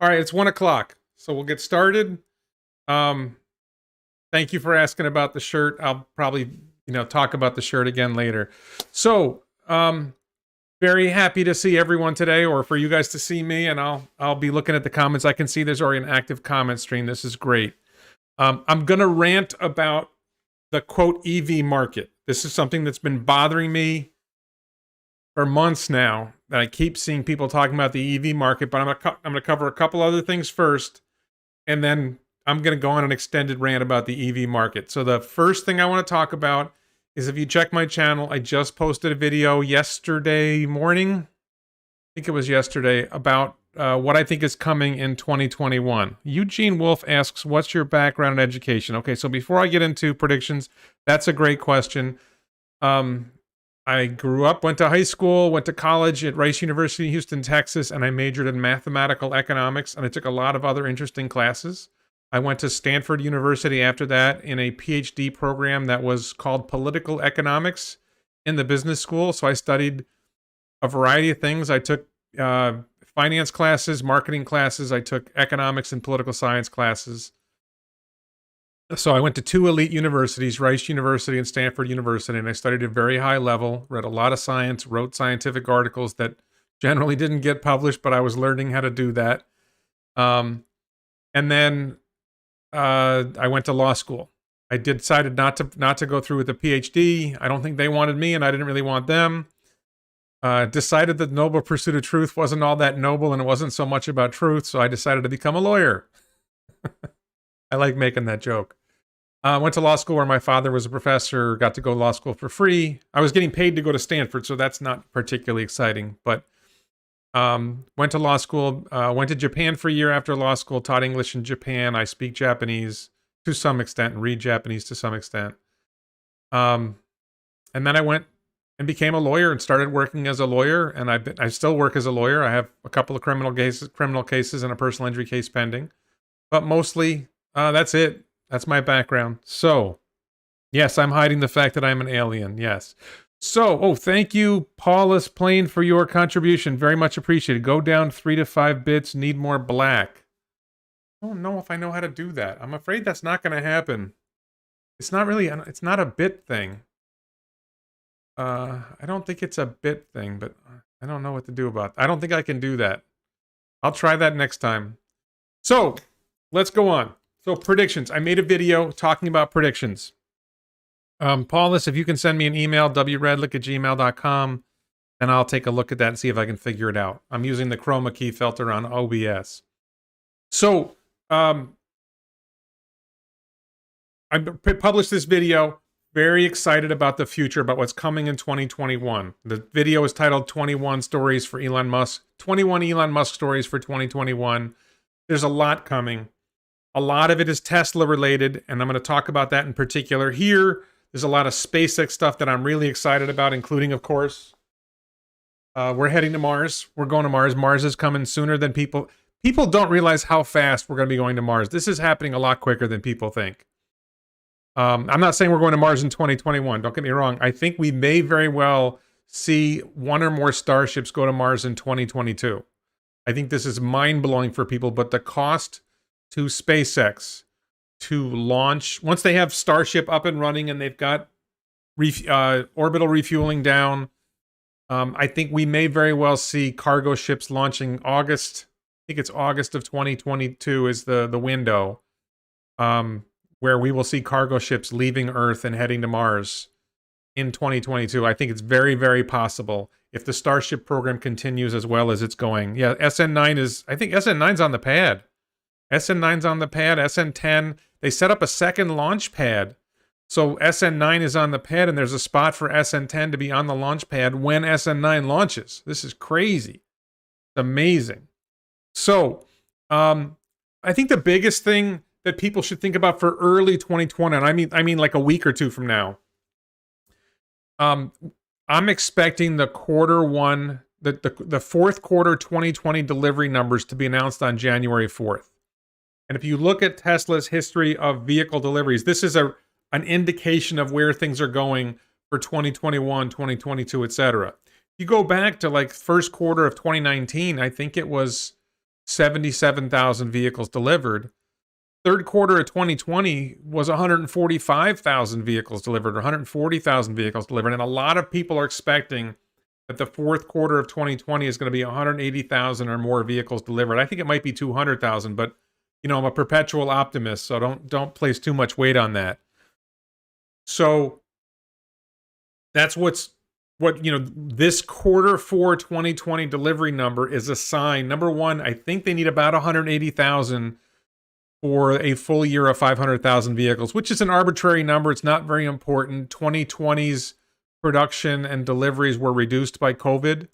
All right, it's 1 o'clock, so we'll get started. Um, Thank you for asking about the shirt. I'll probably, talk about the shirt again later. So, very happy to see everyone today, or for you guys to see me, and I'll be looking at the comments. I can see there's already an active comment stream. This is great. I'm gonna rant about the quote EV market. This is something that's been bothering me for months now, that I keep seeing people talking about the EV market, but I'm gonna cover a couple other things first, and then I'm gonna go on an extended rant about the EV market. So the first thing I want to talk about is, if you check my channel, I just posted a video yesterday morning, I think it was yesterday, about what I think is coming in 2021. Eugene Wolf asks, what's your background in education? Okay, so before I get into predictions, that's a great question. I grew up, went to high school, went to college at Rice University in Houston, Texas, and I majored in mathematical economics, and I took a lot of other interesting classes. I went to Stanford University after that in a PhD program that was called Political Economics in the business school. So I studied a variety of things. I took finance classes, marketing classes. I took economics and political science classes. So I went to two elite universities, Rice University and Stanford University, and I studied at a very high level, read a lot of science, wrote scientific articles that generally didn't get published, but I was learning how to do that. And then I went to law school. I decided not to go through with the PhD. I don't think they wanted me, and I didn't really want them. Decided that the noble pursuit of truth wasn't all that noble, and it wasn't so much about truth, so I decided to become a lawyer. I like making that joke. Went to law school where my father was a professor, got to go to law school for free. I was getting paid to go to Stanford, so that's not particularly exciting, but went to law school, went to Japan for a year after law school, taught English in Japan. I speak Japanese to some extent and read Japanese to some extent. And then I went and became a lawyer and started working as a lawyer, and I still work as a lawyer. I have a couple of criminal cases and a personal injury case pending, but mostly that's it. That's my background. So, yes, I'm hiding the fact that I'm an alien. Yes. So, thank you, Paulus Plain, for your contribution. Very much appreciated. Go down 3 to 5 bits. Need more black. I don't know if I know how to do that. I'm afraid that's not going to happen. It's not really. It's not a bit thing. I don't think it's a bit thing, but I don't know what to do about it. I don't think I can do that. I'll try that next time. So, let's go on. So, predictions. I made a video talking about predictions. Paulus, if you can send me an email, wredlick@gmail.com, and I'll take a look at that and see if I can figure it out. I'm using the chroma key filter on OBS. So, I published this video, very excited about the future, about what's coming in 2021. The video is titled 21 Stories for Elon Musk, 21 Elon Musk Stories for 2021. There's a lot coming. A lot of it is Tesla related, and I'm going to talk about that in particular here. There's a lot of SpaceX stuff that I'm really excited about, including, of course, we're heading to Mars. We're going to Mars. Mars is coming sooner than people don't realize how fast we're going to be going to Mars. This is happening a lot quicker than people think. I'm not saying we're going to Mars in 2021. Don't get me wrong. I think we may very well see one or more starships go to Mars in 2022. I think this is mind-blowing for people, but the cost to SpaceX to launch, once they have Starship up and running and they've got orbital refueling down, I think we may very well see cargo ships launching August. I think it's August of 2022 is the window, where we will see cargo ships leaving Earth and heading to Mars in 2022. I think it's very, very possible if the Starship program continues as well as it's going. Yeah, I think SN9's on the pad. SN9's on the pad, SN10. They set up a second launch pad. So SN9 is on the pad, and there's a spot for SN10 to be on the launch pad when SN9 launches. This is crazy. It's amazing. So, I think the biggest thing that people should think about for early 2020, and I mean like a week or two from now, I'm expecting the the fourth quarter 2020 delivery numbers to be announced on January 4th. And if you look at Tesla's history of vehicle deliveries, this is an indication of where things are going for 2021, 2022, etc. You go back to like first quarter of 2019, I think it was 77,000 vehicles delivered. Third quarter of 2020 was 145,000 vehicles delivered, or 140,000 vehicles delivered. And a lot of people are expecting that the fourth quarter of 2020 is going to be 180,000 or more vehicles delivered. I think it might be 200,000, but I'm a perpetual optimist, so don't place too much weight on that. So that's what this quarter 4 2020 delivery number is a sign. Number one, I think they need about 180,000 for a full year of 500,000 vehicles, which is an arbitrary number. It's not very important. 2020's production and deliveries were reduced by COVID,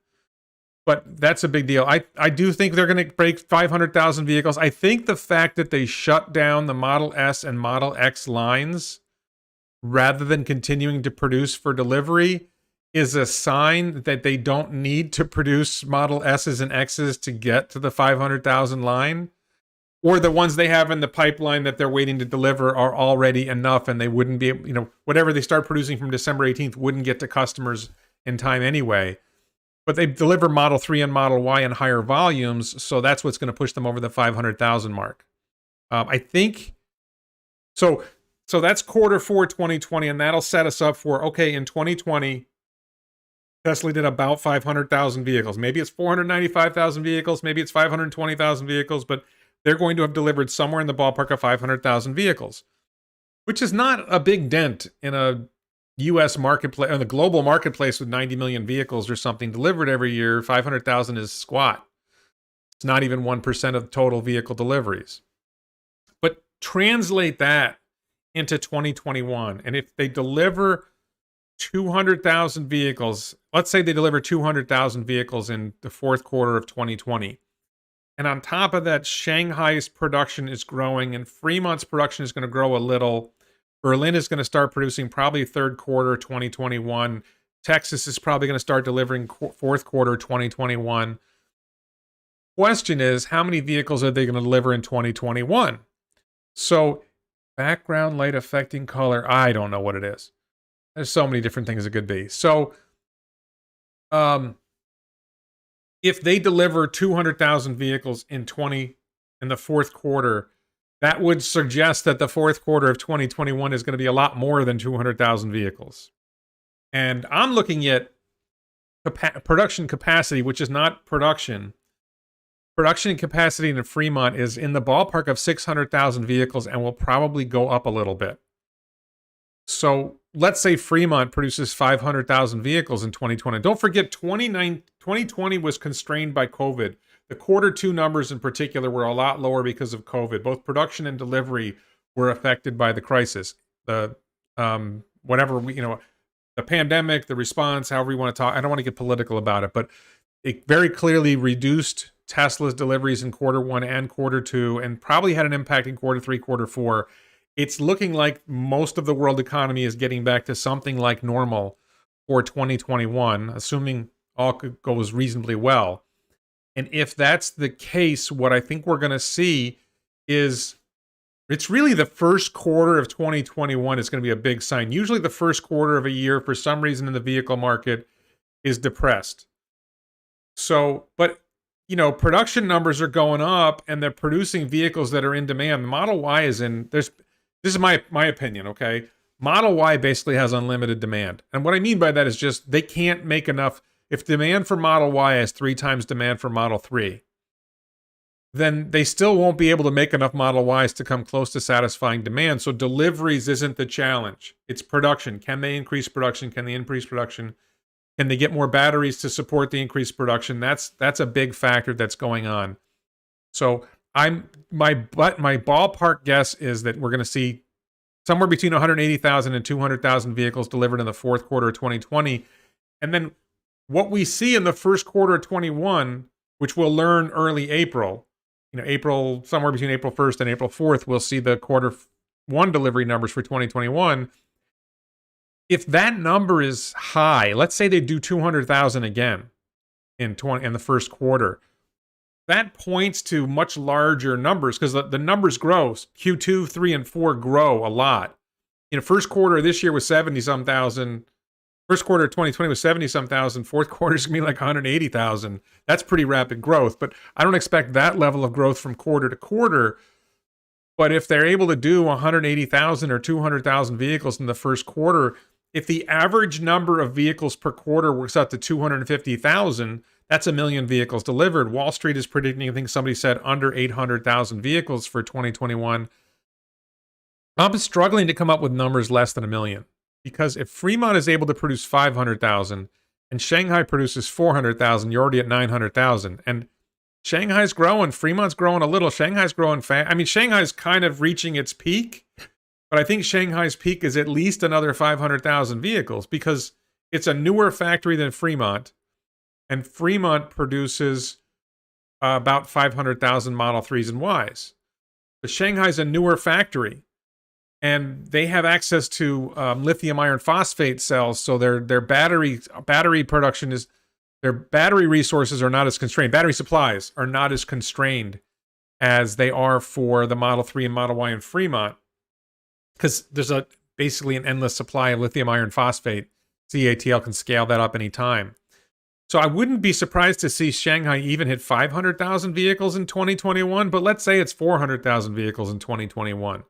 but that's a big deal. I do think they're going to break 500,000 vehicles. I think the fact that they shut down the Model S and Model X lines rather than continuing to produce for delivery is a sign that they don't need to produce Model S's and X's to get to the 500,000 line. Or the ones they have in the pipeline that they're waiting to deliver are already enough, and they wouldn't be, whatever they start producing from December 18th wouldn't get to customers in time anyway. But they deliver Model 3 and Model Y in higher volumes, so that's what's going to push them over the 500,000 mark. I think, so that's quarter 4 2020, and that'll set us up for, okay, in 2020, Tesla did about 500,000 vehicles. Maybe it's 495,000 vehicles, maybe it's 520,000 vehicles, but they're going to have delivered somewhere in the ballpark of 500,000 vehicles, which is not a big dent in a U.S. marketplace, or the global marketplace with 90 million vehicles or something delivered every year. 500,000 is squat. It's not even 1% of total vehicle deliveries. But translate that into 2021. And if they deliver 200,000 vehicles, let's say they deliver 200,000 vehicles in the fourth quarter of 2020. And on top of that, Shanghai's production is growing and Fremont's production is going to grow a little. Berlin is going to start producing probably third quarter 2021. Texas is probably going to start delivering fourth quarter 2021. Question is, how many vehicles are they going to deliver in 2021? So background light affecting color, I don't know what it is. There's so many different things it could be. So if they deliver 200,000 vehicles in the fourth quarter, that would suggest that the fourth quarter of 2021 is going to be a lot more than 200,000 vehicles. And I'm looking at production capacity, which is not production. Production capacity in Fremont is in the ballpark of 600,000 vehicles and will probably go up a little bit. So let's say Fremont produces 500,000 vehicles in 2020. Don't forget, 2020 was constrained by COVID. The quarter 2 numbers in particular were a lot lower because of COVID. Both production and delivery were affected by the crisis. The pandemic, the response, however you want to talk. I don't want to get political about it, but it very clearly reduced Tesla's deliveries in quarter 1 and quarter 2, and probably had an impact in quarter 3, quarter 4. It's looking like most of the world economy is getting back to something like normal for 2021, assuming all goes reasonably well. And if that's the case, what I think we're going to see is it's really the first quarter of 2021 is going to be a big sign. Usually the first quarter of a year, for some reason in the vehicle market, is depressed. So, but production numbers are going up and they're producing vehicles that are in demand. The Model Y is this is my opinion, okay? Model Y basically has unlimited demand. And what I mean by that is just they can't make enough. If demand for Model Y is 3 times demand for Model 3, then they still won't be able to make enough Model Ys to come close to satisfying demand. So deliveries isn't the challenge. It's production. Can they increase production? Can they increase production? Can they get more batteries to support the increased production? That's a big factor that's going on. So my ballpark guess is that we're going to see somewhere between 180,000 and 200,000 vehicles delivered in the fourth quarter of 2020. And then what we see in the first quarter of 21, which we'll learn early April, April, somewhere between April 1st and April 4th, we'll see the quarter 1 delivery numbers for 2021. If that number is high, let's say they do 200,000 again in the first quarter, that points to much larger numbers because the numbers grow. Q2, 3, and 4 grow a lot. First quarter of this year was 70-some thousand. First quarter of 2020 was 70-some thousand. Fourth quarter is going to be like 180,000. That's pretty rapid growth, but I don't expect that level of growth from quarter to quarter. But if they're able to do 180,000 or 200,000 vehicles in the first quarter, if the average number of vehicles per quarter works out to 250,000, that's 1 million vehicles delivered. Wall Street is predicting, I think somebody said, under 800,000 vehicles for 2021. I'm struggling to come up with numbers less than 1 million. Because if Fremont is able to produce 500,000 and Shanghai produces 400,000, you're already at 900,000. And Shanghai's growing, Fremont's growing a little, Shanghai's growing fast. I mean, Shanghai's kind of reaching its peak, but I think Shanghai's peak is at least another 500,000 vehicles because it's a newer factory than Fremont, and Fremont produces about 500,000 Model 3s and Ys. But Shanghai's a newer factory, and they have access to lithium iron phosphate cells, so their battery production is, their battery resources are not as constrained. Battery supplies are not as constrained as they are for the Model 3 and Model Y in Fremont, because there's basically an endless supply of lithium iron phosphate. CATL can scale that up anytime. So I wouldn't be surprised to see Shanghai even hit 500,000 vehicles in 2021, but let's say it's 400,000 vehicles in 2021.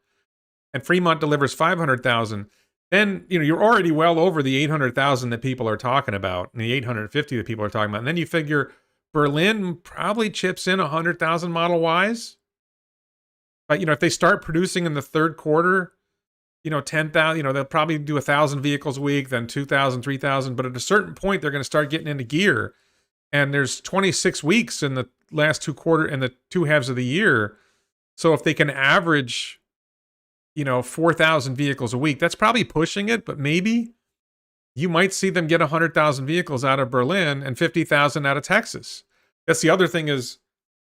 And Fremont delivers 500,000, then you're already well over the 800,000 that people are talking about, and the 850 that people are talking about. And then you figure Berlin probably chips in 100,000 Model Ys. But if they start producing in the third quarter, 10,000, they'll probably do 1,000 vehicles a week, then 2,000, 3,000. But at a certain point, they're going to start getting into gear. And there's 26 weeks in the last in the two halves of the year. So if they can average 4,000 vehicles a week. That's probably pushing it, but maybe you might see them get 100,000 vehicles out of Berlin and 50,000 out of Texas. That's the other thing is,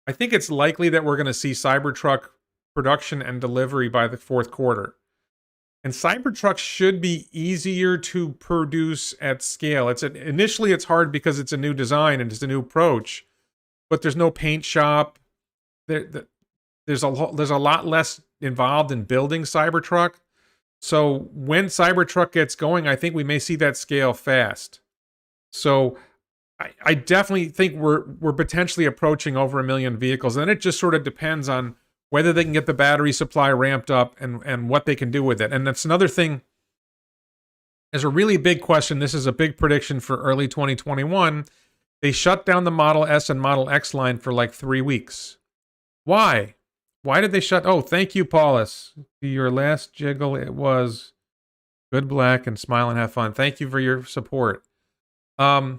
I think it's likely that we're going to see Cybertruck production and delivery by the fourth quarter. And Cybertruck should be easier to produce at scale. Initially it's hard because it's a new design and it's a new approach, but there's no paint shop. There's a lot less involved in building Cybertruck. So when Cybertruck gets going, I think we may see that scale fast. So I definitely think we're potentially approaching over 1 million vehicles. And then it just sort of depends on whether they can get the battery supply ramped up and what they can do with it. And that's another thing. There's a really big question. This is a big prediction for early 2021. They shut down the Model S and Model X line for like 3 weeks. Why? Why did they shut? Oh, thank you, Paulus. Your last jiggle, it was good black and smile and have fun. Thank you for your support. They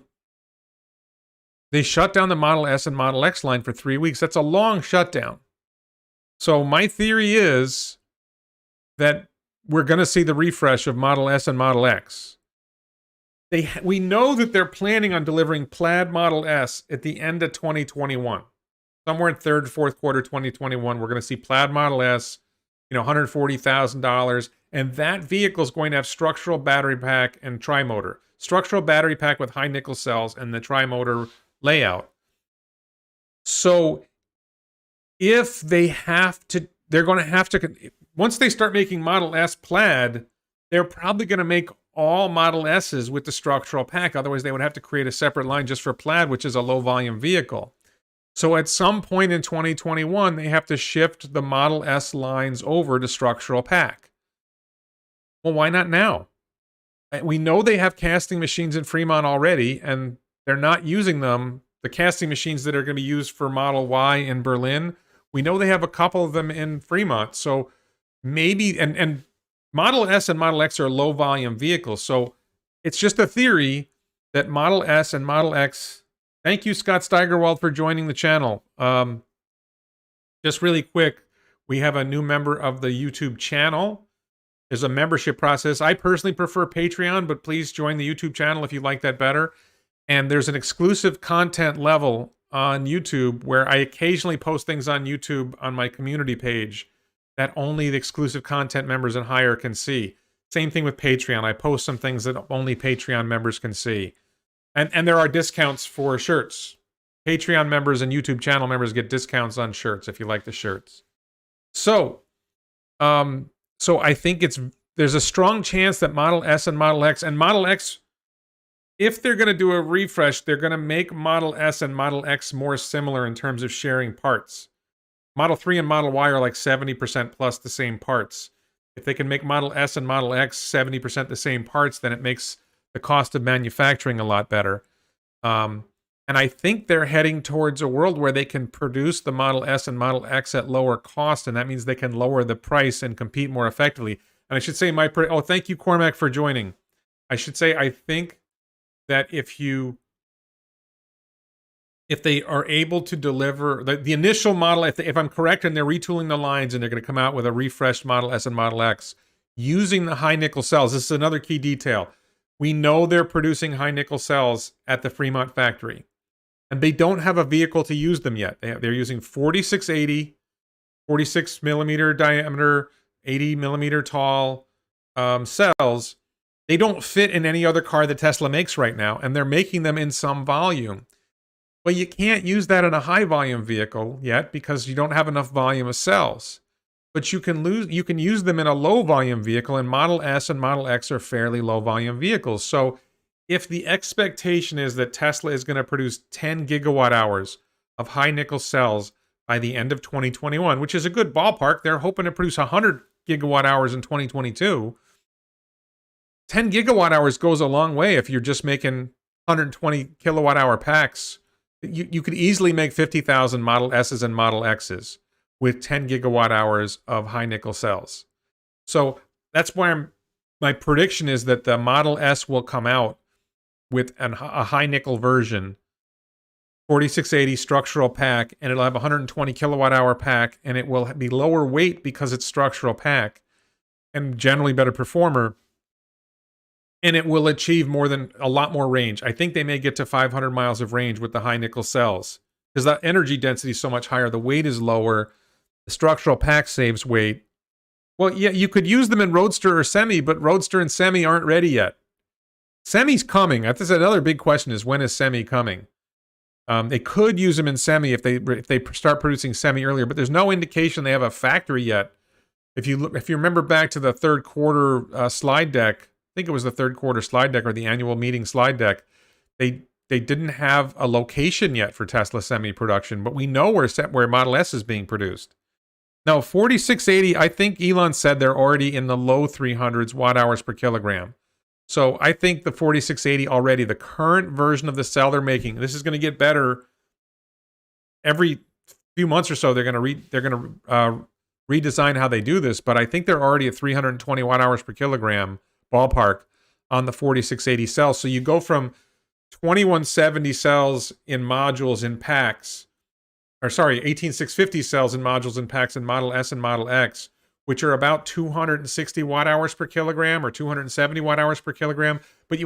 shut down the Model S and Model X line for 3 weeks. That's a long shutdown. So my theory is that we're going to see the refresh of Model S and Model X. We know that they're planning on delivering Plaid Model S at the end of 2021. Somewhere in third, fourth quarter 2021, we're going to see Plaid Model S, $140,000. And that vehicle is going to have structural battery pack and tri-motor. Structural battery pack with high nickel cells and the tri-motor layout. So if they're going to have to, once they start making Model S Plaid, they're probably going to make all Model S's with the structural pack. Otherwise, they would have to create a separate line just for Plaid, which is a low volume vehicle. So at some point in 2021, they have to shift the Model S lines over to structural pack. Well, why not now? We know they have casting machines in Fremont already, and they're not using them. The casting machines that are going to be used for Model Y in Berlin, we know they have a couple of them in Fremont. So maybe, and Model S and Model X are low volume vehicles. So it's just a theory that Model S and Model X. Thank you, Scott Steigerwald, for joining the channel. Just really quick, we have a new member of the YouTube channel. There's a membership process. I personally prefer Patreon, but please join the YouTube channel if you like that better. And there's an exclusive content level on YouTube where I occasionally post things on YouTube on my community page that only the exclusive content members and higher can see. Same thing with Patreon. I post some things that only Patreon members can see. And there are discounts for shirts. Patreon members and YouTube channel members get discounts on shirts if you like the shirts. So I think there's a strong chance that Model S and Model X if they're going to do a refresh, they're going to make Model S and Model X more similar in terms of sharing parts. Model 3 and Model Y are like 70% plus the same parts. If they can make Model S and Model X 70% the same parts, then it makes the cost of manufacturing a lot better. And I think they're heading towards a world where they can produce the Model S and Model X at lower cost, and that means they can lower the price and compete more effectively. And I should say oh, thank you, Cormac, for joining. I should say I think that if they are able to deliver the initial model, if I'm correct and they're retooling the lines and they're going to come out with a refreshed Model S and Model X using the high nickel cells, this is another key detail. We know they're producing high nickel cells at the Fremont factory, and they don't have a vehicle to use them yet. They're using 4680, 46 millimeter diameter, 80 millimeter tall cells. They don't fit in any other car that Tesla makes right now, and they're making them in some volume. Well, you can't use that in a high volume vehicle yet because you don't have enough volume of cells. But you can use them in a low volume vehicle, and Model S and Model X are fairly low volume vehicles. So if the expectation is that Tesla is going to produce 10 gigawatt hours of high nickel cells by the end of 2021, which is a good ballpark, they're hoping to produce 100 gigawatt hours in 2022. 10 gigawatt hours goes a long way if you're just making 120 kilowatt hour packs. You could easily make 50,000 Model S's and Model X's with 10 gigawatt hours of high nickel cells. So that's why my prediction is that the Model S will come out with a high nickel version, 4680 structural pack, and it'll have a 120 kilowatt hour pack, and it will be lower weight because it's structural pack and generally better performer. And it will achieve a lot more range. I think they may get to 500 miles of range with the high nickel cells because the energy density is so much higher. The weight is lower. The structural pack saves weight. Well, yeah, you could use them in Roadster or Semi, but Roadster and Semi aren't ready yet. Semi's coming. That's another big question: is when is Semi coming? They could use them in Semi if they start producing Semi earlier, but there's no indication they have a factory yet. If you remember back to the third quarter slide deck. I think it was the third quarter slide deck or the annual meeting slide deck. They didn't have a location yet for Tesla Semi production, but we know where Model S is being produced. Now, 4680, I think Elon said they're already in the low 300s watt hours per kilogram. So I think the 4680 already, the current version of the cell they're making, this is going to get better every few months or so. They're going to redesign how they do this, but I think they're already at 320 watt hours per kilogram ballpark on the 4680 cells. So you go from 2170 cells in modules in packs, 18650 cells in modules in packs in Model S and Model X, which are about 260 watt hours per kilogram or 270 watt hours per kilogram. But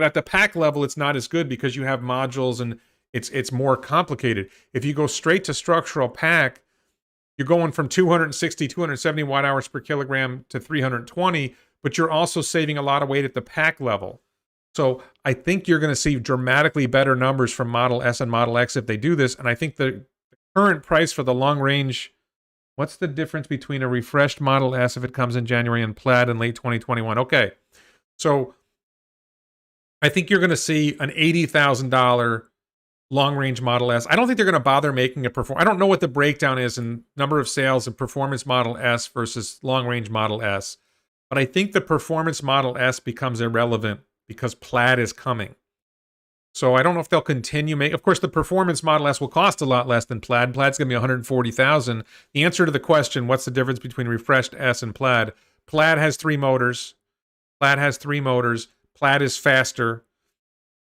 at the pack level, it's not as good because you have modules and it's more complicated. If you go straight to structural pack, you're going from 270 watt hours per kilogram to 320, but you're also saving a lot of weight at the pack level. So I think you're going to see dramatically better numbers from Model S and Model X if they do this. And I think the current price for the long range, what's the difference between a refreshed Model S if it comes in January and Plaid in late 2021? Okay, so I think you're going to see an $80,000 long-range Model S. I don't think they're going to bother making a I don't know what the breakdown is in number of sales of performance Model S versus long-range Model S. But I think the performance Model S becomes irrelevant because Plaid is coming. So I don't know if they'll continue Of course, the performance Model S will cost a lot less than Plaid. Plaid's going to be $140,000. The answer to the question, what's the difference between refreshed S and Plaid? Plaid has 3 motors. Plaid is faster.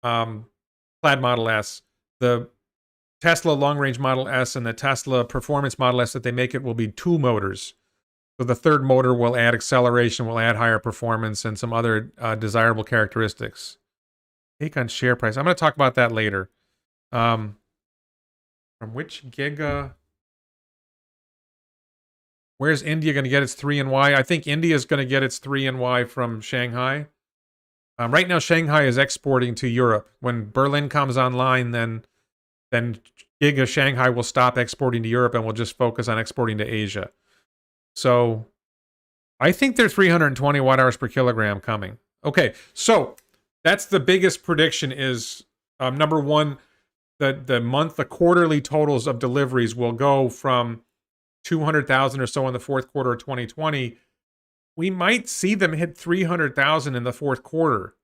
Plaid Model S. The Tesla long-range Model S and the Tesla performance Model S that they make it will be 2 motors. So the third motor will add acceleration, will add higher performance, and some other desirable characteristics. Take on share price. I'm going to talk about that later. From which giga? Where's India going to get its 3 and Y? I think India is going to get its 3 and Y from Shanghai. Right now, Shanghai is exporting to Europe. When Berlin comes online, then Giga Shanghai will stop exporting to Europe and will just focus on exporting to Asia. So I think they're 320 watt hours per kilogram coming. Okay, so That's the biggest prediction is, number one, the quarterly totals of deliveries will go from 200,000 or so in the fourth quarter of 2020. We might see them hit 300,000 in the fourth quarter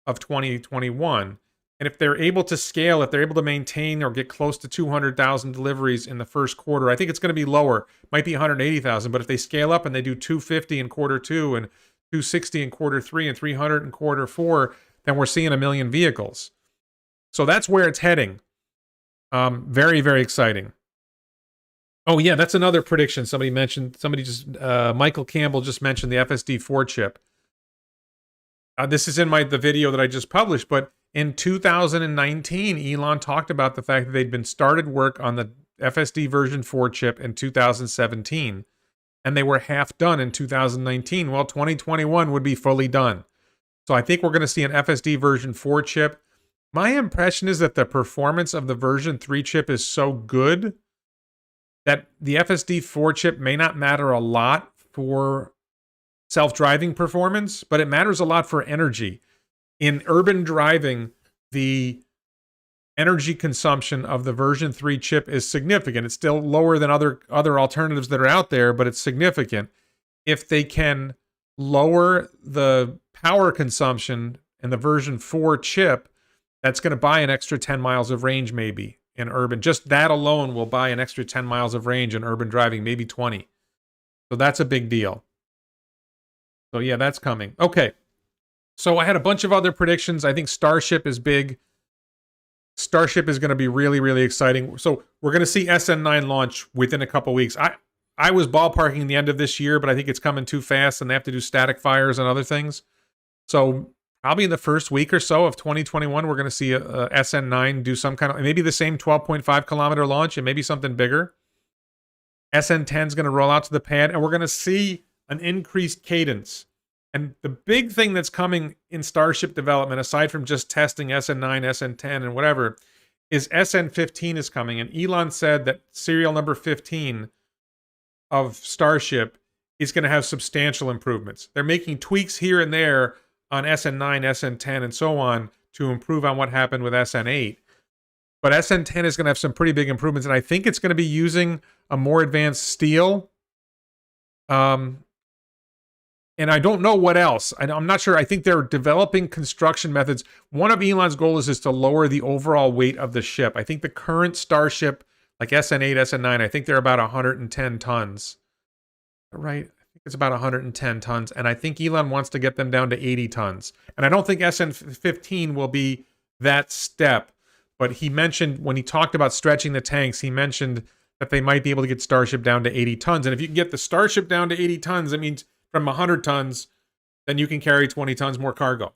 of 2021. And if they're able to scale, if they're able to maintain or get close to 200,000 deliveries in the first quarter, I think it's going to be lower. Might be 180,000, but if they scale up and they do 250 in quarter two and 260 in quarter three and 300 in quarter four, then we're seeing 1 million vehicles. So that's where it's heading. Very, very exciting. Oh yeah, that's another prediction somebody mentioned. Michael Campbell just mentioned the FSD4 chip. This is in the video that I just published, but in 2019, Elon talked about the fact that they'd been started work on the FSD version 4 chip in 2017, and they were half done in 2019. Well, 2021 would be fully done. So I think we're going to see an FSD version 4 chip. My impression is that the performance of the version 3 chip is so good that the FSD 4 chip may not matter a lot for self-driving performance, but it matters a lot for energy. In urban driving, the energy consumption of the version 3 chip is significant. It's still lower than other alternatives that are out there, but it's significant. If they can lower the power consumption in the version 4 chip, that's going to buy an extra 10 miles of range maybe in urban. Just that alone will buy an extra 10 miles of range in urban driving, maybe 20. So that's a big deal. So yeah, that's coming. Okay. So I had a bunch of other predictions. I think Starship is big. Starship is going to be really, really exciting. So we're going to see SN9 launch within a couple weeks. I was ballparking the end of this year, but I think it's coming too fast and they have to do static fires and other things. So probably in the first week or so of 2021, we're going to see a SN9 do some kind of, maybe the same 12.5 kilometer launch and maybe something bigger. SN10 is going to roll out to the pad, and we're going to see an increased cadence. And the big thing that's coming in Starship development, aside from just testing SN9, SN10, and whatever, is SN15 is coming. And Elon said that serial number 15 of Starship is going to have substantial improvements. They're making tweaks here and there on SN9, SN10, and so on to improve on what happened with SN8. But SN10 is going to have some pretty big improvements, and I think it's going to be using a more advanced steel. And I don't know what else. I'm not sure. I think they're developing construction methods. One of Elon's goals is to lower the overall weight of the ship. I think the current Starship, like SN8, SN9, I think they're about 110 tons. Right? I think it's about 110 tons. And I think Elon wants to get them down to 80 tons. And I don't think SN15 will be that step. But he mentioned, when he talked about stretching the tanks, he mentioned that they might be able to get Starship down to 80 tons. And if you can get the Starship down to 80 tons, that means from 100 tons, then you can carry 20 tons more cargo.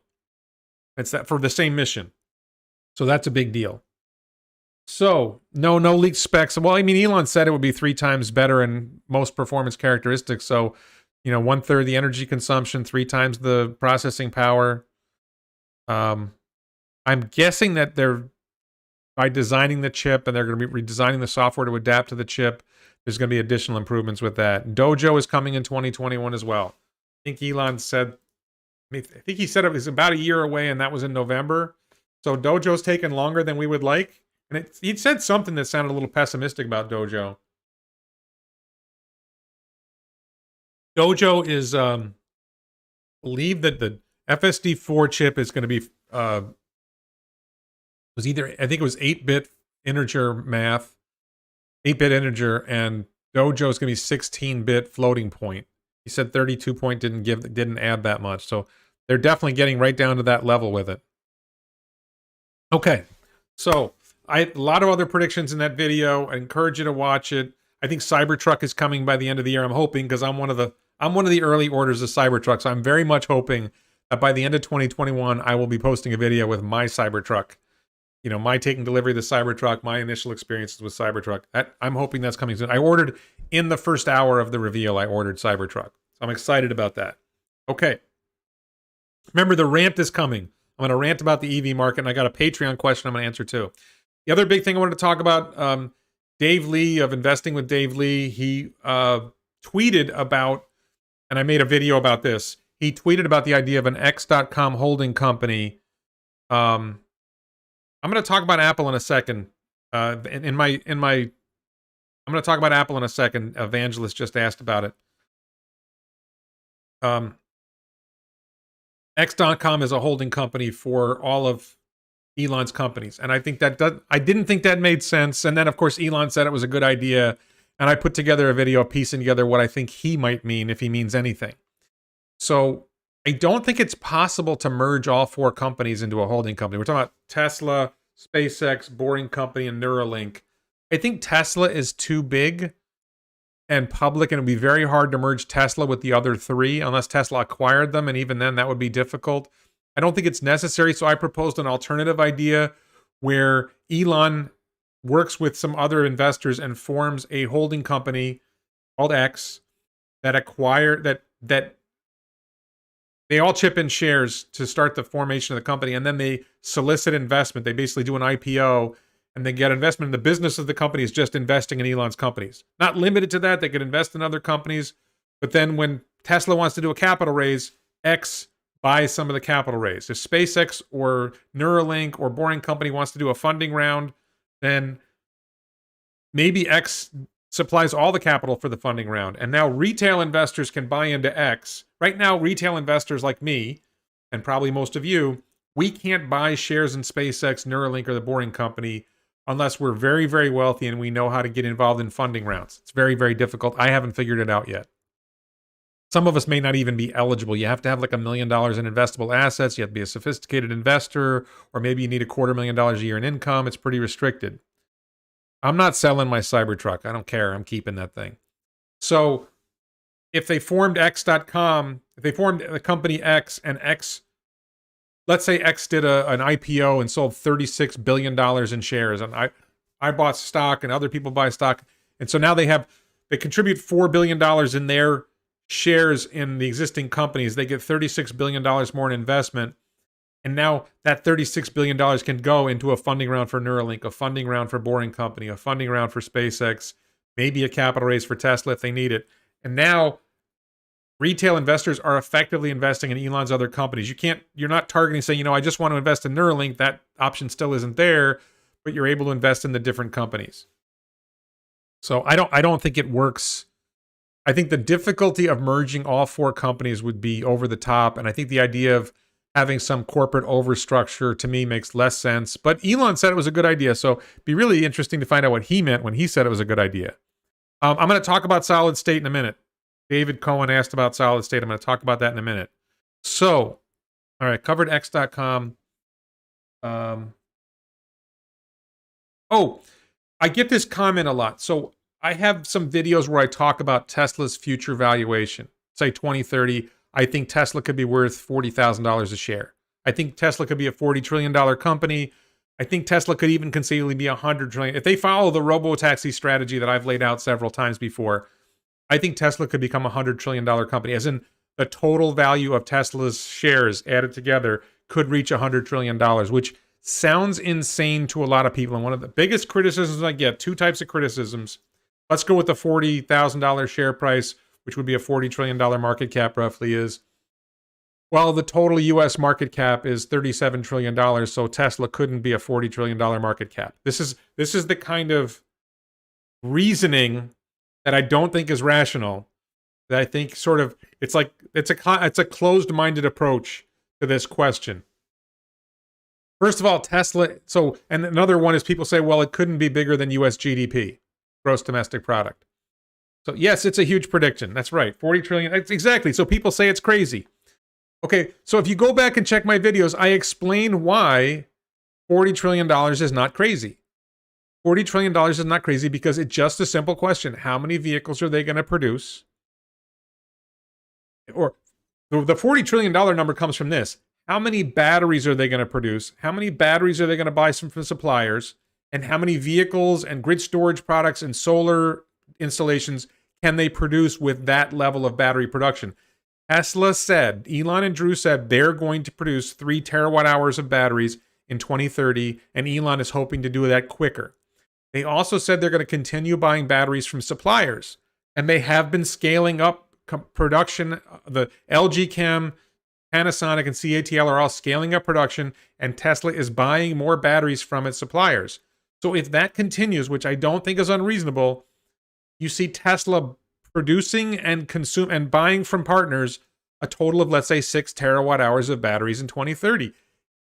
It's that for the same mission. So that's a big deal. So no leaked specs. Well, I mean, Elon said it would be 3 times better in most performance characteristics. So, 1/3 the energy consumption, 3 times the processing power. I'm guessing that by designing the chip, and they're going to be redesigning the software to adapt to the chip, there's going to be additional improvements with that. Dojo is coming in 2021 as well. I think Elon said, I think he said it was about a year away, and that was in November. So Dojo's taken longer than we would like. And he said something that sounded a little pessimistic about Dojo. Dojo is, believe that the FSD4 chip is going to be, I think it was 8-bit integer math. 8-bit integer, and Dojo is going to be 16-bit floating point. He said 32-point didn't add that much, so they're definitely getting right down to that level with it. Okay, so I had a lot of other predictions in that video. I encourage you to watch it. I think Cybertruck is coming by the end of the year. I'm hoping, because I'm one of the early orders of Cybertruck, so I'm very much hoping that by the end of 2021, I will be posting a video with my Cybertruck. My taking delivery of the Cybertruck, my initial experiences with Cybertruck. I'm hoping that's coming soon. I ordered, in the first hour of the reveal, I ordered Cybertruck. So I'm excited about that. Okay. Remember, the rant is coming. I'm going to rant about the EV market, and I got a Patreon question I'm going to answer too. The other big thing I wanted to talk about, Dave Lee of Investing with Dave Lee, he tweeted about, and I made a video about this, he tweeted about the idea of an X.com holding company I'm going to talk about Apple in a second. I'm going to talk about Apple in a second. Evangelist just asked about it. X.com is a holding company for all of Elon's companies. And I think I didn't think that made sense. And then, of course, Elon said it was a good idea. And I put together a video piecing together what I think he might mean, if he means anything. So I don't think it's possible to merge all four companies into a holding company. We're talking about Tesla, SpaceX, Boring Company, and Neuralink. I think Tesla is too big and public, and it would be very hard to merge Tesla with the other three unless Tesla acquired them, and even then that would be difficult. I don't think it's necessary, so I proposed an alternative idea where Elon works with some other investors and forms a holding company called X that they all chip in shares to start the formation of the company, and then they solicit investment. They basically do an IPO, and they get investment. The business of the company is just investing in Elon's companies. Not limited to that. They could invest in other companies. But then when Tesla wants to do a capital raise, X buys some of the capital raise. If SpaceX or Neuralink or Boring Company wants to do a funding round, then maybe X supplies all the capital for the funding round. And now retail investors can buy into X. Right now, retail investors like me, and probably most of you, we can't buy shares in SpaceX, Neuralink, or the Boring Company unless we're very, very wealthy and we know how to get involved in funding rounds. It's very, very difficult. I haven't figured it out yet. Some of us may not even be eligible. You have to have like $1 million in investable assets. You have to be a sophisticated investor, or maybe you need $250,000 a year in income. It's pretty restricted. I'm not selling my Cybertruck. I don't care. I'm keeping that thing. So if they formed X.com, if they formed the company X, and X, let's say X did an IPO and sold $36 billion in shares, and I bought stock and other people buy stock. And so now they contribute $4 billion in their shares in the existing companies. They get $36 billion more in investment. And now that $36 billion can go into a funding round for Neuralink, a funding round for Boring Company, a funding round for SpaceX, maybe a capital raise for Tesla if they need it. And now retail investors are effectively investing in Elon's other companies. You're not targeting saying, I just want to invest in Neuralink. That option still isn't there, but you're able to invest in the different companies. So I don't think it works. I think the difficulty of merging all four companies would be over the top. And I think the idea of having some corporate overstructure to me makes less sense. But Elon said it was a good idea. So it'd be really interesting to find out what he meant when he said it was a good idea. I'm going to talk about solid state in a minute. David Cohen asked about solid state. I'm going to talk about that in a minute. So, all right, covered X.com. I get this comment a lot. So I have some videos where I talk about Tesla's future valuation. Say 2030, I think Tesla could be worth $40,000 a share. I think Tesla could be a $40 trillion company. I think Tesla could even conceivably be $100 trillion. If they follow the robotaxi strategy that I've laid out several times before, I think Tesla could become a $100 trillion company, as in the total value of Tesla's shares added together could reach $100 trillion, which sounds insane to a lot of people. And one of the biggest criticisms I get, two types of criticisms. Let's go with the $40,000 share price, which would be a $40 trillion market cap roughly is. Well, the total U.S. market cap is $37 trillion, so Tesla couldn't be a $40 trillion market cap. This is the kind of reasoning that I don't think is rational, that I think sort of, it's a closed-minded approach to this question. First of all, Tesla, and another one is people say, well, it couldn't be bigger than US GDP, gross domestic product. So yes, it's a huge prediction. That's right, 40 trillion, exactly. So people say it's crazy. Okay, so if you go back and check my videos, I explain why $40 trillion is not crazy. $40 trillion is not crazy because it's just a simple question. How many vehicles are they going to produce? Or the $40 trillion number comes from this. How many batteries are they going to produce? How many batteries are they going to buy from suppliers? And how many vehicles and grid storage products and solar installations can they produce with that level of battery production? Tesla said, Elon and Drew said, they're going to produce 3 terawatt hours of batteries in 2030, and Elon is hoping to do that quicker. They also said they're going to continue buying batteries from suppliers, and they have been scaling up production. The LG Chem, Panasonic and CATL are all scaling up production, and Tesla is buying more batteries from its suppliers. So if that continues, which I don't think is unreasonable, you see Tesla producing and buying from partners a total of, let's say, 6 terawatt hours of batteries in 2030.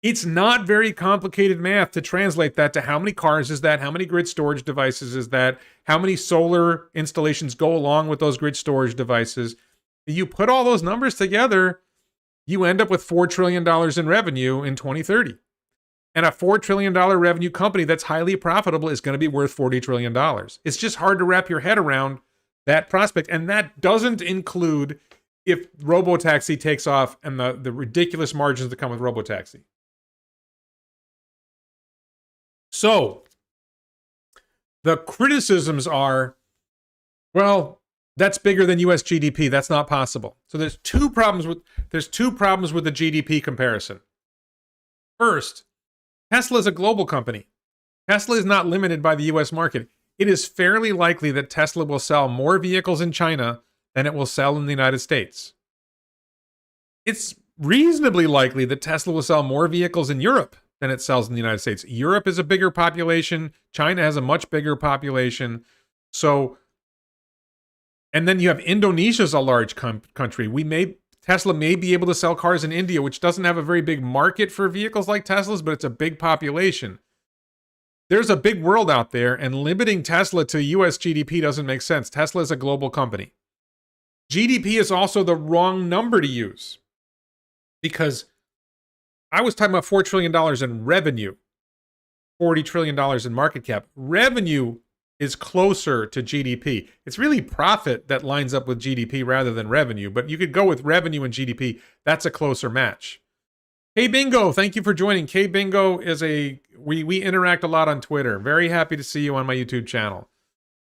It's not very complicated math to translate that to how many cars is that, how many grid storage devices is that, how many solar installations go along with those grid storage devices. You put all those numbers together, you end up with $4 trillion in revenue in 2030. And a $4 trillion revenue company that's highly profitable is going to be worth $40 trillion. It's just hard to wrap your head around that prospect. And that doesn't include if robotaxi takes off and the ridiculous margins that come with robotaxi. So the criticisms are, well, that's bigger than US GDP. That's not possible. So there's two problems with the GDP comparison. First, Tesla is a global company. Tesla is not limited by the US market. It is fairly likely that Tesla will sell more vehicles in China than it will sell in the United States. It's reasonably likely that Tesla will sell more vehicles in Europe than it sells in the United States. Europe is a bigger population. China has a much bigger population. So, and then you have Indonesia's a large country. Tesla may be able to sell cars in India, which doesn't have a very big market for vehicles like Tesla's, but it's a big population. There's a big world out there, and limiting Tesla to US GDP doesn't make sense. Tesla is a global company. GDP is also the wrong number to use, because I was talking about $4 trillion in revenue, $40 trillion in market cap. Revenue is closer to GDP. It's really profit that lines up with GDP rather than revenue, but you could go with revenue and GDP. That's a closer match. Hey Bingo, thank you for joining. K Bingo is we interact a lot on Twitter. Very happy to see you on my YouTube channel.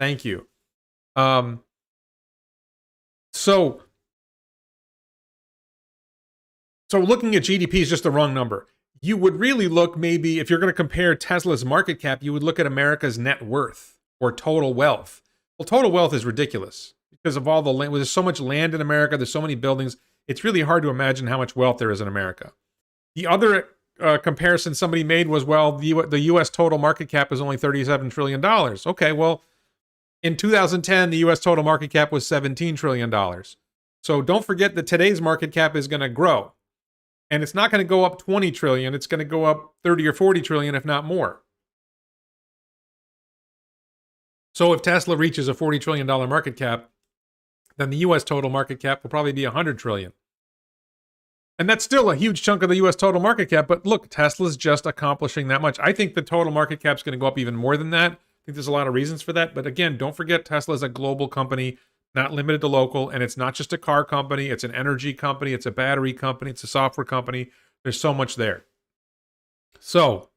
Thank you. So looking at GDP is just the wrong number. You would really look, maybe if you're going to compare Tesla's market cap, you would look at America's net worth or total wealth. Well, total wealth is ridiculous because of all the land. There's so much land in America. There's so many buildings. It's really hard to imagine how much wealth there is in America. The other comparison somebody made was, well, the U.S. total market cap is only $37 trillion. Okay, well, in 2010, the U.S. total market cap was $17 trillion. So don't forget that today's market cap is going to grow. And it's not going to go up 20 trillion. It's going to go up 30 or 40 trillion, if not more. So if Tesla reaches a $40 trillion market cap, then the U.S. total market cap will probably be 100 trillion. And that's still a huge chunk of the U.S. total market cap. But look, Tesla's just accomplishing that much. I think the total market cap is going to go up even more than that. I think there's a lot of reasons for that. But again, don't forget Tesla is a global company, not limited to local, and it's not just a car company, it's an energy company, it's a battery company, it's a software company. There's so much there. So,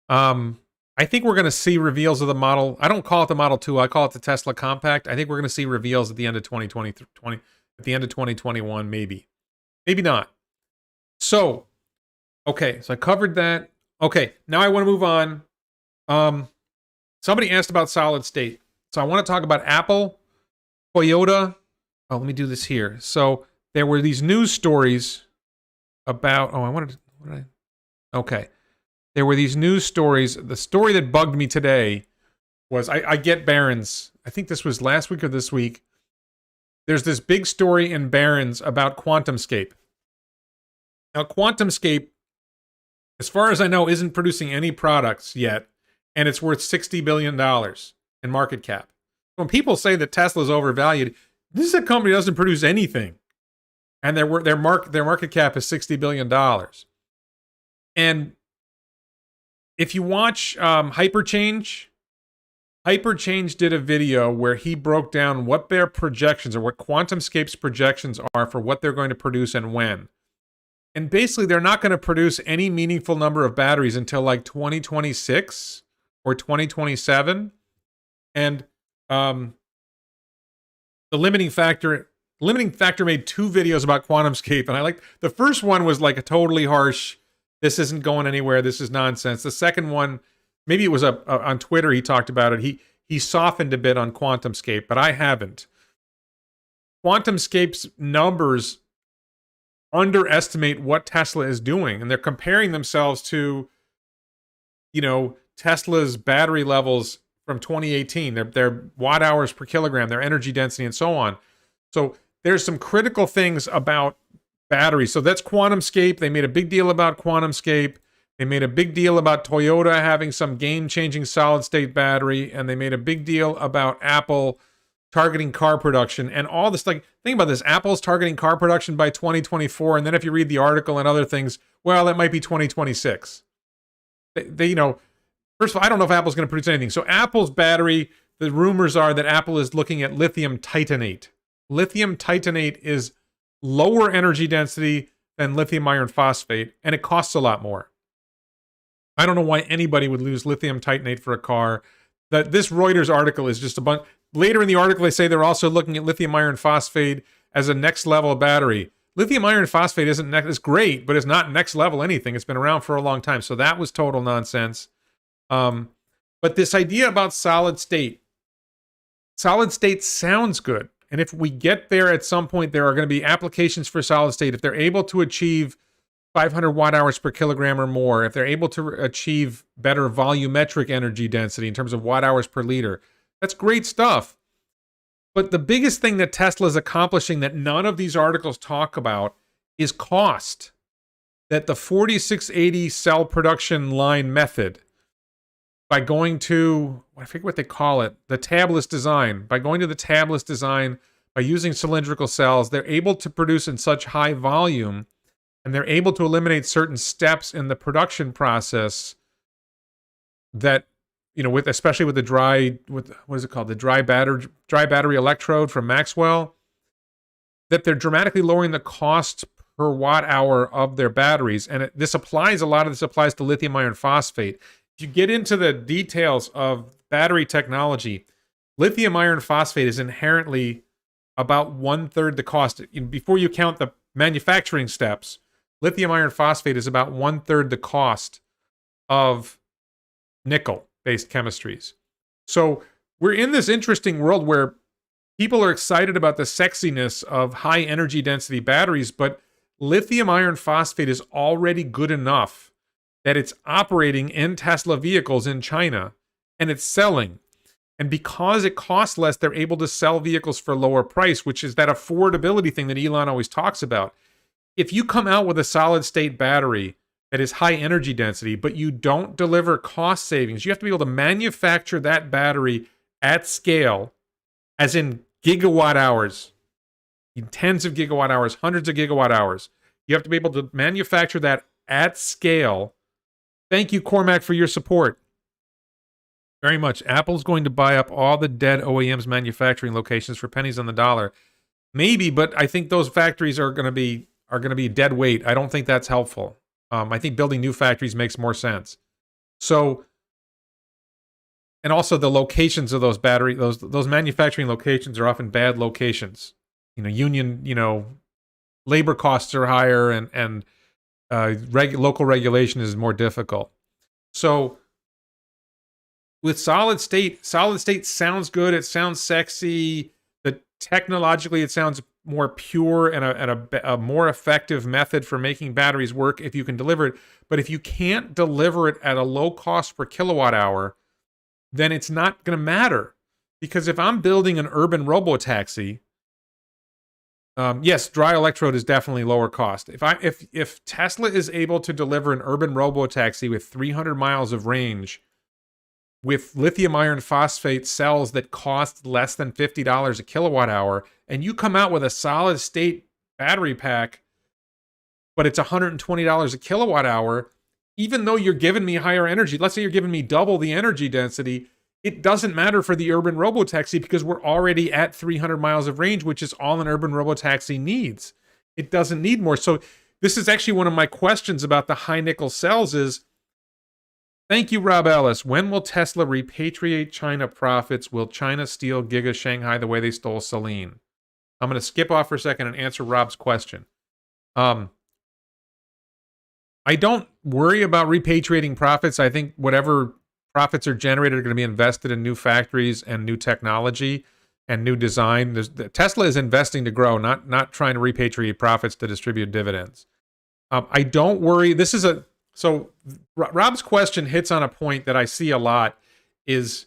I think we're going to see reveals of the model. I don't call it the Model 2, I call it the Tesla Compact. I think we're going to see reveals at the end of 2020, at the end of 2021, maybe. Maybe not. So, okay, so I covered that. Okay, now I want to move on. Somebody asked about solid state. So I want to talk about Apple, Toyota. Oh, let me do this here. So there were these news stories about, okay. There were these news stories. The story that bugged me today was, I get Barron's. I think this was last week or this week. There's this big story in Barron's about Quantumscape. Now, Quantumscape, as far as I know, isn't producing any products yet, and it's worth $60 billion in market cap. When people say that Tesla's overvalued, this is a company that doesn't produce anything, and their market cap is $60 billion. And if you watch Hyperchange did a video where he broke down what their projections or what Quantumscape's projections are for what they're going to produce and when. And basically, they're not going to produce any meaningful number of batteries until like 2026 or 2027. And the limiting factor made 2 videos about Quantumscape, and I like the first one was like a totally harsh, this isn't going anywhere, this is nonsense. The second one, maybe it was on Twitter he talked about it. He softened a bit on Quantumscape, but I haven't. Quantumscape's numbers underestimate what Tesla is doing, and they're comparing themselves to, Tesla's battery levels from 2018, their watt hours per kilogram, their energy density, and so on. So there's some critical things about batteries. So that's Quantumscape. They made a big deal about Quantumscape. They made a big deal about Toyota having some game-changing solid-state battery, and they made a big deal about Apple targeting car production and all this. Like, think about this: Apple's targeting car production by 2024, and then if you read the article and other things, well, it might be 2026. They first of all, I don't know if Apple's going to produce anything. So Apple's battery, the rumors are that Apple is looking at lithium titanate. Lithium titanate is lower energy density than lithium iron phosphate, and it costs a lot more. I don't know why anybody would lose lithium titanate for a car. This Reuters article is just a bunch. Later in the article, they say they're also looking at lithium iron phosphate as a next level battery. Lithium iron phosphate it's great, but it's not next level anything. It's been around for a long time. So that was total nonsense. But this idea about solid state sounds good. And if we get there at some point, there are going to be applications for solid state. If they're able to achieve 500 watt hours per kilogram or more, if they're able to achieve better volumetric energy density in terms of watt hours per liter, that's great stuff. But the biggest thing that Tesla is accomplishing that none of these articles talk about is cost. That the 4680 cell production line method, by going to, I forget what they call it, the tabless design, by going to the tabless design, by using cylindrical cells, they're able to produce in such high volume, and they're able to eliminate certain steps in the production process that, especially with the what is it called? The dry battery electrode from Maxwell, that they're dramatically lowering the cost per watt hour of their batteries. And a lot of this applies to lithium iron phosphate. If you get into the details of battery technology, lithium iron phosphate is inherently about 1/3 the cost. Before you count the manufacturing steps, lithium iron phosphate is about 1/3 the cost of nickel-based chemistries. So we're in this interesting world where people are excited about the sexiness of high energy density batteries, but lithium iron phosphate is already good enough that it's operating in Tesla vehicles in China, and it's selling. And because it costs less, they're able to sell vehicles for lower price, which is that affordability thing that Elon always talks about. If you come out with a solid state battery that is high energy density, but you don't deliver cost savings, you have to be able to manufacture that battery at scale, as in gigawatt hours, in tens of gigawatt hours, hundreds of gigawatt hours. You have to be able to manufacture that at scale. Thank you, Cormac, for your support. Very much. Apple's going to buy up all the dead OEMs manufacturing locations for pennies on the dollar. Maybe, but I think those factories are going to be dead weight. I don't think that's helpful. I think building new factories makes more sense. So, and also the locations of those those manufacturing locations are often bad locations. Labor costs are higher, and local regulation is more difficult. So with solid state sounds good. It sounds sexy. Technologically, it sounds more pure and a more effective method for making batteries work if you can deliver it. But if you can't deliver it at a low cost per kilowatt hour, then it's not going to matter. Because if I'm building an urban robotaxi, yes, dry electrode is definitely lower cost. If Tesla is able to deliver an urban robotaxi with 300 miles of range with lithium iron phosphate cells that cost less than $50 a kilowatt hour, and you come out with a solid state battery pack, but it's $120 a kilowatt hour, even though you're giving me higher energy, let's say you're giving me double the energy density, it doesn't matter for the urban robotaxi because we're already at 300 miles of range, which is all an urban robotaxi needs. It doesn't need more. So this is actually one of my questions about the high nickel cells is, thank you, Rob Ellis. When will Tesla repatriate China profits? Will China steal Giga Shanghai the way they stole Celine? I'm going to skip off for a second and answer Rob's question. I don't worry about repatriating profits. I think whatever profits are generated are going to be invested in new factories and new technology. and new design. Tesla is investing to grow, not trying to repatriate profits to distribute dividends. I don't worry. So Rob's question hits on a point that I see a lot is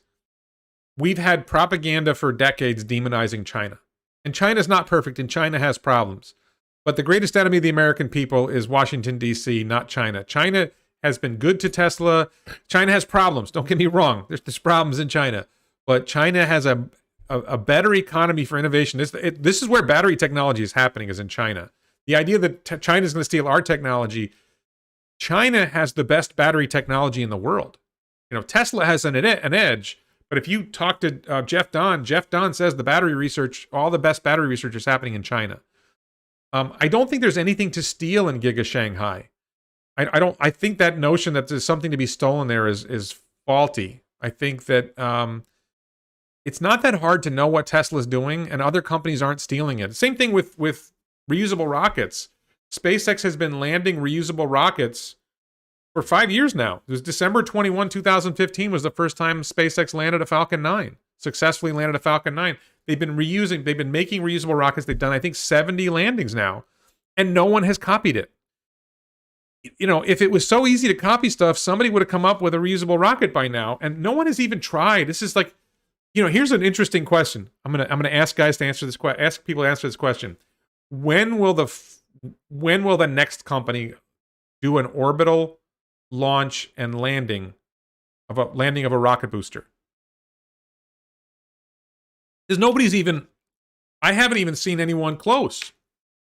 we've had propaganda for decades demonizing China. And China's not perfect, and China has problems. But the greatest enemy of the American people is Washington, D.C., not China. China has been good to Tesla. China has problems. Don't get me wrong. There's problems in China. But China has a better economy for innovation. This is where battery technology is happening, is in China. The idea that China is going to steal our technology, China has the best battery technology in the world. Tesla has an edge, but if you talk to Jeff Don says the battery research, all the best battery research is happening in China. I don't think there's anything to steal in Giga Shanghai. I think that notion that there's something to be stolen there is faulty. I think that it's not that hard to know what Tesla's doing, and other companies aren't stealing it. Same thing with reusable rockets. SpaceX has been landing reusable rockets for 5 years now. It was December 21, 2015 was the first time SpaceX landed a Falcon 9, successfully landed a Falcon 9. They've been making reusable rockets. They've done, I think, 70 landings now, and no one has copied it. If it was so easy to copy stuff, somebody would have come up with a reusable rocket by now, and no one has even tried. This is like, here's an interesting question. I'm gonna ask guys to answer this question. Ask people to answer this question. When will the next company do an orbital launch and landing of a rocket booster? Because I haven't even seen anyone close.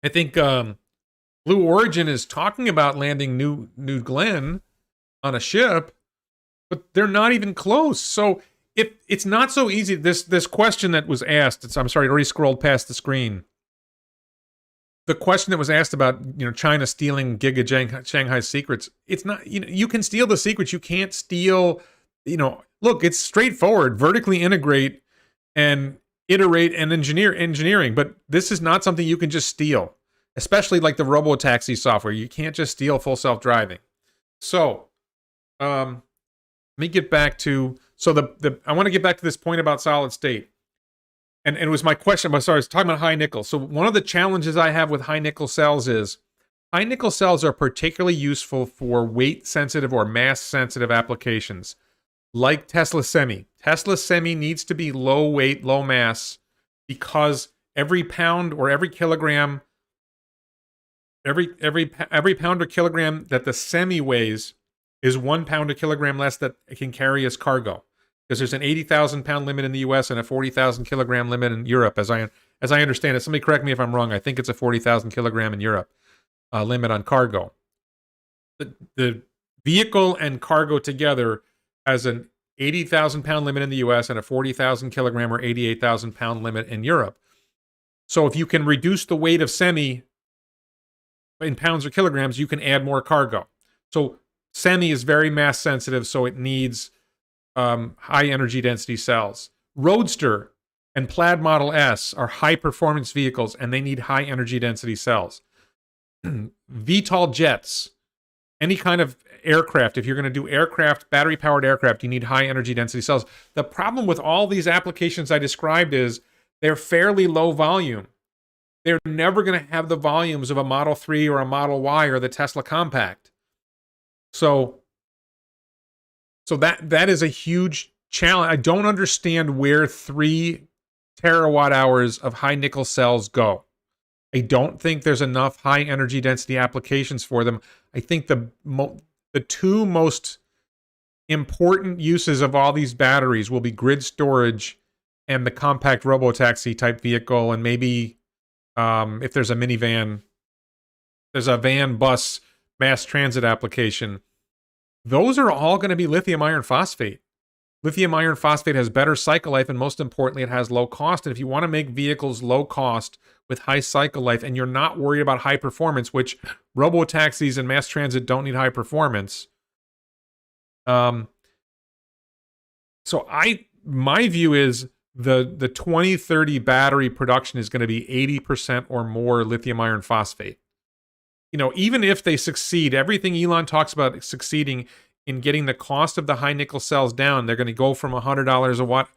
I think Blue Origin is talking about landing New Glenn on a ship, but they're not even close. So if it's not so easy, this question that was asked, I'm sorry, it already scrolled past the screen. The question that was asked about, China stealing Giga Shanghai's secrets, it's not, you can steal the secrets. You can't steal, look, it's straightforward, vertically integrate and iterate and engineering, but this is not something you can just steal, especially like the robotaxi software. You can't just steal full self-driving. So, let me get back to, I want to get back to this point about solid state. And it was my question, I was talking about high nickel. So one of the challenges I have with high nickel cells is high nickel cells are particularly useful for weight sensitive or mass sensitive applications like Tesla Semi. Tesla Semi needs to be low weight, low mass, because every pound or every kilogram, every pound or kilogram that the Semi weighs is 1 pound or kilogram less that it can carry as cargo. Because there's an 80,000 pound limit in the U.S. and a 40,000 kilogram limit in Europe, as I understand it. Somebody correct me if I'm wrong. I think it's a 40,000 kilogram in Europe limit on cargo. The vehicle and cargo together has an 80,000 pound limit in the U.S. and a 40,000 kilogram or 88,000 pound limit in Europe. So if you can reduce the weight of Semi in pounds or kilograms, you can add more cargo. So Semi is very mass sensitive, so it needs high energy density cells. Roadster and Plaid Model S are high performance vehicles, and they need high energy density cells. VTOL jets, any kind of aircraft, if you're going to do aircraft, battery powered aircraft, you need high energy density cells. The problem with all these applications I described is they're fairly low volume. They're never going to have the volumes of a Model 3 or a Model Y or the Tesla Compact. So that is a huge challenge. I don't understand where 3 terawatt hours of high nickel cells go. I don't think there's enough high energy density applications for them. I think the two most important uses of all these batteries will be grid storage and the compact robotaxi type vehicle, and maybe if there's a minivan, there's a van bus mass transit application. Those are all going to be lithium iron phosphate. Lithium iron phosphate has better cycle life, and most importantly, it has low cost. And if you want to make vehicles low cost with high cycle life, and you're not worried about high performance, which robotaxis and mass transit don't need high performance. My view is the 2030 battery production is going to be 80% or more lithium iron phosphate. Even if they succeed, everything Elon talks about succeeding in getting the cost of the high nickel cells down, they're going to go from $100 a watt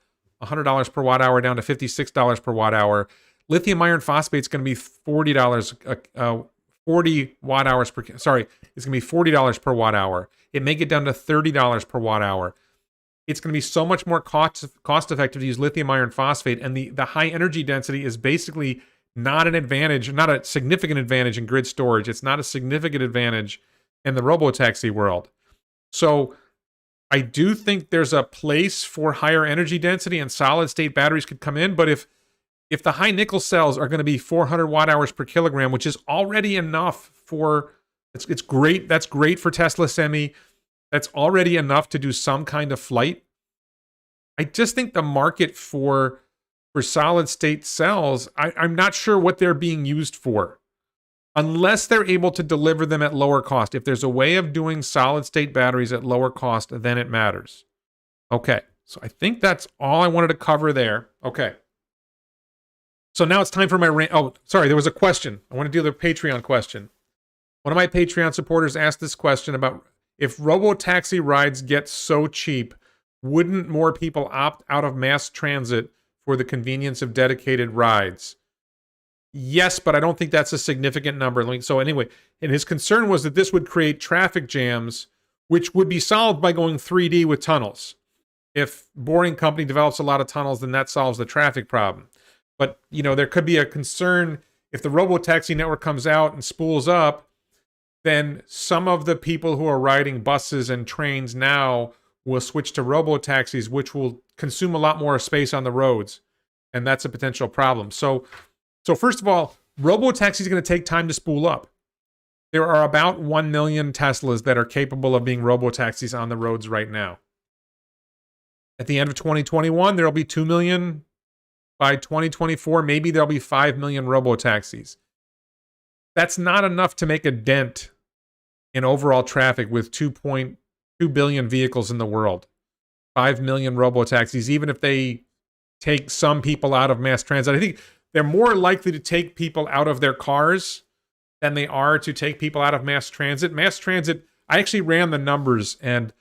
$100 per watt hour down to $56 per watt hour. Lithium iron phosphate is going to be $40, 40 watt hours per, sorry, it's going to be $40 per watt hour. It may get down to $30 per watt hour. It's going to be so much more cost effective to use lithium iron phosphate, and the high energy density is basically not an advantage, not a significant advantage in grid storage. It's not a significant advantage in the robotaxi world. So I do think there's a place for higher energy density, and solid state batteries could come in, but if the high nickel cells are going to be 400 watt hours per kilogram, which is already enough for, it's great. That's great for Tesla Semi. That's already enough to do some kind of flight. I just think the market for solid state cells, I'm not sure what they're being used for, unless they're able to deliver them at lower cost. If there's a way of doing solid state batteries at lower cost, then it matters. Okay, so I think that's all I wanted to cover there. Okay. So now it's time for my rant. Oh, sorry, there was a question. I want to do the Patreon question. One of my Patreon supporters asked this question about, if robotaxi rides get so cheap, wouldn't more people opt out of mass transit for the convenience of dedicated rides? Yes, but I don't think that's a significant number. So anyway, and his concern was that this would create traffic jams, which would be solved by going 3D with tunnels. If Boring Company develops a lot of tunnels, then that solves the traffic problem. But, there could be a concern if the robotaxi network comes out and spools up, then some of the people who are riding buses and trains now will switch to robotaxis, which will consume a lot more space on the roads. And that's a potential problem. So first of all, robotaxi is going to take time to spool up. There are about 1 million Teslas that are capable of being robotaxis on the roads right now. At the end of 2021, there will be 2 million. By 2024, maybe there'll be 5 million robotaxis. That's not enough to make a dent in overall traffic with 2.2 billion vehicles in the world. 5 million robotaxis, even if they take some people out of mass transit. I think they're more likely to take people out of their cars than they are to take people out of mass transit. Mass transit, I actually ran the numbers, and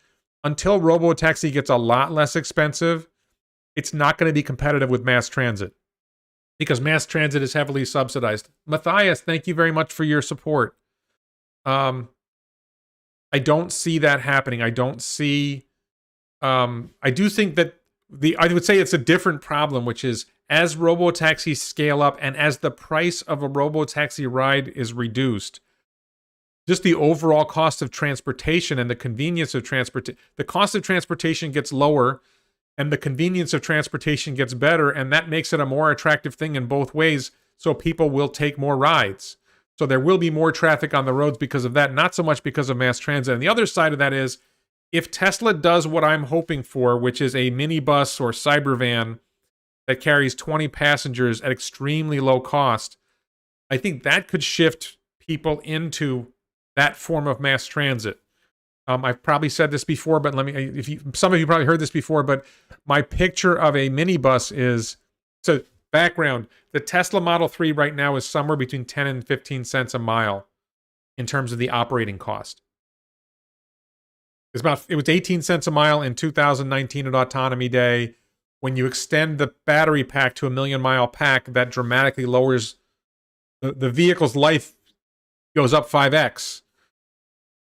until robotaxi gets a lot less expensive, it's not going to be competitive with mass transit because mass transit is heavily subsidized. Matthias, thank you very much for your support. I don't see that happening. I don't see, I do think that I would say it's a different problem, which is as robotaxis scale up and as the price of a robotaxi ride is reduced, just the overall cost of transportation and the convenience of transportation, the cost of transportation gets lower and the convenience of transportation gets better, and that makes it a more attractive thing in both ways, so people will take more rides. So there will be more traffic on the roads because of that, not so much because of mass transit. And the other side of that is, if Tesla does what I'm hoping for, which is a minibus or cybervan that carries 20 passengers at extremely low cost, I think that could shift people into that form of mass transit. I've probably said this before, but some of you probably heard this before, but my picture of a minibus is, so background, the Tesla Model 3 right now is somewhere between 10 and 15 cents a mile in terms of the operating cost. It was 18 cents a mile in 2019 at Autonomy Day. When you extend the battery pack to a 1,000,000-mile pack, that dramatically lowers the vehicle's life, goes up 5x.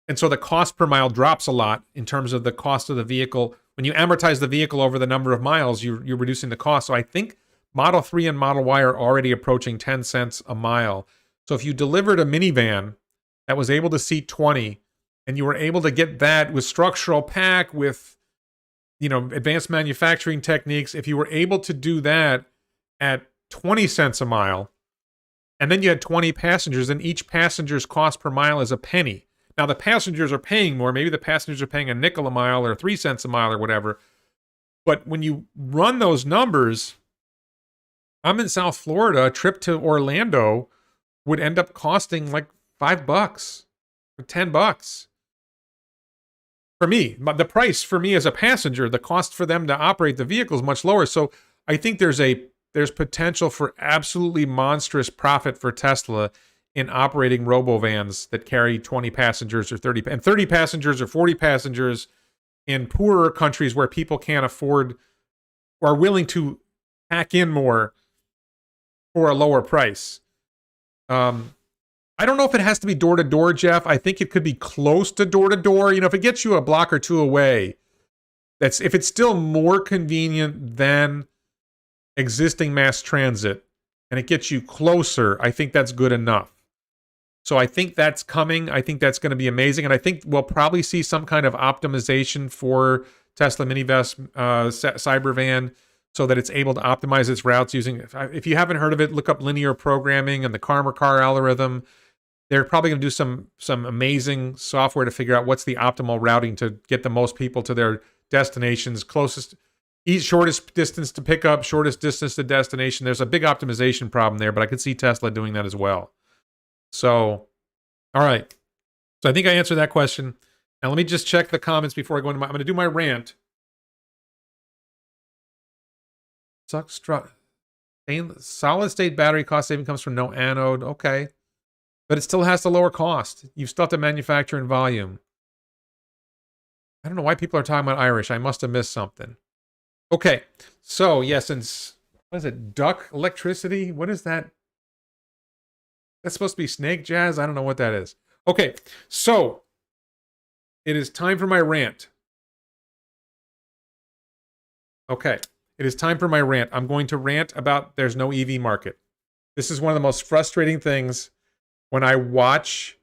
And so the cost per mile drops a lot in terms of the cost of the vehicle. When you amortize the vehicle over the number of miles, you're reducing the cost. So I think Model 3 and Model Y are already approaching 10 cents a mile. So if you delivered a minivan that was able to seat 20, and you were able to get that with structural pack, with advanced manufacturing techniques, if you were able to do that at 20 cents a mile, and then you had 20 passengers, and each passenger's cost per mile is a penny. Now, the passengers are paying more. Maybe the passengers are paying a nickel a mile or 3 cents a mile or whatever. But when you run those numbers, I'm in South Florida. A trip to Orlando would end up costing like $5 or $10. For me, the price for me as a passenger, the cost for them to operate the vehicle is much lower. So I think there's potential for absolutely monstrous profit for Tesla in operating robovans that carry 20 passengers or 30 passengers or 40 passengers in poorer countries where people can't afford are willing to pack in more for a lower price. I don't know if it has to be door to door, Jeff. I think it could be close to door to door. You know, if it gets you a block or two away, if it's still more convenient than existing mass transit and it gets you closer, I think that's good enough. So I think that's coming. I think that's going to be amazing. And I think we'll probably see some kind of optimization for Tesla Minibus Cybervan so that it's able to optimize its routes using, if you haven't heard of it, look up linear programming and the Karma Car algorithm. They're probably going to do some amazing software to figure out what's the optimal routing to get the most people to their destinations, shortest distance to pick up, shortest distance to destination. There's a big optimization problem there, but I could see Tesla doing that as well. So, all right. So I think I answered that question. Now let me just check the comments before I go into I'm going to do my rant. Solid state battery cost saving comes from no anode. Okay. But it still has to lower cost. You still have to manufacture in volume. I don't know why people are talking about Irish. I must have missed something. Okay. So, yes, and what is it? Duck electricity? What is that? That's supposed to be snake jazz? I don't know what that is. Okay. So, it is time for my rant. Okay. It is time for my rant. I'm going to rant about there's no EV market. This is one of the most frustrating things when I watch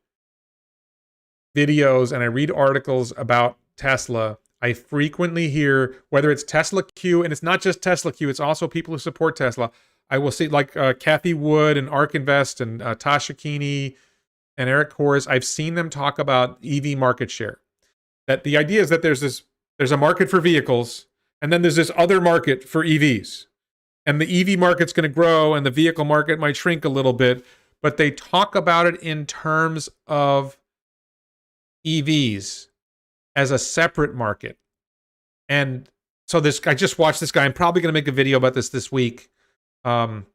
videos and I read articles about Tesla. I frequently hear, whether it's Tesla Q, and it's not just Tesla Q, it's also people who support Tesla. I will see like Kathy Wood and ARK Invest and Tasha Keeney and Eric Horse. I've seen them talk about EV market share. That the idea is that there's a market for vehicles, and then there's this other market for EVs. And the EV market's going to grow, and the vehicle market might shrink a little bit. But they talk about it in terms of EVs as a separate market. And so I just watched this guy. I'm probably going to make a video about this week. Some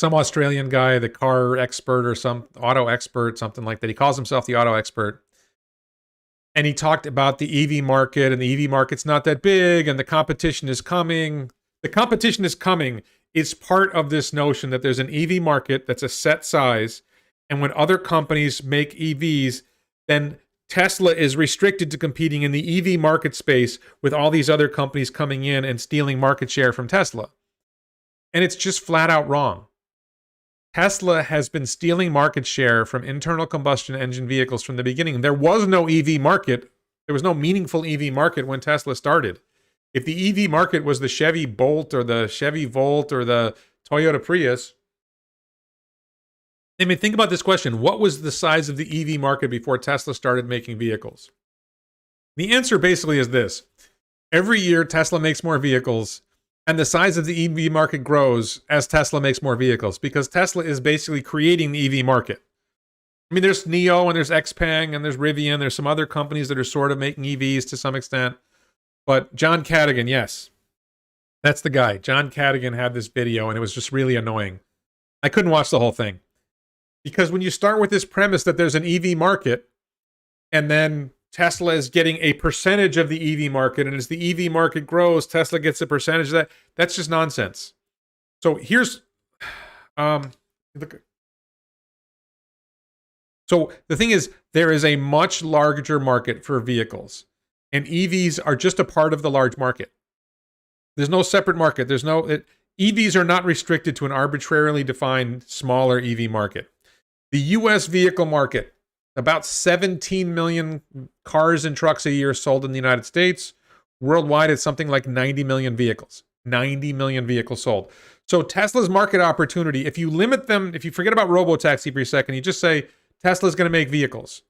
Australian guy, the car expert or some auto expert, something like that. He calls himself the auto expert. And he talked about the EV market, and the EV market's not that big, and the competition is coming. The competition is coming. It's part of this notion that there's an EV market that's a set size, and when other companies make EVs, then Tesla is restricted to competing in the EV market space with all these other companies coming in and stealing market share from Tesla. And it's just flat out wrong. Tesla has been stealing market share from internal combustion engine vehicles from the beginning. There was no EV market. There was no meaningful EV market when Tesla started. If the EV market was the Chevy Bolt or the Chevy Volt or the Toyota Prius, I mean, think about this question. What was the size of the EV market before Tesla started making vehicles? The answer basically is this. Every year, Tesla makes more vehicles, and the size of the EV market grows as Tesla makes more vehicles, because Tesla is basically creating the EV market. I mean, there's NIO and there's XPeng and there's Rivian. There's some other companies that are sort of making EVs to some extent. But John Cadogan, yes, that's the guy. John Cadogan had this video, and it was just really annoying. I couldn't watch the whole thing. Because when you start with this premise that there's an EV market, and then Tesla is getting a percentage of the EV market, and as the EV market grows, Tesla gets a percentage of that, that's just nonsense. So here's... So the thing is, there is a much larger market for vehicles. And EVs are just a part of the large market. There's no separate market. EVs are not restricted to an arbitrarily defined smaller EV market. The US vehicle market, about 17 million cars and trucks a year sold in the United States. Worldwide, it's something like 90 million vehicles. 90 million vehicles sold. So Tesla's market opportunity, if you limit them, if you forget about robotaxi for a second, you just say Tesla's going to make vehicles.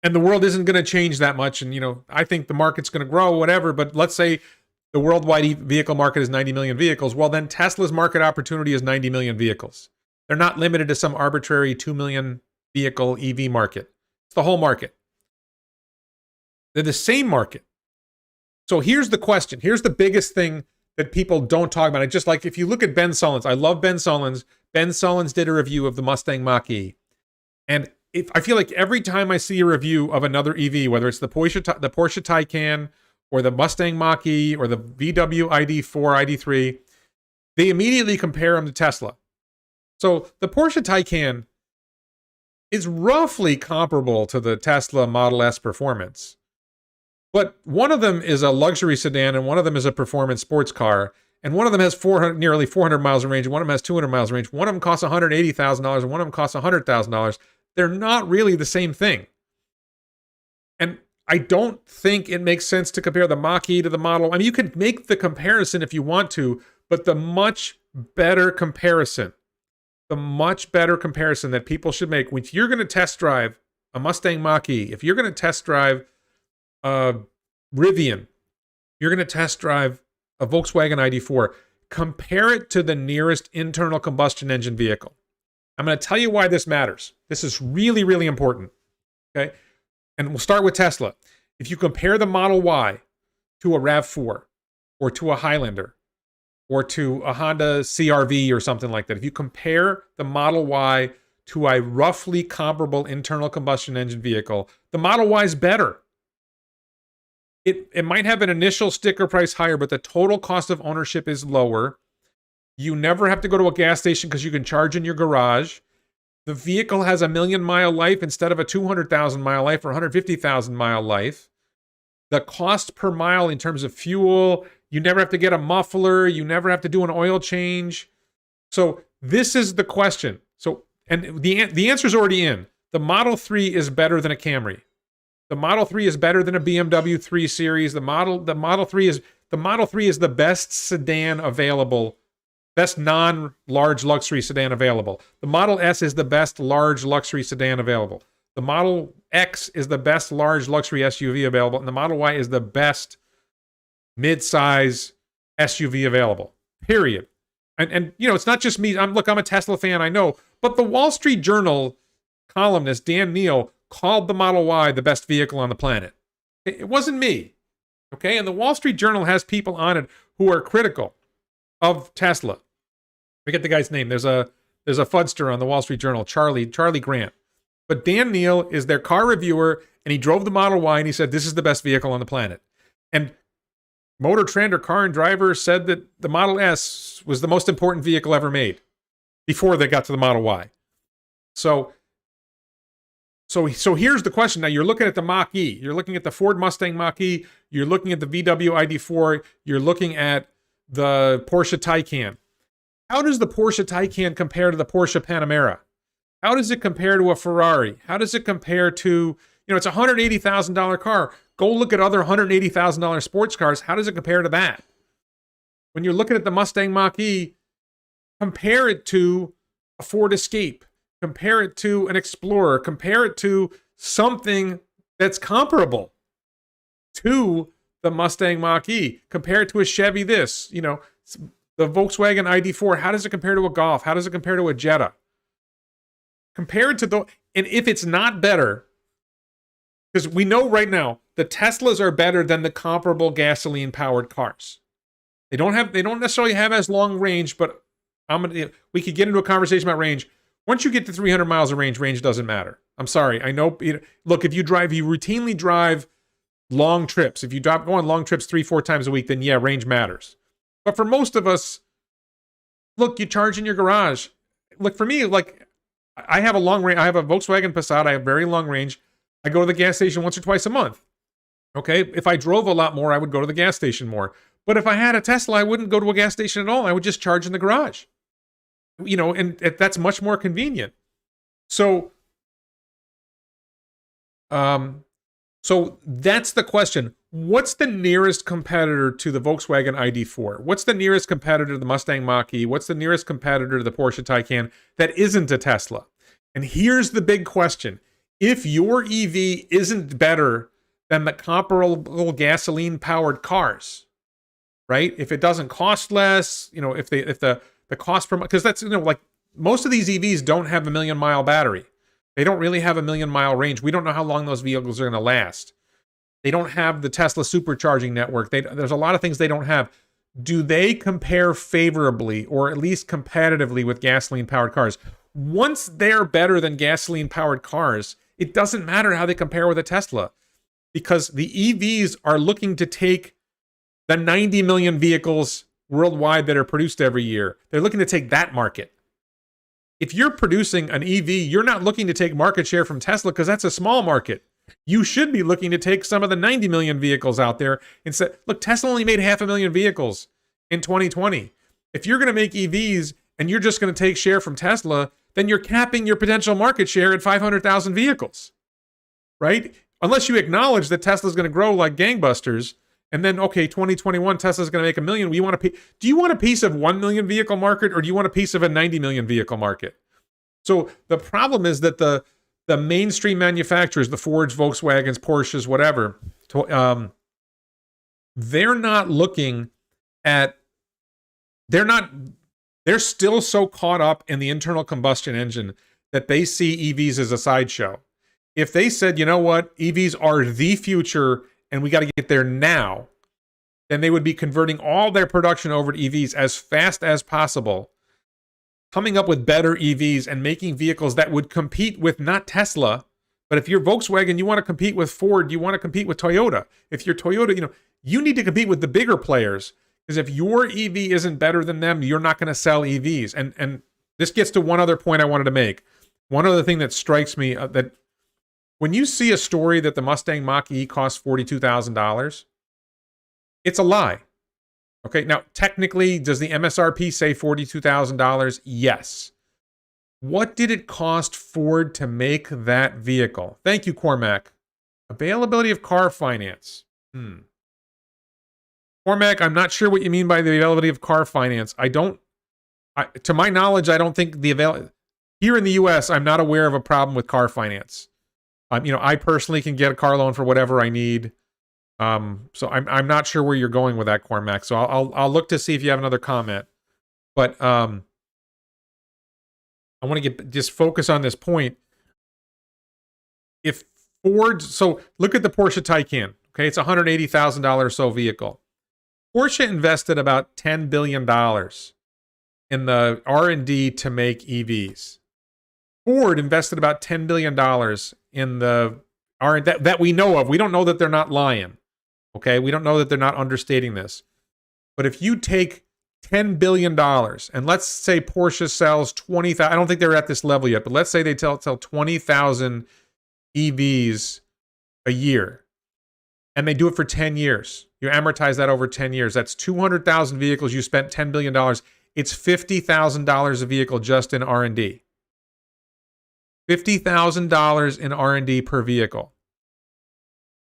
And the world isn't going to change that much. And, I think the market's going to grow, whatever. But let's say the worldwide vehicle market is 90 million vehicles. Well, then Tesla's market opportunity is 90 million vehicles. They're not limited to some arbitrary 2 million vehicle EV market. It's the whole market. They're the same market. So here's the question. Here's the biggest thing that people don't talk about. Just like if you look at Ben Sullins, I love Ben Sullins. Ben Sullins did a review of the Mustang Mach-E. And I feel like every time I see a review of another EV, whether it's the Porsche Taycan or the Mustang Mach-E or the VW ID4, ID3, they immediately compare them to Tesla. So the Porsche Taycan is roughly comparable to the Tesla Model S performance. But one of them is a luxury sedan and one of them is a performance sports car. And one of them has nearly 400 miles of range and one of them has 200 miles of range. One of them costs $180,000 and one of them costs $100,000. They're not really the same thing. And I don't think it makes sense to compare the Mach-E to the Model. I mean, you can make the comparison if you want to, but the much better comparison that people should make, when you're going to test drive a Mustang Mach-E, if you're going to test drive a Rivian, you're going to test drive a Volkswagen ID4, compare it to the nearest internal combustion engine vehicle. I'm going to tell you why this matters. This is really, really important. Okay? And we'll start with Tesla. If you compare the Model Y to a RAV4 or to a Highlander or to a Honda CR-V or something like that, if you compare the Model Y to a roughly comparable internal combustion engine vehicle, the Model Y is better. It might have an initial sticker price higher, but the total cost of ownership is lower. You never have to go to a gas station because you can charge in your garage. The vehicle has a 1,000,000-mile life instead of a 200,000-mile life or 150,000-mile life. The cost per mile in terms of fuel, you never have to get a muffler. You never have to do an oil change. So this is the question. And the answer is already in. The Model 3 is better than a Camry. The Model 3 is better than a BMW 3 Series. The Model 3 is the best sedan available, best non-large luxury sedan available. The Model S is the best large luxury sedan available. The Model X is the best large luxury SUV available, and the Model Y is the best mid-size SUV available. Period. And you know, it's not just me. I'm a Tesla fan, I know, but the Wall Street Journal columnist Dan Neal called the Model Y the best vehicle on the planet. It wasn't me. Okay? And the Wall Street Journal has people on it who are critical of Tesla. Forget the guy's name. There's a fudster on the Wall Street Journal, Charlie Grant. But Dan Neal is their car reviewer, and he drove the Model Y, and he said, this is the best vehicle on the planet. And Motor Trend or Car and Driver said that the Model S was the most important vehicle ever made before they got to the Model Y. So here's the question. Now, you're looking at the Mach-E. You're looking at the Ford Mustang Mach-E. You're looking at the VW ID4. You're looking at the Porsche Taycan. How does the Porsche Taycan compare to the Porsche Panamera? How does it compare to a Ferrari? How does it compare to, it's a $180,000 car. Go look at other $180,000 sports cars. How does it compare to that? When you're looking at the Mustang Mach-E, compare it to a Ford Escape. Compare it to an Explorer. Compare it to something that's comparable to the Mustang Mach-E. Compare it to a Chevy this, the Volkswagen ID4. How does it compare to a Golf? How does it compare to a Jetta? Compare it to and if it's not better, because we know right now the Teslas are better than the comparable gasoline-powered cars. They don't necessarily have as long range, but we could get into a conversation about range. Once you get to 300 miles of range doesn't matter. I'm sorry. I know. Look, if you routinely drive long trips, if you go on long trips 3-4 times a week, then yeah, range matters. But for most of us, look, you charge in your garage. Look, for me, I have a long range. I have a Volkswagen Passat. I have very long range. I go to the gas station once or twice a month. Okay? If I drove a lot more, I would go to the gas station more. But if I had a Tesla, I wouldn't go to a gas station at all. I would just charge in the garage. And that's much more convenient. So that's the question. What's the nearest competitor to the Volkswagen ID4? What's the nearest competitor to the Mustang Mach-E? What's the nearest competitor to the Porsche Taycan that isn't a Tesla? And here's the big question. If your EV isn't better than the comparable gasoline-powered cars, right? If it doesn't cost less, if the cost per, because that's, most of these EVs don't have a 1,000,000-mile battery. They don't really have a 1,000,000-mile range. We don't know how long those vehicles are going to last. They don't have the Tesla supercharging network. There's a lot of things they don't have. Do they compare favorably or at least competitively with gasoline-powered cars? Once they're better than gasoline-powered cars, it doesn't matter how they compare with a Tesla. because the EVs are looking to take the 90 million vehicles worldwide that are produced every year. They're looking to take that market. If you're producing an EV, you're not looking to take market share from Tesla because that's a small market. You should be looking to take some of the 90 million vehicles out there and say, look, Tesla only made 500,000 vehicles in 2020. If you're going to make EVs and you're just going to take share from Tesla, then you're capping your potential market share at 500,000 vehicles, right? Unless you acknowledge that Tesla's going to grow like gangbusters, and then, okay, 2021, Tesla's going to make 1 million. Do you want a piece of 1 million vehicle market, or do you want a piece of a 90 million vehicle market? So the problem is that the mainstream manufacturers, the Fords, Volkswagens, Porsches, whatever, they're not looking at, they're still so caught up in the internal combustion engine that they see EVs as a sideshow. If they said, you know what, EVs are the future and we got to get there now, then they would be converting all their production over to EVs as fast as possible, coming up with better EVs and making vehicles that would compete with not Tesla, but if you're Volkswagen, you want to compete with Ford, you want to compete with Toyota. If you're Toyota, you need to compete with the bigger players, because if your EV isn't better than them, you're not going to sell EVs. And this gets to one other point I wanted to make. One other thing that strikes me, that when you see a story that the Mustang Mach-E costs $42,000, it's a lie. Okay, now technically, does the MSRP say $42,000? Yes. What did it cost Ford to make that vehicle? Thank you, Cormac. Availability of car finance. Cormac, I'm not sure what you mean by the availability of car finance. To my knowledge, I don't think here in the U.S., I'm not aware of a problem with car finance. I personally can get a car loan for whatever I need. So I'm not sure where you're going with that, Cormac. So I'll look to see if you have another comment. But I want to just focus on this point. If Ford, so look at the Porsche Taycan. Okay, it's a $180,000 or so vehicle. Porsche invested about $10 billion in the R&D to make EVs. Ford invested about $10 billion in the R&D that we know of. We don't know that they're not lying. Okay, we don't know that they're not understating this. But if you take $10 billion and let's say Porsche sells 20,000, I don't think they're at this level yet, but let's say they sell 20,000 EVs a year, and they do it for 10 years. You amortize that over 10 years. That's 200,000 vehicles. You spent $10 billion. It's $50,000 a vehicle just in R&D. $50,000 in R&D per vehicle.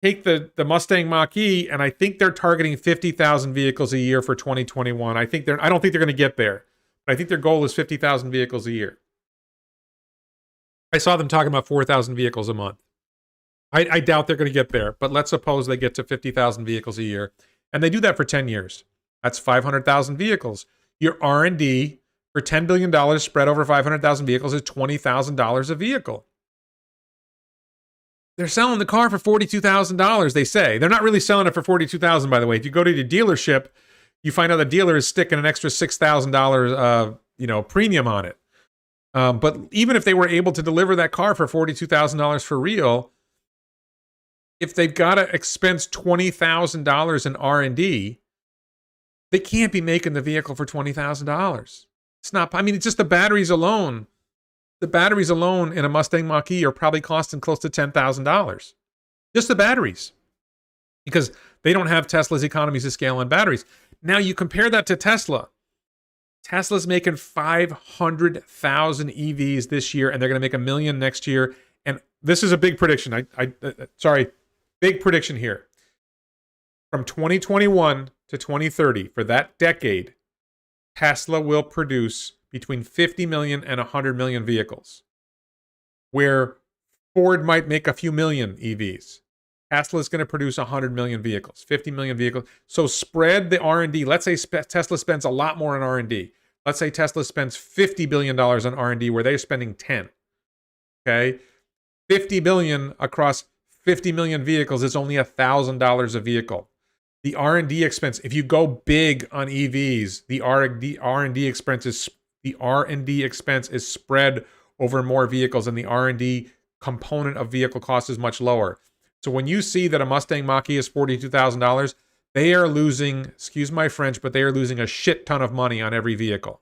Take the Mustang Mach-E, and I think they're targeting 50,000 vehicles a year for 2021. I don't think they're going to get there, but I think their goal is 50,000 vehicles a year. I saw them talking about 4,000 vehicles a month. I doubt they're going to get there, but let's suppose they get to 50,000 vehicles a year, and they do that for 10 years. That's 500,000 vehicles. Your R&D for $10 billion spread over 500,000 vehicles is $20,000 a vehicle. They're selling the car for $42,000, they say. They're not really selling it for $42,000, by the way. If you go to the dealership, you find out the dealer is sticking an extra $6,000 premium on it. But even if they were able to deliver that car for $42,000 for real, if they've got to expense $20,000 in R&D, they can't be making the vehicle for $20,000. It's not, it's just the batteries alone. The batteries alone in a Mustang Mach-E are probably costing close to $10,000. Just the batteries. Because they don't have Tesla's economies of scale on batteries. Now you compare that to Tesla. Tesla's making 500,000 EVs this year, and they're going to make 1 million next year. And this is a big prediction. Big prediction here. From 2021 to 2030, for that decade, Tesla will produce between 50 million and 100 million vehicles. Where Ford might make a few million EVs, Tesla's going to produce 100 million vehicles, 50 million vehicles. So spread the R&D. Let's say Tesla spends a lot more on R&D. Let's say Tesla spends $50 billion on R&D where they're spending 10. Okay? 50 billion across 50 million vehicles is only $1,000 a vehicle. The R&D expense, if you go big on EVs, the R&D expense is spread over more vehicles, and the R&D component of vehicle cost is much lower. So when you see that a Mustang Mach-E is $42,000, they are losing, excuse my French, but they are losing a shit ton of money on every vehicle.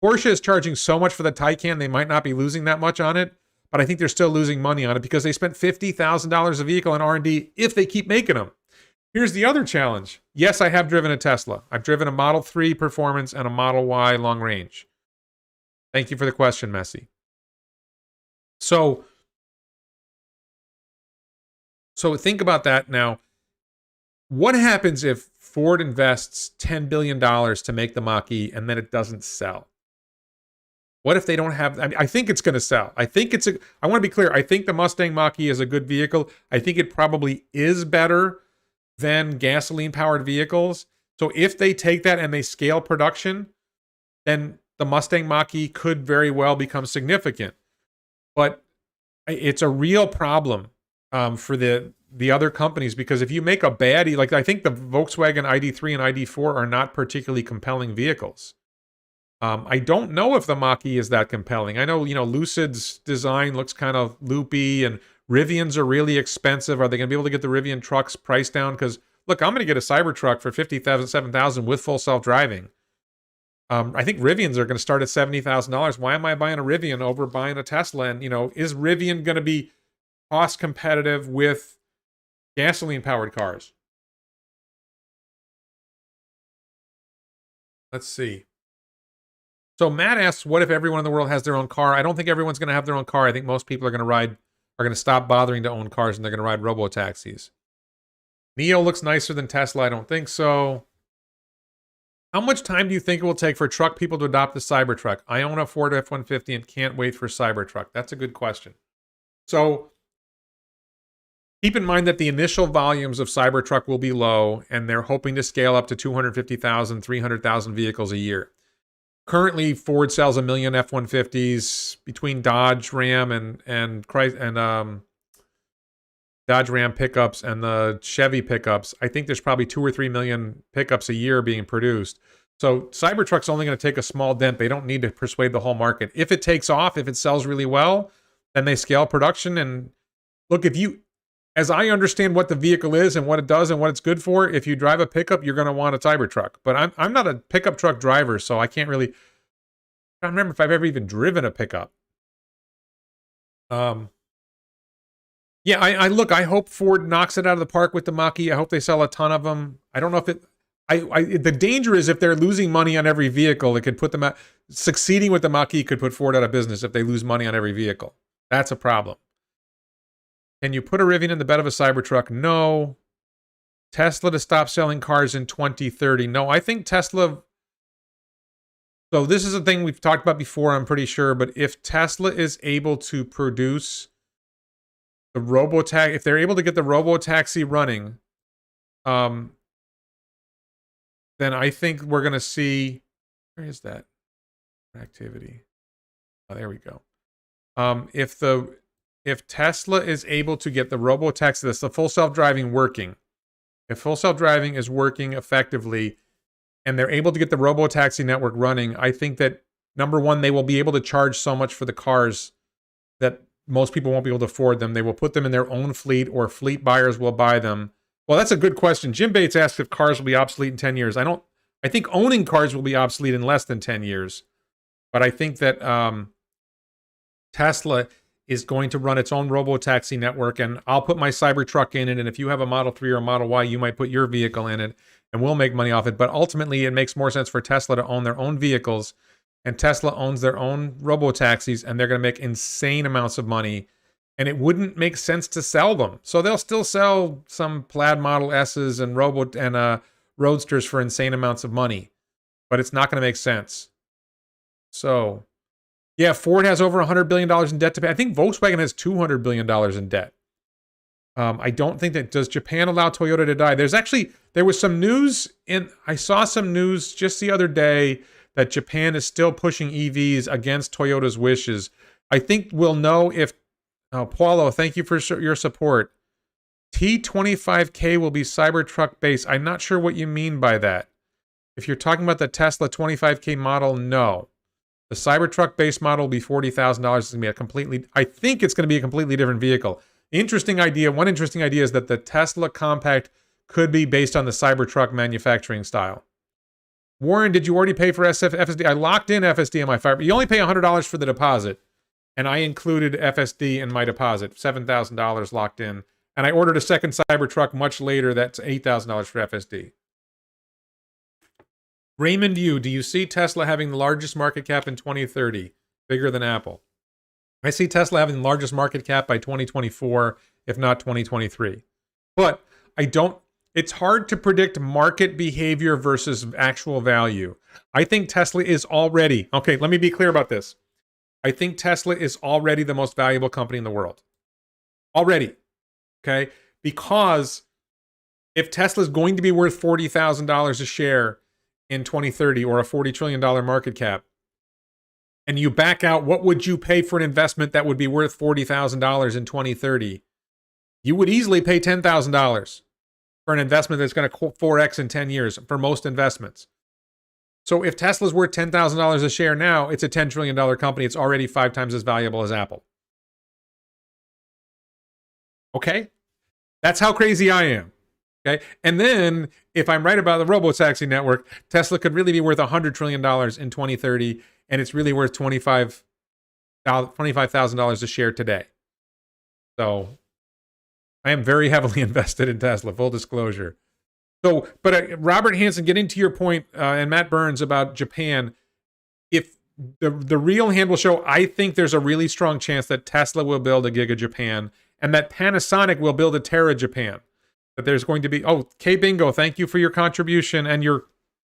Porsche is charging so much for the Taycan, they might not be losing that much on it, but I think they're still losing money on it because they spent $50,000 a vehicle in R&D if they keep making them. Here's the other challenge. Yes, I have driven a Tesla. I've driven a Model 3 Performance and a Model Y long range. Thank you for the question, Messi. So think about that now. What happens if Ford invests $10 billion to make the Mach-E and then it doesn't sell? What if they don't have... I think it's going to sell. I want to be clear. I think the Mustang Mach-E is a good vehicle. I think it probably is better than gasoline-powered vehicles. So if they take that and they scale production, then the Mustang Mach-E could very well become significant. But it's a real problem for the other companies, because if you make a baddie, like I think the Volkswagen ID3 and ID4 are not particularly compelling vehicles. I don't know if the Mach-E is that compelling. I know, Lucid's design looks kind of loopy, and Rivians are really expensive. Are they going to be able to get the Rivian trucks priced down? Because look, I'm going to get a Cybertruck for $50,000, $7,000 with full self-driving. I think Rivians are going to start at $70,000. Why am I buying a Rivian over buying a Tesla? And, is Rivian going to be cost competitive with gasoline-powered cars? Let's see. So Matt asks, what if everyone in the world has their own car? I don't think everyone's going to have their own car. I think most people are going to stop bothering to own cars, and they're going to ride robotaxis. Neo looks nicer than Tesla. I don't think so. How much time do you think it will take for truck people to adopt the Cybertruck? I own a Ford F-150 and can't wait for Cybertruck. That's a good question. So keep in mind that the initial volumes of Cybertruck will be low, and they're hoping to scale up to 250,000, 300,000 vehicles a year. Currently, Ford sells 1 million F-150s between Dodge Ram and Dodge Ram pickups and the Chevy pickups. I think there's probably 2 or 3 million pickups a year being produced. So Cybertruck's only going to take a small dent. They don't need to persuade the whole market. If it takes off, if it sells really well, then they scale production. And look, as I understand what the vehicle is and what it does and what it's good for, if you drive a pickup, you're going to want a Cybertruck. But I'm not a pickup truck driver, so I can't really... I don't remember if I've ever even driven a pickup. Yeah, I hope Ford knocks it out of the park with the Mach-E. I hope they sell a ton of them. I don't know if it... the danger is if they're losing money on every vehicle, it could put them out... Succeeding with the Mach-E could put Ford out of business if they lose money on every vehicle. That's a problem. Can you put a Rivian in the bed of a Cybertruck? No. Tesla to stop selling cars in 2030? No, I think Tesla... So this is a thing we've talked about before, I'm pretty sure, but if Tesla is able to produce the robotaxi, if they're able to get the robotaxi running, then I think we're going to see... Where is that activity? Oh, there we go. If Tesla is able to get the robotaxi, that's the full self-driving working, if full self-driving is working effectively and they're able to get the robotaxi network running, I think that, number one, they will be able to charge so much for the cars that most people won't be able to afford them. They will put them in their own fleet, or fleet buyers will buy them. Well, that's a good question. Jim Bates asked if cars will be obsolete in 10 years. I think owning cars will be obsolete in less than 10 years. But I think that Tesla is going to run its own robotaxi network, and I'll put my Cybertruck in it, and if you have a Model 3 or a Model Y, you might put your vehicle in it, and we'll make money off it. But ultimately, it makes more sense for Tesla to own their own vehicles, and Tesla owns their own robotaxis, and they're going to make insane amounts of money, and it wouldn't make sense to sell them. So they'll still sell some Plaid Model S's and Roadsters for insane amounts of money, but it's not going to make sense. So... yeah, Ford has over $100 billion in debt to pay. I think Volkswagen has $200 billion in debt. I don't think that... Does Japan allow Toyota to die? There was some news I saw some news just the other day that Japan is still pushing EVs against Toyota's wishes. I think we'll know if... Paulo, thank you for your support. T25K will be Cybertruck based. I'm not sure what you mean by that. If you're talking about the Tesla 25K model, no. The Cybertruck base model will be $40,000. It's going to be I think it's going to be a completely different vehicle. Interesting idea. One interesting idea is that the Tesla Compact could be based on the Cybertruck manufacturing style. Warren, did you already pay for FSD? I locked in FSD on my Fire, but you only pay $100 for the deposit. And I included FSD in my deposit, $7,000 locked in. And I ordered a second Cybertruck much later. That's $8,000 for FSD. Raymond Yu, do you see Tesla having the largest market cap in 2030? Bigger than Apple. I see Tesla having the largest market cap by 2024, if not 2023. But I don't, it's hard to predict market behavior versus actual value. I think Tesla is already, okay, let me be clear about this. I think Tesla is already the most valuable company in the world. Already. Okay? Because if Tesla is going to be worth $40,000 a share in 2030 or a $40 trillion market cap, and you back out what would you pay for an investment that would be worth $40,000 in 2030, you would easily pay $10,000 for an investment that's going to 4x in 10 years for most investments. So if Tesla's worth $10,000 a share now, it's a $10 trillion company. It's already 5 times as valuable as Apple. Okay? That's how crazy I am. Okay? And then, if I'm right about the robotaxi network, Tesla could really be worth $100 trillion in 2030, and it's really worth $25,000 a share today. So, I am very heavily invested in Tesla, full disclosure. So, but Robert Hansen, getting to your point, and Matt Burns about Japan, if the real hand will show, I think there's a really strong chance that Tesla will build a Giga Japan and that Panasonic will build a Terra Japan. That there's going to be, oh, K Bingo, thank you for your contribution and your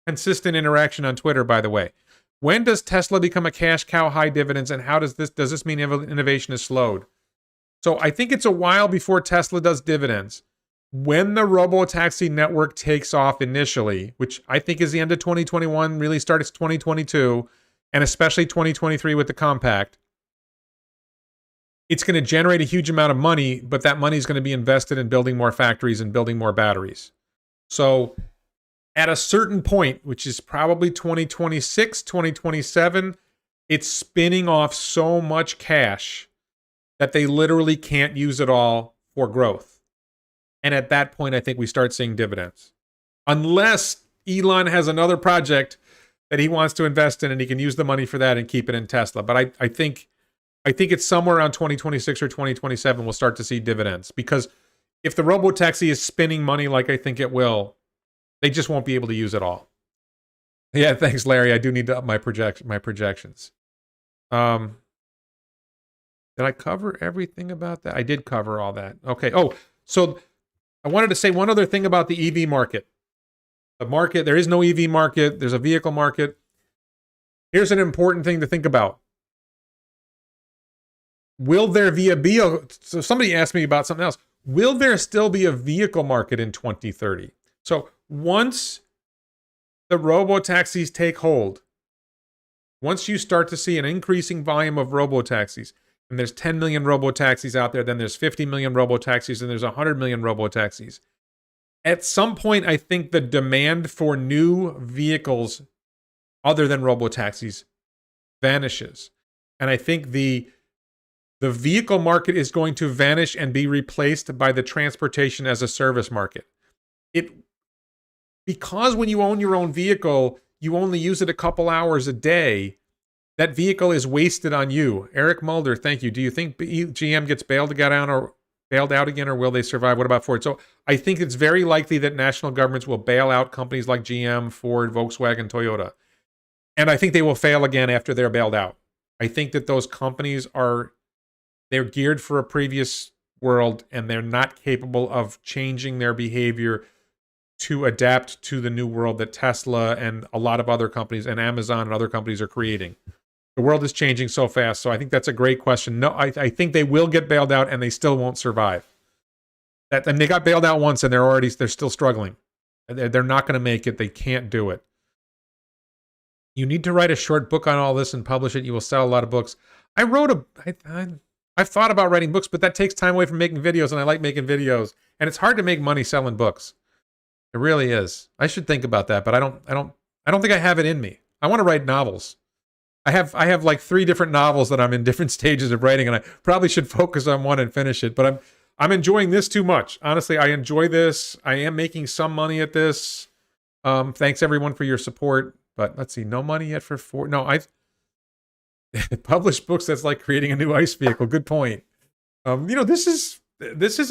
consistent interaction on Twitter, by the way. When does Tesla become a cash cow, high dividends, and how does this mean innovation is slowed? So I think it's a while before Tesla does dividends. When the robotaxi network takes off initially, which I think is the end of 2021, really starts 2022, and especially 2023 with the Compact, it's going to generate a huge amount of money, but that money is going to be invested in building more factories and building more batteries. So at a certain point, which is probably 2026, 2027, it's spinning off so much cash that they literally can't use it all for growth. And at that point, I think we start seeing dividends. Unless Elon has another project that he wants to invest in and he can use the money for that and keep it in Tesla. But I think it's somewhere around 2026 or 2027 we'll start to see dividends. Because if the robotaxi is spinning money like I think it will, they just won't be able to use it all. Yeah, thanks, Larry. I do need to up my projections. Did I cover everything about that? I did cover all that. Okay. Oh, so I wanted to say one other thing about the EV market. The market, there is no EV market. There's a vehicle market. Here's an important thing to think about. Will there be so somebody asked me about something else. Will there still be a vehicle market in 2030? So once the robotaxis take hold, once you start to see an increasing volume of robotaxis, and there's 10 million robotaxis out there, then there's 50 million robotaxis, and there's 100 million robotaxis. At some point, I think the demand for new vehicles other than robotaxis vanishes. And I think the vehicle market is going to vanish and be replaced by the transportation as a service market. Because when you own your own vehicle, you only use it a couple hours a day, that vehicle is wasted on you. Eric Mulder, thank you. Do you think GM gets bailed out again, or will they survive? What about Ford? So I think it's very likely that national governments will bail out companies like GM, Ford, Volkswagen, Toyota. And I think they will fail again after they're bailed out. I think that those companies they're geared for a previous world, and they're not capable of changing their behavior to adapt to the new world that Tesla and a lot of other companies and Amazon and other companies are creating. The world is changing so fast. So I think that's a great question. No, I think they will get bailed out and they still won't survive. And they got bailed out once and they're still struggling. They're not going to make it. They can't do it. You need to write a short book on all this and publish it. You will sell a lot of books. I've thought about writing books, but that takes time away from making videos, and I like making videos. And it's hard to make money selling books. It really is. I should think about that, but I don't think I have it in me. I want to write novels. I have like 3 different novels that I'm in different stages of writing, and I probably should focus on one and finish it. But I'm enjoying this too much. Honestly, I enjoy this. I am making some money at this. Thanks everyone for your support. But let's see, no money yet for 4. No, I've published books. That's like creating a new ice vehicle. Good point. This is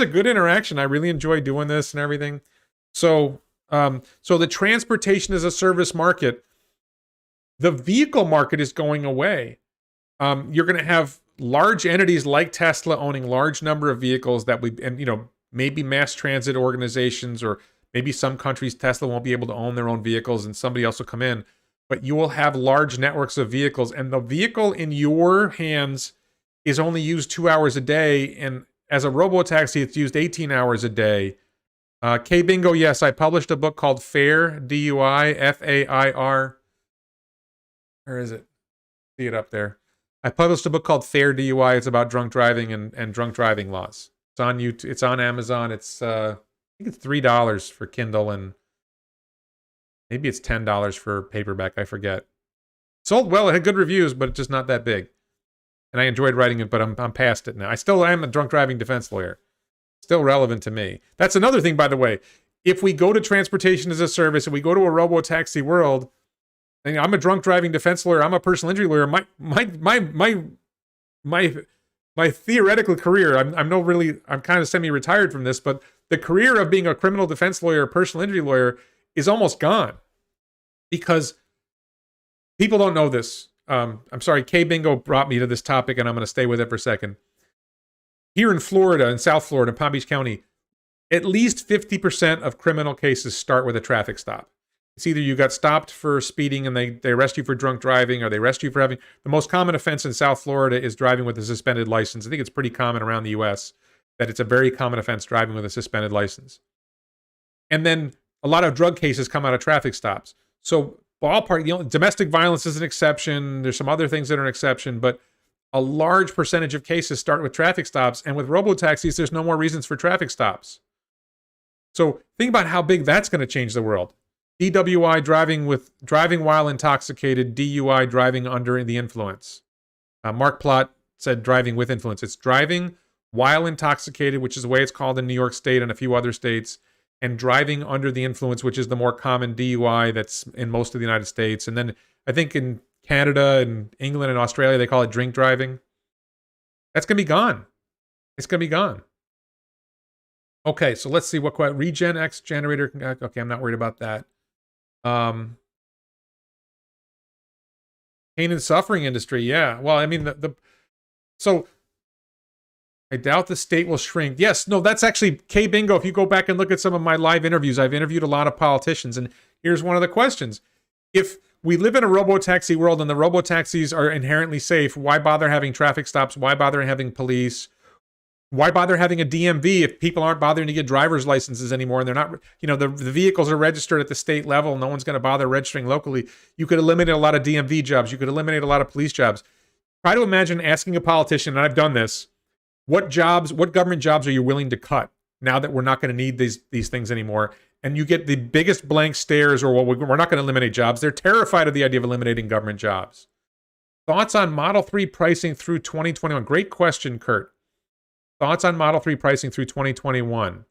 a good interaction. I really enjoy doing this and everything. So the transportation as a service market, the vehicle market is going away. You're going to have large entities like Tesla owning large number of vehicles maybe mass transit organizations, or maybe some countries Tesla won't be able to own their own vehicles and somebody else will come in. But you will have large networks of vehicles, and the vehicle in your hands is only used 2 hours a day. And as a robotaxi, it's used 18 hours a day. K Bingo, yes, I published a book called Fair, DUI, FAIR. Where is it? See it up there. I published a book called Fair DUI. It's about drunk driving and drunk driving laws. It's on YouTube. It's on Amazon. It's I think it's $3 for Kindle, and maybe it's $10 for paperback. I forget. Sold well. It had good reviews, but it's just not that big. And I enjoyed writing it, but I'm past it now. I still am a drunk driving defense lawyer. Still relevant to me. That's another thing, by the way. If we go to transportation as a service and we go to a robo-taxi world, and I'm a drunk driving defense lawyer, I'm a personal injury lawyer. My theoretical career, I'm kind of semi-retired from this, but the career of being a criminal defense lawyer, personal injury lawyer, is almost gone. Because people don't know this. I'm sorry, K Bingo brought me to this topic, and I'm going to stay with it for a second. Here in Florida, in South Florida, Palm Beach County, at least 50% of criminal cases start with a traffic stop. It's either you got stopped for speeding and they arrest you for drunk driving, or they arrest you for having... The most common offense in South Florida is driving with a suspended license. I think it's pretty common around the U.S. that it's a very common offense driving with a suspended license. And then a lot of drug cases come out of traffic stops. So ballpark, domestic violence is an exception. There's some other things that are an exception, but a large percentage of cases start with traffic stops. And with robotaxis, there's no more reasons for traffic stops. So think about how big that's going to change the world. DWI, driving while intoxicated. DUI, driving under the influence. Mark Plott said driving with influence. It's driving while intoxicated, which is the way it's called in New York State and a few other states, and driving under the influence, which is the more common DUI that's in most of the United States. And then I think in Canada and England and Australia, they call it drink driving. That's going to be gone. It's going to be gone. Okay, so let's see what Regen X generator. Okay, I'm not worried about that. Pain and suffering industry, yeah. Well, I mean, so I doubt the state will shrink. Yes, no, that's actually K Bingo. If you go back and look at some of my live interviews, I've interviewed a lot of politicians, and here's one of the questions. If we live in a robotaxi world and the robotaxis are inherently safe, why bother having traffic stops? Why bother having police? Why bother having a DMV if people aren't bothering to get driver's licenses anymore, and they're not, the vehicles are registered at the state level. No one's going to bother registering locally. You could eliminate a lot of DMV jobs. You could eliminate a lot of police jobs. Try to imagine asking a politician, and I've done this, what government jobs are you willing to cut now that we're not going to need these things anymore? And you get the biggest blank stares, or, well, we're not going to eliminate jobs. They're terrified of the idea of eliminating government jobs. Thoughts on Model 3 pricing through 2021? Great question, Kurt. Thoughts on Model 3 pricing through 2021?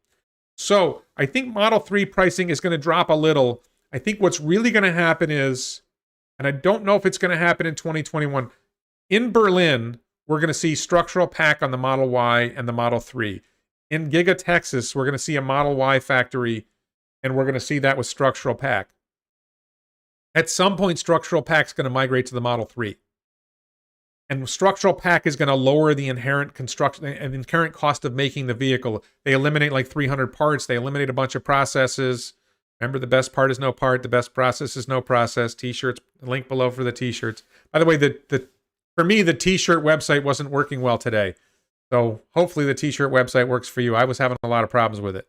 So I think Model 3 pricing is going to drop a little. I think what's really going to happen is, and I don't know if it's going to happen in 2021, in Berlin, we're going to see structural pack on the Model Y and the Model 3. In Giga, Texas, we're going to see a Model Y factory, and we're going to see that with structural pack. At some point, structural pack is going to migrate to the Model 3. And structural pack is going to lower the inherent construction and inherent cost of making the vehicle. They eliminate like 300 parts. They eliminate a bunch of processes. Remember, the best part is no part. The best process is no process. T-shirts, link below for the T-shirts. By the way, for me, the T-shirt website wasn't working well today. So hopefully the T-shirt website works for you. I was having a lot of problems with it.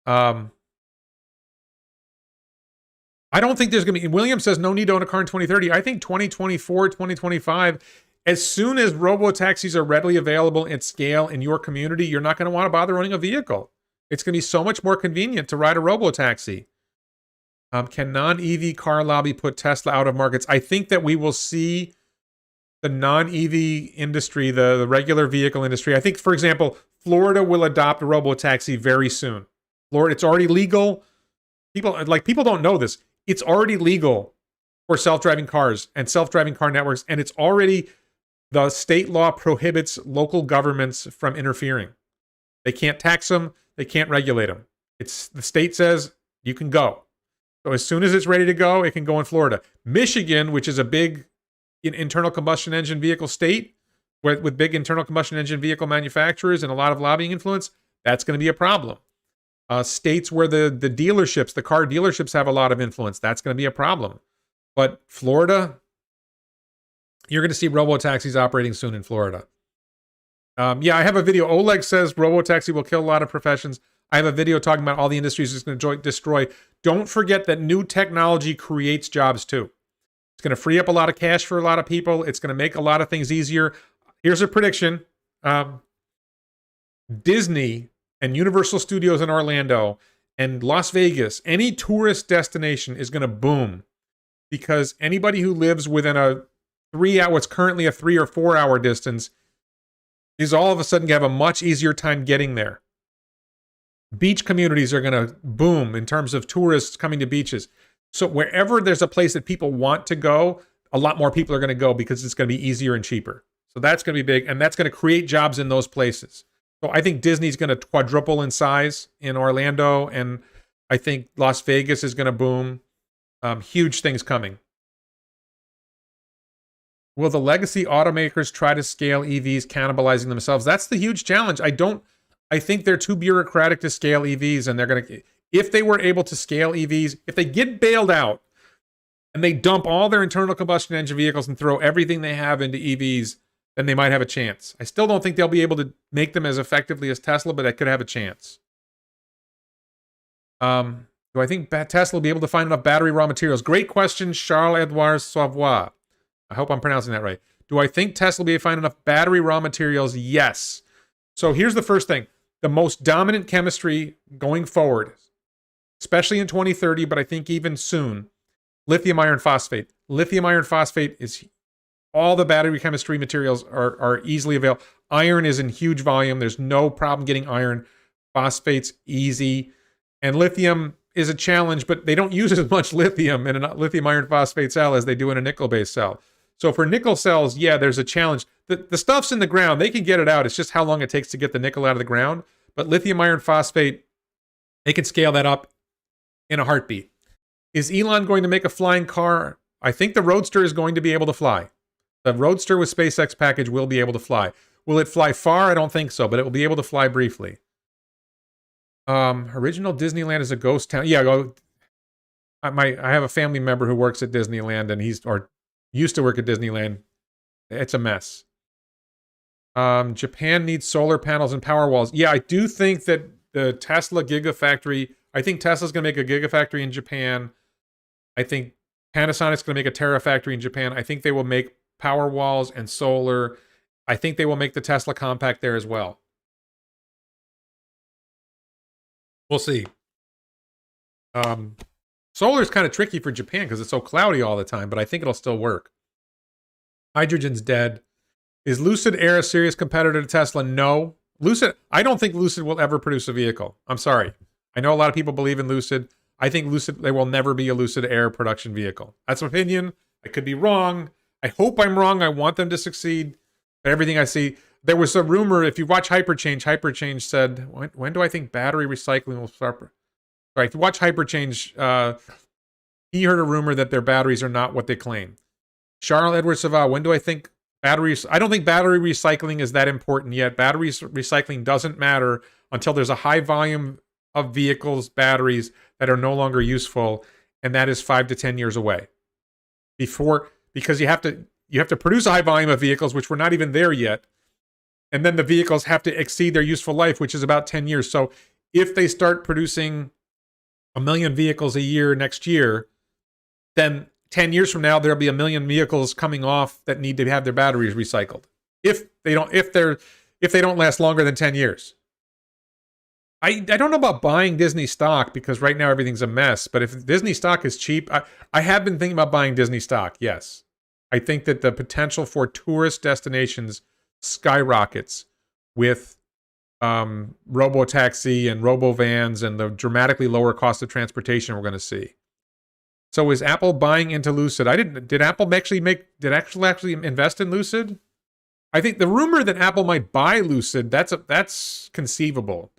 I don't think there's going to be... William says no need to own a car in 2030. I think 2024, 2025... As soon as robotaxis are readily available at scale in your community, you're not going to want to bother owning a vehicle. It's going to be so much more convenient to ride a robotaxi. Can non-EV car lobby put Tesla out of markets? I think that we will see the non-EV industry, the regular vehicle industry. I think, for example, Florida will adopt a robotaxi very soon. Florida, it's already legal. People don't know this. It's already legal for self-driving cars and self-driving car networks, and it's already, the state law prohibits local governments from interfering. They can't tax them. They can't regulate them. It's the state says you can go. So as soon as it's ready to go, it can go in Florida. Michigan, which is a big internal combustion engine vehicle state with big internal combustion engine vehicle manufacturers and a lot of lobbying influence, that's going to be a problem. States where the dealerships, the car dealerships have a lot of influence, that's going to be a problem. But Florida, you're going to see robotaxis operating soon in Florida. Yeah, I have a video. Oleg says robotaxi will kill a lot of professions. I have a video talking about all the industries it's going to destroy. Don't forget that new technology creates jobs too. It's going to free up a lot of cash for a lot of people. It's going to make a lot of things easier. Here's a prediction. Disney and Universal Studios in Orlando and Las Vegas, any tourist destination is going to boom because anybody who lives within a 3 hour, what's currently a 3 or 4 hour distance, is all of a sudden going to have a much easier time getting there. Beach communities are going to boom in terms of tourists coming to beaches. So wherever there's a place that people want to go, a lot more people are going to go because it's going to be easier and cheaper. So that's going to be big, and that's going to create jobs in those places. So I think Disney's going to quadruple in size in Orlando, and I think Las Vegas is going to boom. Huge things coming. Will the legacy automakers try to scale EVs, cannibalizing themselves? That's the huge challenge. I think they're too bureaucratic to scale EVs, and they're going to, if they were able to scale EVs, if they get bailed out and they dump all their internal combustion engine vehicles and throw everything they have into EVs, then they might have a chance. I still don't think they'll be able to make them as effectively as Tesla, but they could have a chance. Do I think Tesla will be able to find enough battery raw materials? Great question, Charles-Edouard Savoy. I hope I'm pronouncing that right. Do I think Tesla will be able to find enough battery raw materials? Yes. So here's the first thing. The most dominant chemistry going forward, especially in 2030, but I think even soon, lithium iron phosphate. Lithium iron phosphate is, all the battery chemistry materials are easily available. Iron is in huge volume. There's no problem getting iron. Phosphate's easy. And lithium is a challenge, but they don't use as much lithium in a lithium iron phosphate cell as they do in a nickel-based cell. So for nickel cells, yeah, there's a challenge. The stuff's in the ground. They can get it out. It's just how long it takes to get the nickel out of the ground. But lithium iron phosphate, they can scale that up in a heartbeat. Is Elon going to make a flying car? I think the Roadster is going to be able to fly. The Roadster with SpaceX package will be able to fly. Will it fly far? I don't think so, but it will be able to fly briefly. Original Disneyland is a ghost town. Yeah, I have a family member who works at Disneyland, and used to work at Disneyland. It's a mess. Japan needs solar panels and power walls. Yeah, I do think that the Tesla Gigafactory, I think Tesla's going to make a Gigafactory in Japan. I think Panasonic's going to make a Terafactory in Japan. I think they will make power walls and solar. I think they will make the Tesla Compact there as well. We'll see. Solar is kind of tricky for Japan because it's so cloudy all the time, but I think it'll still work. Hydrogen's dead. Is Lucid Air a serious competitor to Tesla? No. I don't think Lucid will ever produce a vehicle. I'm sorry. I know a lot of people believe in Lucid. I think there will never be a Lucid Air production vehicle. That's my opinion. I could be wrong. I hope I'm wrong. I want them to succeed. But everything I see, there was a rumor, if you watch Hyperchange said, when do I think battery recycling will start? Right, if you watch Hyperchange, he heard a rumor that their batteries are not what they claim. Charles-Edouard Savoy, when do I think batteries? I don't think battery recycling is that important yet. Battery recycling doesn't matter until there's a high volume of vehicles, batteries that are no longer useful, and that is 5 to 10 years away. Because you have to produce a high volume of vehicles, which we're not even there yet, and then the vehicles have to exceed their useful life, which is about 10 years. So if they start producing 1 million vehicles a year next year, then 10 years from now, there'll be 1 million vehicles coming off that need to have their batteries recycled. If they don't last longer than 10 years. I don't know about buying Disney stock because right now everything's a mess. But if Disney stock is cheap, I have been thinking about buying Disney stock. Yes. I think that the potential for tourist destinations skyrockets with robotaxi and robovans and the dramatically lower cost of transportation we're going to see. So is Apple buying into Lucid? Did Apple actually invest in Lucid? I think the rumor that Apple might buy Lucid, that's conceivable,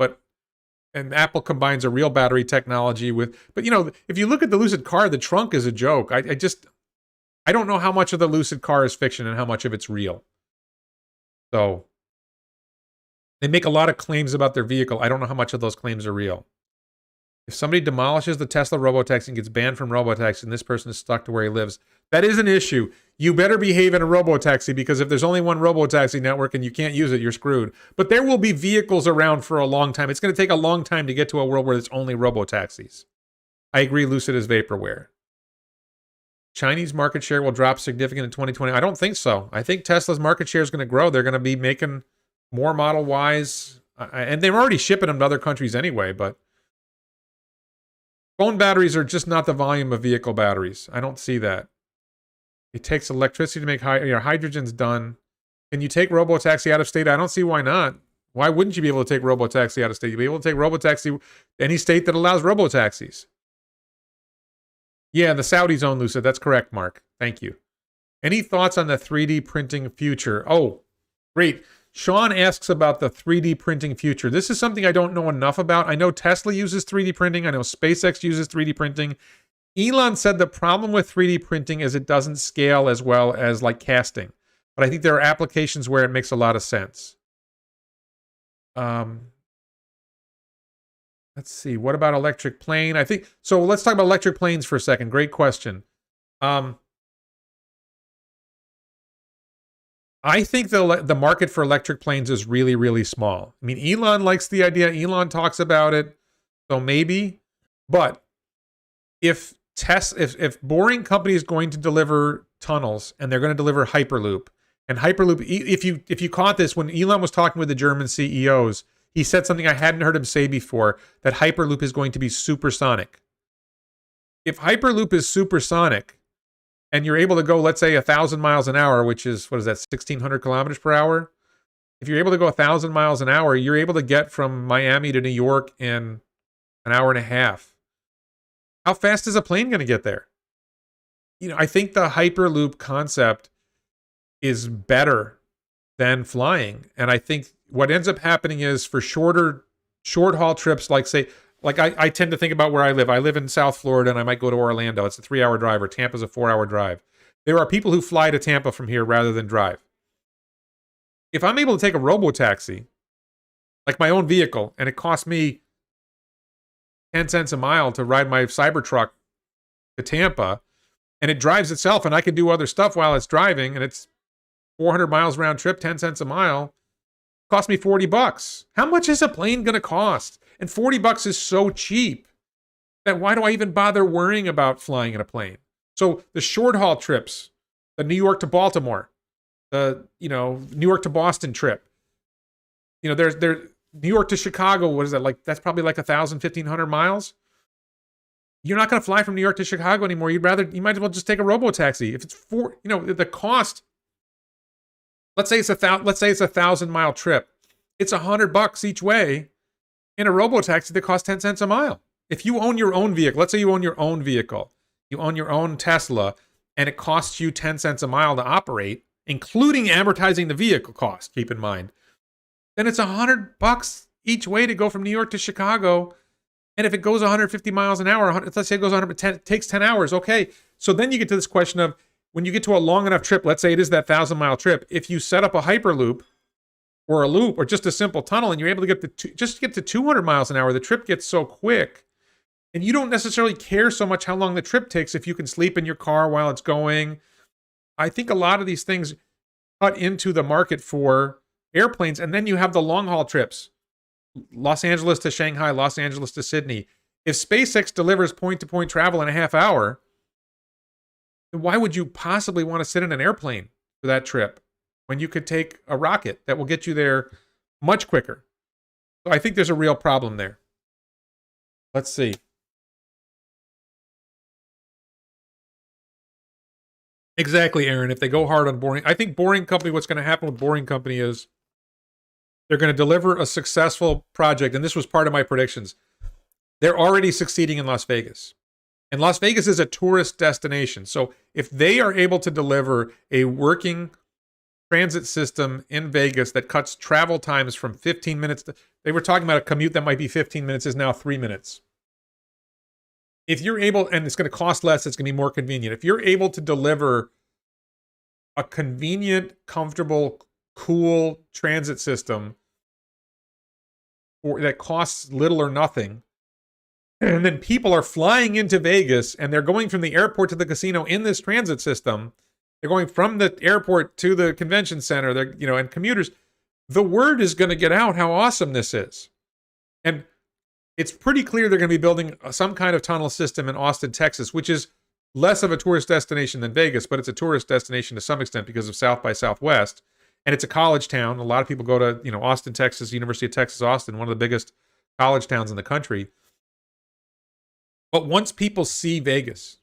and Apple combines a real battery technology with, but if you look at the Lucid car, the trunk is a joke. I don't know how much of the Lucid car is fiction and how much of it's real. So they make a lot of claims about their vehicle. I don't know how much of those claims are real. If somebody demolishes the Tesla robotaxi and gets banned from robotaxi and this person is stuck to where he lives, that is an issue. You better behave in a robotaxi, because if there's only one robotaxi network and you can't use it, you're screwed. But there will be vehicles around for a long time. It's going to take a long time to get to a world where it's only robotaxis. I agree, Lucid is vaporware. Chinese market share will drop significantly in 2020. I don't think so. I think Tesla's market share is going to grow. They're going to be making more Model Ys, and they're already shipping them to other countries anyway, but phone batteries are just not the volume of vehicle batteries. I don't see that. It takes electricity to make hydrogen's done. Can you take robotaxi out of state? I don't see why not. Why wouldn't you be able to take robotaxi out of state? You'll be able to take robotaxi any state that allows robotaxis. Yeah, the Saudis own Lucid. That's correct, Mark. Thank you. Any thoughts on the 3D printing future? Oh, great. Sean asks about the 3D printing future. This is something I don't know enough about. I know Tesla uses 3D printing. I know SpaceX uses 3D printing. Elon said the problem with 3D printing is it doesn't scale as well as like casting. But I think there are applications where it makes a lot of sense. Let's see. What about electric plane? I think so. Let's talk about electric planes for a second. Great question. I think the market for electric planes is really, really small. I mean, Elon likes the idea. Elon talks about it. So maybe. But if Boring Company is going to deliver tunnels and they're going to deliver Hyperloop, and Hyperloop, if you caught this, when Elon was talking with the German CEOs, he said something I hadn't heard him say before, that Hyperloop is going to be supersonic. If Hyperloop is supersonic, and you're able to go, let's say, 1,000 miles an hour, which is, what is that, 1,600 kilometers per hour? If you're able to go 1,000 miles an hour, you're able to get from Miami to New York in an hour and a half. How fast is a plane going to get there? I think the Hyperloop concept is better than flying. And I think what ends up happening is for short haul trips, like I tend to think about where I live. I live in South Florida and I might go to Orlando. It's a 3-hour drive, or Tampa's a 4-hour drive. There are people who fly to Tampa from here rather than drive. If I'm able to take a robotaxi, like my own vehicle, and it costs me 10 cents a mile to ride my Cybertruck to Tampa, and it drives itself and I can do other stuff while it's driving, and it's 400 miles round trip, 10 cents a mile, cost me $40. How much is a plane going to cost? And $40 is so cheap that why do I even bother worrying about flying in a plane? So the short haul trips, the New York to Baltimore, the New York to Boston trip, there's New York to Chicago. What is that like? That's probably like 1,000, 1,500 miles. You're not going to fly from New York to Chicago anymore. You might as well just take a robotaxi. If it's the cost. Let's say it's a 1,000-mile trip. It's $100 each way in a robotaxi that costs 10 cents a mile. If you own your own vehicle, let's say you own your own vehicle, you own your own Tesla, and it costs you 10 cents a mile to operate, including amortizing the vehicle cost, keep in mind, then it's $100 each way to go from New York to Chicago. And if it goes 150 miles an hour, let's say it goes 110, it takes 10 hours. Okay, so then you get to this question of, when you get to a long enough trip, let's say it is that 1,000-mile trip, if you set up a Hyperloop or a loop or just a simple tunnel and you're able to get to 200 miles an hour, the trip gets so quick. And you don't necessarily care so much how long the trip takes if you can sleep in your car while it's going. I think a lot of these things cut into the market for airplanes. And then you have the long-haul trips. Los Angeles to Shanghai, Los Angeles to Sydney. If SpaceX delivers point-to-point travel in a half hour, why would you possibly want to sit in an airplane for that trip when you could take a rocket that will get you there much quicker? So I think there's a real problem there. Let's see. Exactly, Aaron. If they go hard on Boring, I think Boring Company, what's going to happen with Boring Company is they're going to deliver a successful project. And this was part of my predictions. They're already succeeding in Las Vegas. And Las Vegas is a tourist destination. So if they are able to deliver a working transit system in Vegas that cuts travel times from 15 minutes to, they were talking about a commute that might be 15 minutes is now 3 minutes. If you're able, and it's going to cost less, it's going to be more convenient. If you're able to deliver a convenient, comfortable, cool transit system that costs little or nothing, and then people are flying into Vegas and they're going from the airport to the casino in this transit system. They're going from the airport to the convention center. They're, and commuters, the word is going to get out how awesome this is. And it's pretty clear they're going to be building some kind of tunnel system in Austin, Texas, which is less of a tourist destination than Vegas, but it's a tourist destination to some extent because of South by Southwest. And it's a college town. A lot of people go to, Austin, Texas, University of Texas, Austin, one of the biggest college towns in the country. But once people see Vegas,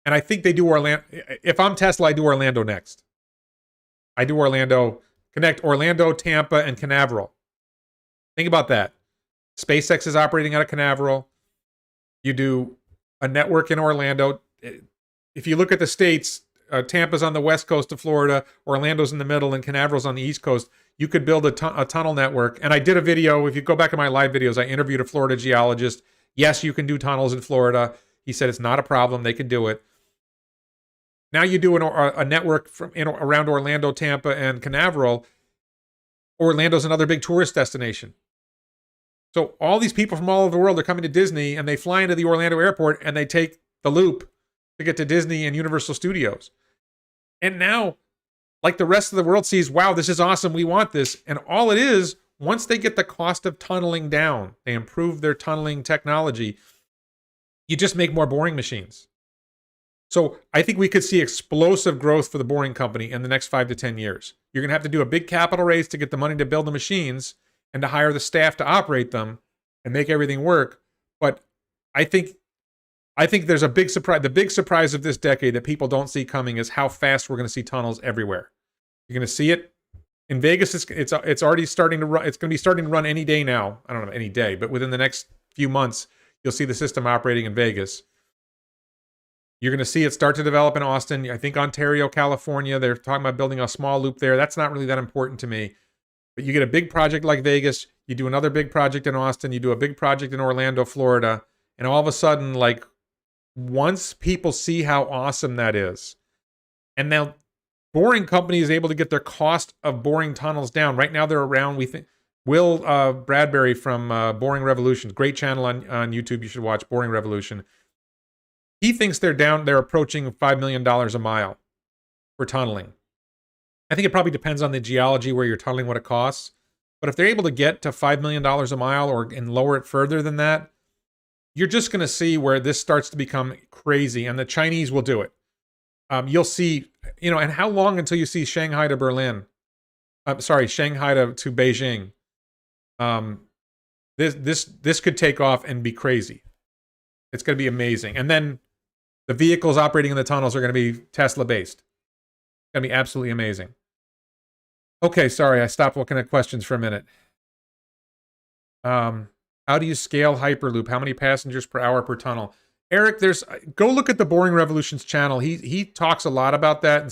and I think they do Orlando. If I'm Tesla, I do Orlando next. I do Orlando, connect Orlando, Tampa, and Canaveral. Think about that. SpaceX is operating out of Canaveral. You do a network in Orlando. If you look at the states, Tampa's on the west coast of Florida, Orlando's in the middle, and Canaveral's on the east coast. You could build a tunnel network. And I did a video. If you go back to my live videos, I interviewed a Florida geologist. Yes, you can do tunnels in Florida. He said it's not a problem. They can do it. Now you do a network around Orlando, Tampa, and Canaveral. Orlando's another big tourist destination. So all these people from all over the world are coming to Disney, and they fly into the Orlando airport, and they take the loop to get to Disney and Universal Studios. And now, like the rest of the world sees, wow, this is awesome. We want this. And all it is, once they get the cost of tunneling down, they improve their tunneling technology, you just make more boring machines. So I think we could see explosive growth for the Boring Company in the next 5 to 10 years. You're going to have to do a big capital raise to get the money to build the machines and to hire the staff to operate them and make everything work. But I think there's a big surprise. The big surprise of this decade that people don't see coming is how fast we're going to see tunnels everywhere. You're going to see it in Vegas. It's already starting to run. It's going to be starting to run any day now. I don't know any day, but within the next few months, you'll see the system operating in Vegas. You're going to see it start to develop in Austin. I think Ontario, California, they're talking about building a small loop there. That's not really that important to me. But you get a big project like Vegas, you do another big project in Austin, you do a big project in Orlando, Florida, and all of a sudden, like, once people see how awesome that is, and now Boring Company is able to get their cost of boring tunnels down. Right now they're around, we think, Will Bradbury from Boring Revolution, great channel on YouTube, you should watch, Boring Revolution. He thinks they're approaching $5 million a mile for tunneling. I think it probably depends on the geology where you're tunneling, what it costs. But if they're able to get to $5 million a mile and lower it further than that, you're just going to see where this starts to become crazy. And the Chinese will do it. You'll see, and how long until you see Shanghai to Berlin? Shanghai to Beijing. This could take off and be crazy. It's going to be amazing. And then the vehicles operating in the tunnels are going to be Tesla based. It's going to be absolutely amazing. Okay, sorry, I stopped looking at questions for a minute. How do you scale Hyperloop? How many passengers per hour per tunnel? Eric, go look at the Boring Revolution's channel. He talks a lot about that, and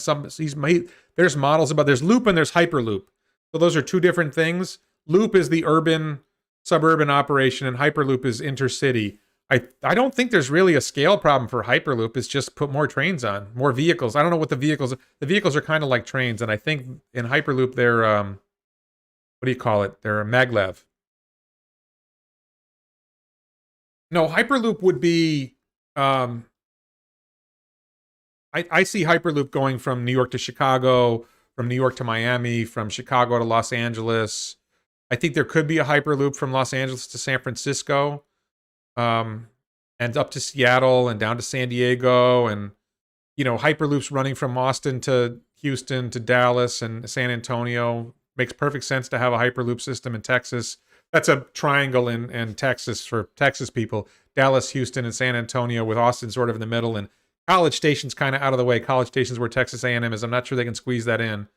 there's models about, there's Loop and there's Hyperloop. So those are two different things. Loop is the urban, suburban operation, and Hyperloop is intercity. I don't think there's really a scale problem for Hyperloop. It's just put more trains on, more vehicles. I don't know what the vehicles are kind of like trains. And I think in Hyperloop, they're, what do you call it? They're a maglev. No, Hyperloop would be, I see Hyperloop going from New York to Chicago, from New York to Miami, from Chicago to Los Angeles. I think there could be a Hyperloop from Los Angeles to San Francisco. And up to Seattle and down to San Diego, and Hyperloop's running from Austin to Houston to Dallas and San Antonio. Makes perfect sense to have a Hyperloop system in Texas. That's a triangle in Texas for Texas people. Dallas, Houston, and San Antonio, with Austin sort of in the middle, and College Station's kind of out of the way. College Station's where Texas A&M is. I'm not sure they can squeeze that in.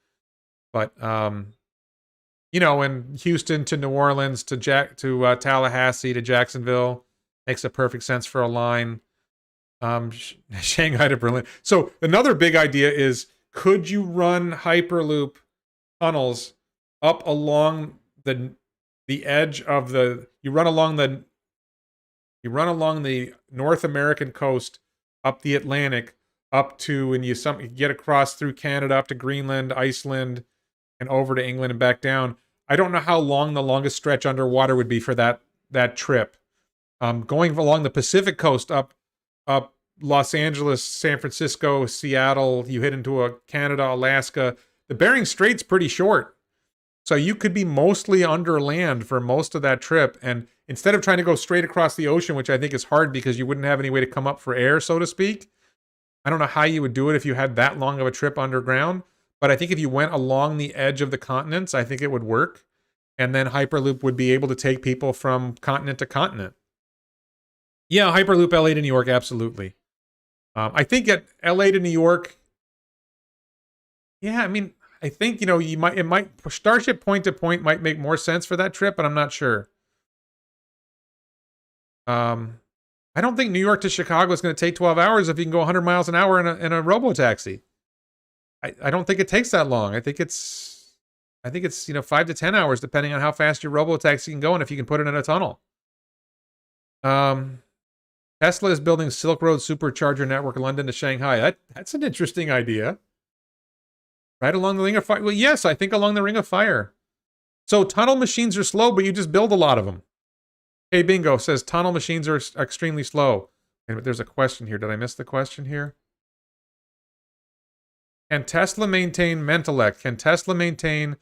But, you know, and Houston to New Orleans to Tallahassee to Jacksonville makes a perfect sense for a line. Shanghai to Berlin. So another big idea is, could you run Hyperloop tunnels up along the edge of you run along the North American coast up the Atlantic up to, and you get across through Canada up to Greenland, Iceland, and over to England and back down. I don't know how long the longest stretch underwater would be for that trip. Going along the Pacific coast up Los Angeles, San Francisco, Seattle, you hit into Canada, Alaska. The Bering Strait's pretty short. So you could be mostly under land for most of that trip. And instead of trying to go straight across the ocean, which I think is hard because you wouldn't have any way to come up for air, so to speak. I don't know how you would do it if you had that long of a trip underground. But I think if you went along the edge of the continents, I think it would work. And then Hyperloop would be able to take people from continent to continent. Yeah, Hyperloop LA to New York, absolutely. I think at LA to New York, yeah, I mean, I think, you know, Starship point to point might make more sense for that trip, but I'm not sure. I don't think New York to Chicago is going to take 12 hours if you can go 100 miles an hour in a robotaxi. I don't think it takes that long. I think it's 5 to 10 hours depending on how fast your robotaxi can go and if you can put it in a tunnel. Tesla is building Silk Road supercharger network London to Shanghai. That's an interesting idea. Right along the Ring of Fire. Well, yes, I think along the Ring of Fire. So tunnel machines are slow, but you just build a lot of them. Hey, Bingo says tunnel machines are extremely slow. And there's a question here. Did I miss the question here? Can Tesla maintain Mentelect? Can Tesla maintain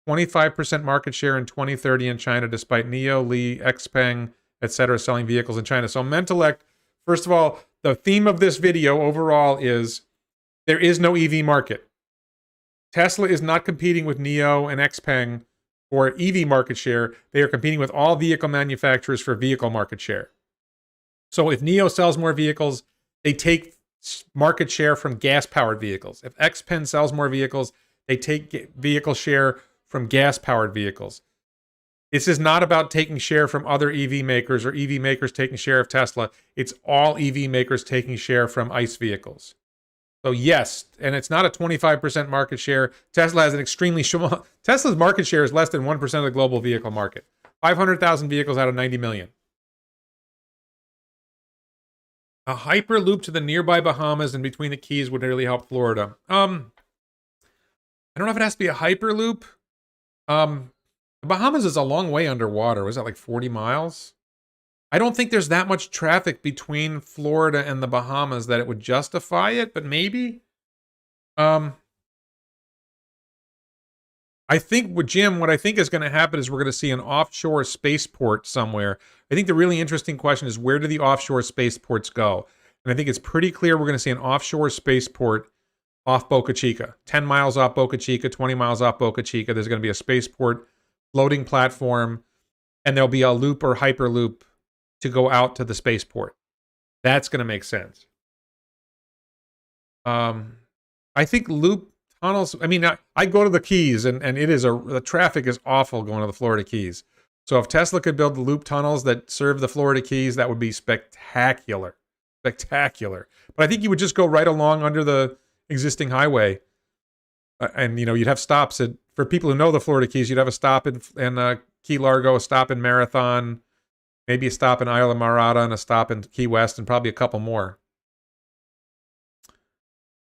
25% market share in 2030 in China despite NIO, Li, Xpeng, etc. selling vehicles in China? So Mentelect, first of all, the theme of this video overall is there is no EV market. Tesla is not competing with NIO and Xpeng for EV market share. They are competing with all vehicle manufacturers for vehicle market share. So if NIO sells more vehicles, they take market share from gas-powered vehicles. If Xpeng sells more vehicles, they take vehicle share from gas-powered vehicles. This is not about taking share from other EV makers or EV makers taking share of Tesla. It's all EV makers taking share from ICE vehicles. So yes, and it's not a 25% market share. Tesla has an extremely small... Tesla's market share is less than 1% of the global vehicle market. 500,000 vehicles out of 90 million. A Hyperloop to the nearby Bahamas and between the Keys would really help Florida. I don't know if it has to be a Hyperloop. The Bahamas is a long way underwater. Was that like 40 miles? I don't think there's that much traffic between Florida and the Bahamas that it would justify it, but maybe. I think with Jim, what I think is going to happen is we're going to see an offshore spaceport somewhere. I think the really interesting question is, where do the offshore spaceports go? And I think it's pretty clear we're going to see an offshore spaceport off Boca Chica. 10 miles off Boca Chica, 20 miles off Boca Chica. There's going to be a spaceport floating platform, and there'll be a loop or Hyperloop to go out to the spaceport. That's going to make sense. I think loop tunnels, I mean, I go to the Keys, and it is the traffic is awful going to the Florida Keys. So if Tesla could build the loop tunnels that serve the Florida Keys, that would be spectacular. Spectacular. But I think you would just go right along under the existing highway. And, you know, you'd have stops for people who know the Florida Keys, you'd have a stop in Key Largo, a stop in Marathon, maybe a stop in Isla Mirada, and a stop in Key West, and probably a couple more.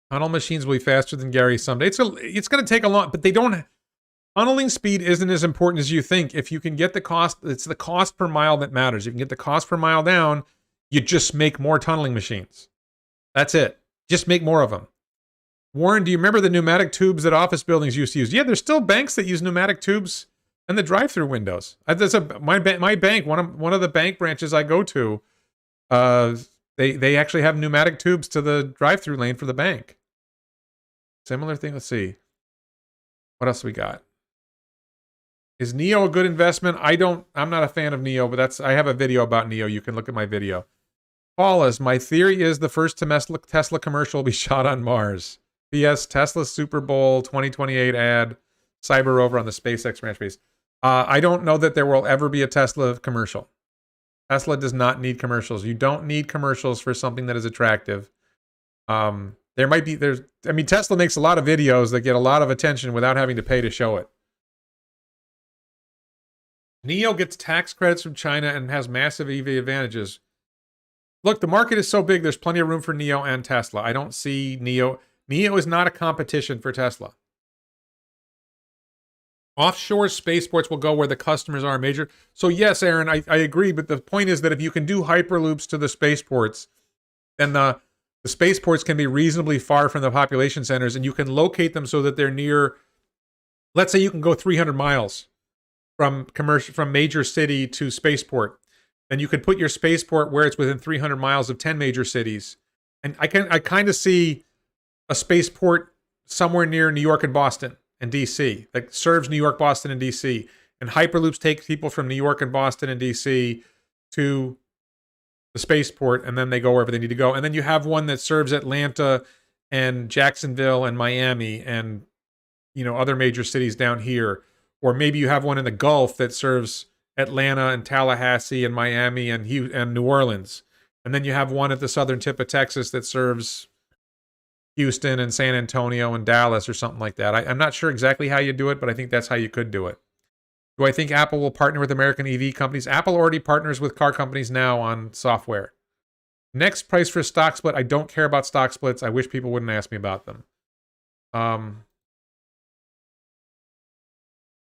Tunnel machines will be faster than Gary someday. It's going to take a long, but they don't. Tunneling speed isn't as important as you think. If you can get the cost, it's the cost per mile that matters. If you can get the cost per mile down, you just make more tunneling machines. That's it. Just make more of them. Warren, do you remember the pneumatic tubes that office buildings used to use? Yeah, there's still banks that use pneumatic tubes in the drive-through windows. My bank, one of the bank branches I go to, they actually have pneumatic tubes to the drive-through lane for the bank. Similar thing. Let's see. What else we got? Is NIO a good investment? I'm not a fan of NIO, but I have a video about NIO. You can look at my video. Paula's, my theory is the first Tesla commercial will be shot on Mars. P.S. Tesla Super Bowl 2028 ad, Cyber Rover on the SpaceX ranch base. I don't know that there will ever be a Tesla commercial. Tesla does not need commercials. You don't need commercials for something that is attractive. There might be, Tesla makes a lot of videos that get a lot of attention without having to pay to show it. NIO gets tax credits from China and has massive EV advantages. Look, the market is so big, there's plenty of room for NIO and Tesla. I don't see NIO. NIO is not a competition for Tesla. Offshore spaceports will go where the customers are major. So yes, Aaron, I agree, but the point is that if you can do hyperloops to the spaceports, then the spaceports can be reasonably far from the population centers, and you can locate them so that they're near. Let's say you can go 300 miles from major city to spaceport. Then you could put your spaceport where it's within 300 miles of 10 major cities. And I kind of see a spaceport somewhere near New York and Boston and DC that serves New York, Boston, and DC. And hyperloops take people from New York and Boston and DC to the spaceport, and then they go wherever they need to go. And then you have one that serves Atlanta and Jacksonville and Miami and, other major cities down here. Or maybe you have one in the Gulf that serves Atlanta and Tallahassee and Miami and New Orleans. And then you have one at the southern tip of Texas that serves Houston and San Antonio and Dallas or something like that. I'm not sure exactly how you do it, but I think that's how you could do it. Do I think Apple will partner with American EV companies? Apple already partners with car companies now on software. Next price for stock split. I don't care about stock splits. I wish people wouldn't ask me about them.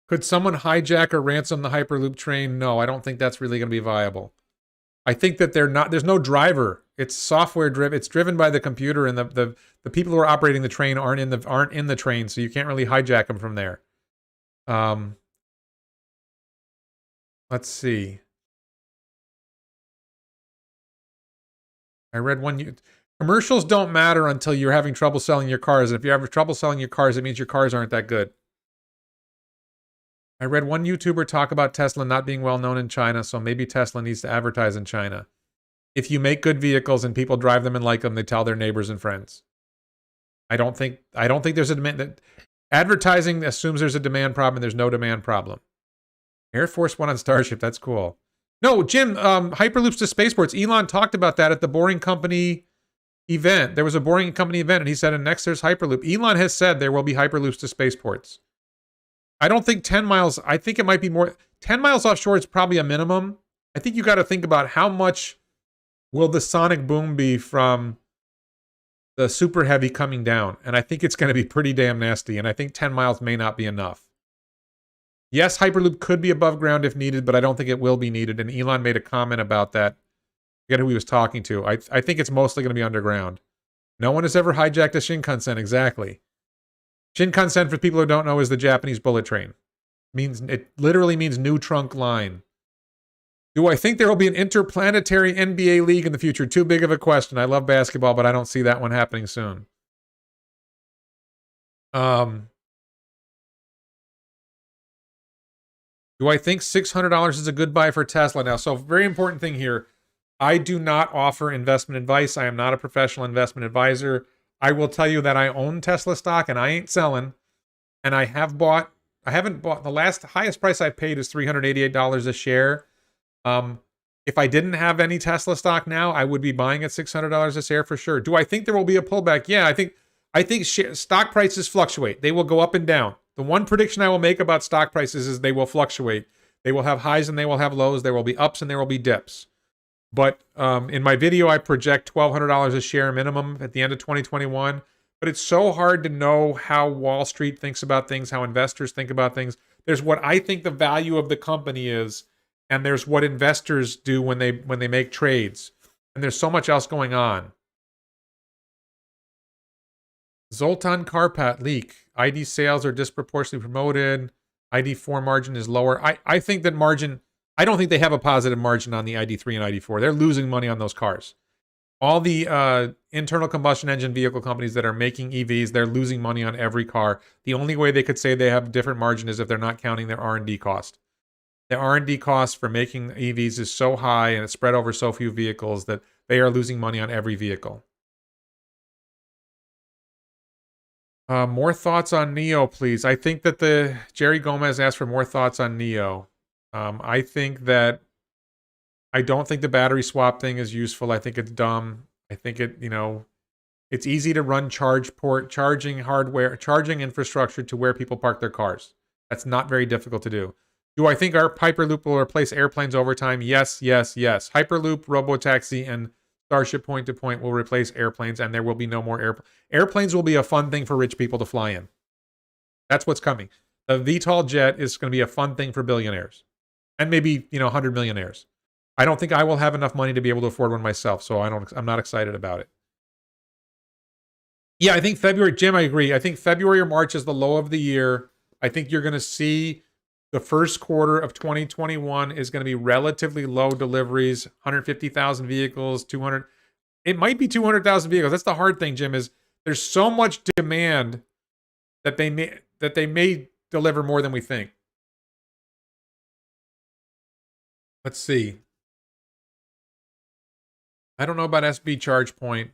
Could someone hijack or ransom the Hyperloop train? No, I don't think that's really going to be viable. I think that there's no driver. It's software driven. It's driven by the computer, and the people who are operating the train aren't in the train, so you can't really hijack them from there. Let's see. I read one. Commercials don't matter until you're having trouble selling your cars. And if you're having trouble selling your cars, it means your cars aren't that good. I read one YouTuber talk about Tesla not being well known in China, so maybe Tesla needs to advertise in China. If you make good vehicles and people drive them and like them, they tell their neighbors and friends. I don't think there's a demand. Advertising assumes there's a demand problem, and there's no demand problem. Air Force One on Starship, that's cool. No, Jim, Hyperloops to spaceports. Elon talked about that at the Boring Company event. There was a Boring Company event, and he said, and next there's Hyperloop. Elon has said there will be Hyperloops to spaceports. I don't think 10 miles, I think it might be more. 10 miles offshore is probably a minimum. I think you got to think about how much will the sonic boom be from the Super Heavy coming down. And I think it's going to be pretty damn nasty. And I think 10 miles may not be enough. Yes, Hyperloop could be above ground if needed, but I don't think it will be needed. And Elon made a comment about that. I forget who he was talking to. I think it's mostly going to be underground. No one has ever hijacked a Shinkansen, exactly. Shinkansen, for people who don't know, is the Japanese bullet train. It literally means new trunk line. Do I think there will be an interplanetary NBA league in the future? Too big of a question. I love basketball, but I don't see that one happening soon. Do I think $600 is a good buy for Tesla now? So very important thing here. I do not offer investment advice. I am not a professional investment advisor. I will tell you that I own Tesla stock and I ain't selling. And I haven't bought, the highest price I paid is $388 a share. If I didn't have any Tesla stock now, I would be buying at $600 a share for sure. Do I think there will be a pullback? Yeah, I think stock prices fluctuate. They will go up and down. The one prediction I will make about stock prices is they will fluctuate. They will have highs and they will have lows. There will be ups and there will be dips. But in my video, I project $1,200 a share minimum at the end of 2021. But it's so hard to know how Wall Street thinks about things, how investors think about things. There's what I think the value of the company is, and there's what investors do when they make trades. And there's so much else going on. Zoltan Carpat leak. ID sales are disproportionately promoted. ID4 margin is lower. I think that margin, I don't think they have a positive margin on the ID3 and ID4. They're losing money on those cars. All the internal combustion engine vehicle companies that are making EVs, they're losing money on every car. The only way they could say they have a different margin is if they're not counting their R&D cost. The R&D cost for making EVs is so high and it's spread over so few vehicles that they are losing money on every vehicle. More thoughts on NIO, please. I think that Jerry Gomez asked for more thoughts on NIO. I think that I don't think the battery swap thing is useful. I think it's dumb. I think it's easy to run charging hardware, charging infrastructure to where people park their cars. That's not very difficult to do. Do I think our Hyperloop will replace airplanes over time? Yes, yes, yes. Hyperloop, robotaxi, and Starship point-to-point will replace airplanes, and there will be no more airplanes will be a fun thing for rich people to fly in. That's what's coming. The VTOL jet is going to be a fun thing for billionaires. And maybe, 100 millionaires. I don't think I will have enough money to be able to afford one myself, so I'm not excited about it. Yeah, I think February, Jim, I agree. I think February or March is the low of the year. I think you're going to see the first quarter of 2021 is going to be relatively low deliveries, 150,000 vehicles, 200. It might be 200,000 vehicles. That's the hard thing, Jim, is there's so much demand that they may deliver more than we think. Let's see. I don't know about SB Charge Point.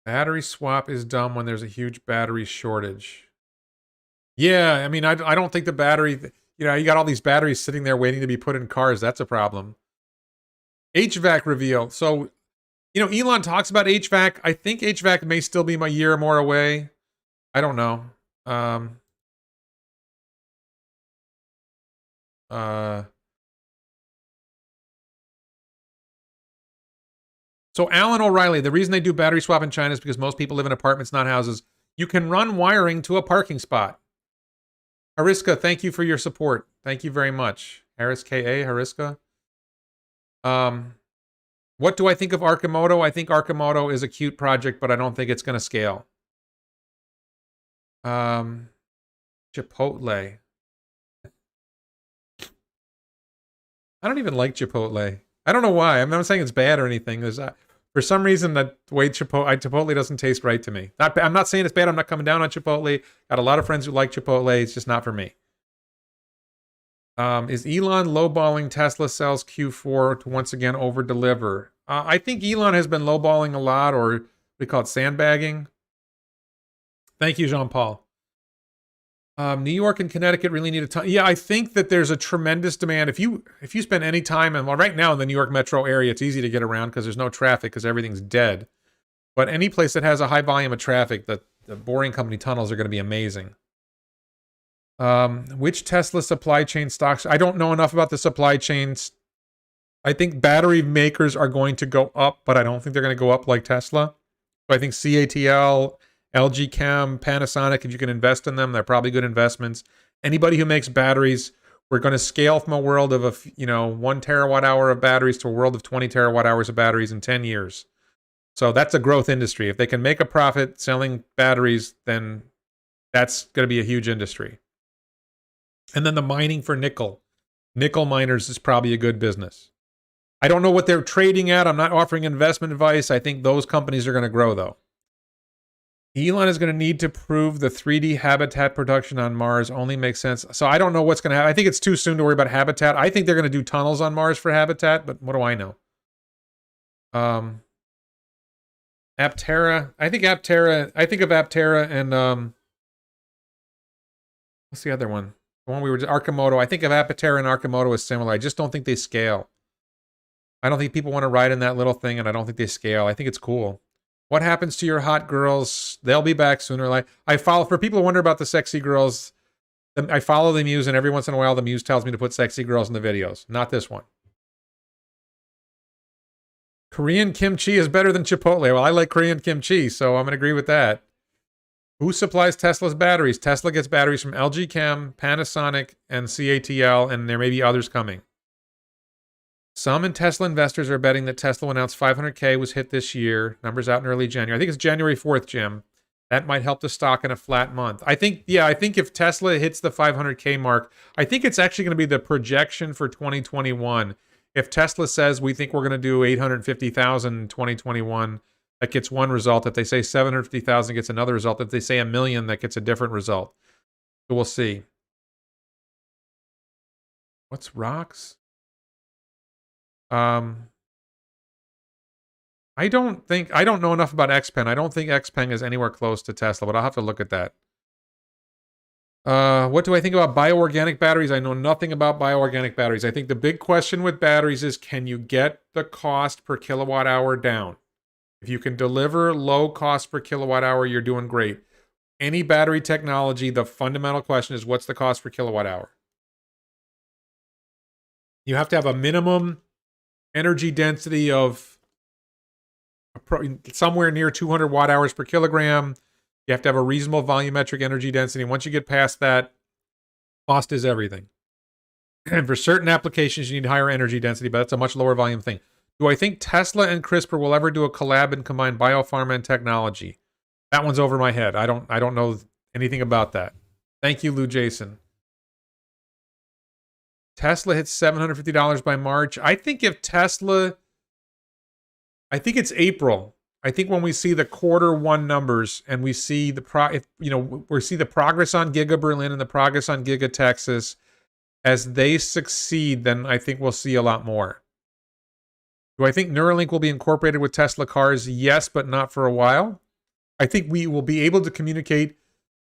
Battery swap is dumb when there's a huge battery shortage. Yeah, I mean, I don't think the battery, you got all these batteries sitting there waiting to be put in cars. That's a problem. HVAC reveal. So, Elon talks about HVAC. I think HVAC may still be a year or more away. I don't know. So Alan O'Reilly, the reason they do battery swap in China is because most people live in apartments, not houses. You can run wiring to a parking spot. Hariska, thank you for your support. Thank you very much. Harris K.A., Hariska. What do I think of Arcimoto? I think Arcimoto is a cute project, but I don't think it's going to scale. Chipotle. I don't even like Chipotle. I don't know why. I'm not saying it's bad or anything. For some reason, the way Chipotle doesn't taste right to me. I'm not saying it's bad. I'm not coming down on Chipotle. Got a lot of friends who like Chipotle. It's just not for me. Is Elon lowballing Tesla sales Q4 to once again over-deliver? I think Elon has been lowballing a lot, or we call it sandbagging. Thank you, Jean-Paul. New York and Connecticut really need a ton. Yeah, I think that there's a tremendous demand. If you spend any time right now in the New York metro area, it's easy to get around because there's no traffic because everything's dead. But any place that has a high volume of traffic, the Boring Company tunnels are going to be amazing. Which Tesla supply chain stocks? I don't know enough about the supply chains. I think battery makers are going to go up, but I don't think they're going to go up like Tesla. So I think CATL, LG Chem, Panasonic, if you can invest in them, they're probably good investments. Anybody who makes batteries, we're going to scale from a world of 1 terawatt hour of batteries to a world of 20 terawatt hours of batteries in 10 years. So that's a growth industry. If they can make a profit selling batteries, then that's going to be a huge industry. And then the mining for nickel. Nickel miners is probably a good business. I don't know what they're trading at. I'm not offering investment advice. I think those companies are going to grow, though. Elon is going to need to prove the 3D habitat production on Mars only makes sense. So I don't know what's going to happen. I think it's too soon to worry about habitat. I think they're going to do tunnels on Mars for habitat, but what do I know? Aptera. I think of Aptera and what's the other one? The one we were Arcimoto. I think of Aptera and Arcimoto as similar. I just don't think they scale. I don't think people want to ride in that little thing, and I don't think they scale. I think it's cool. What happens to your hot girls? They'll be back sooner. For people who wonder about the sexy girls, I follow the Muse, and every once in a while the Muse tells me to put sexy girls in the videos. Not this one. Korean kimchi is better than Chipotle. Well, I like Korean kimchi, so I'm going to agree with that. Who supplies Tesla's batteries? Tesla gets batteries from LG Chem, Panasonic, and CATL, and there may be others coming. Some Tesla investors are betting that Tesla will announce 500K was hit this year. Numbers out in early January. I think it's January 4th, Jim. That might help the stock in a flat month. I think if Tesla hits the 500K mark, I think it's actually going to be the projection for 2021. If Tesla says we think we're going to do 850,000 in 2021, that gets one result. If they say 750,000, gets another result. If they say 1 million, that gets a different result. So we'll see. What's rocks? I don't know enough about XPeng. I don't think XPeng is anywhere close to Tesla, but I'll have to look at that. What do I think about bioorganic batteries? I know nothing about bioorganic batteries. I think the big question with batteries is, can you get the cost per kilowatt hour down? If you can deliver low cost per kilowatt hour, you're doing great. Any battery technology, the fundamental question is, what's the cost per kilowatt hour? You have to have a minimum energy density of somewhere near 200 watt hours per kilogram. You have to have a reasonable volumetric energy density. And once you get past that, cost is everything. And for certain applications, you need higher energy density, but that's a much lower volume thing. Do I think Tesla and CRISPR will ever do a collab and combine biopharma and technology? That one's over my head. I don't know anything about that. Thank you, Lou Jason. Tesla hits $750 by March. I think if Tesla, I think it's April. I think when we see the Q1 numbers and we see we see the progress on Giga Berlin and the progress on Giga Texas, as they succeed, then I think we'll see a lot more. Do I think Neuralink will be incorporated with Tesla cars? Yes, but not for a while. I think we will be able to communicate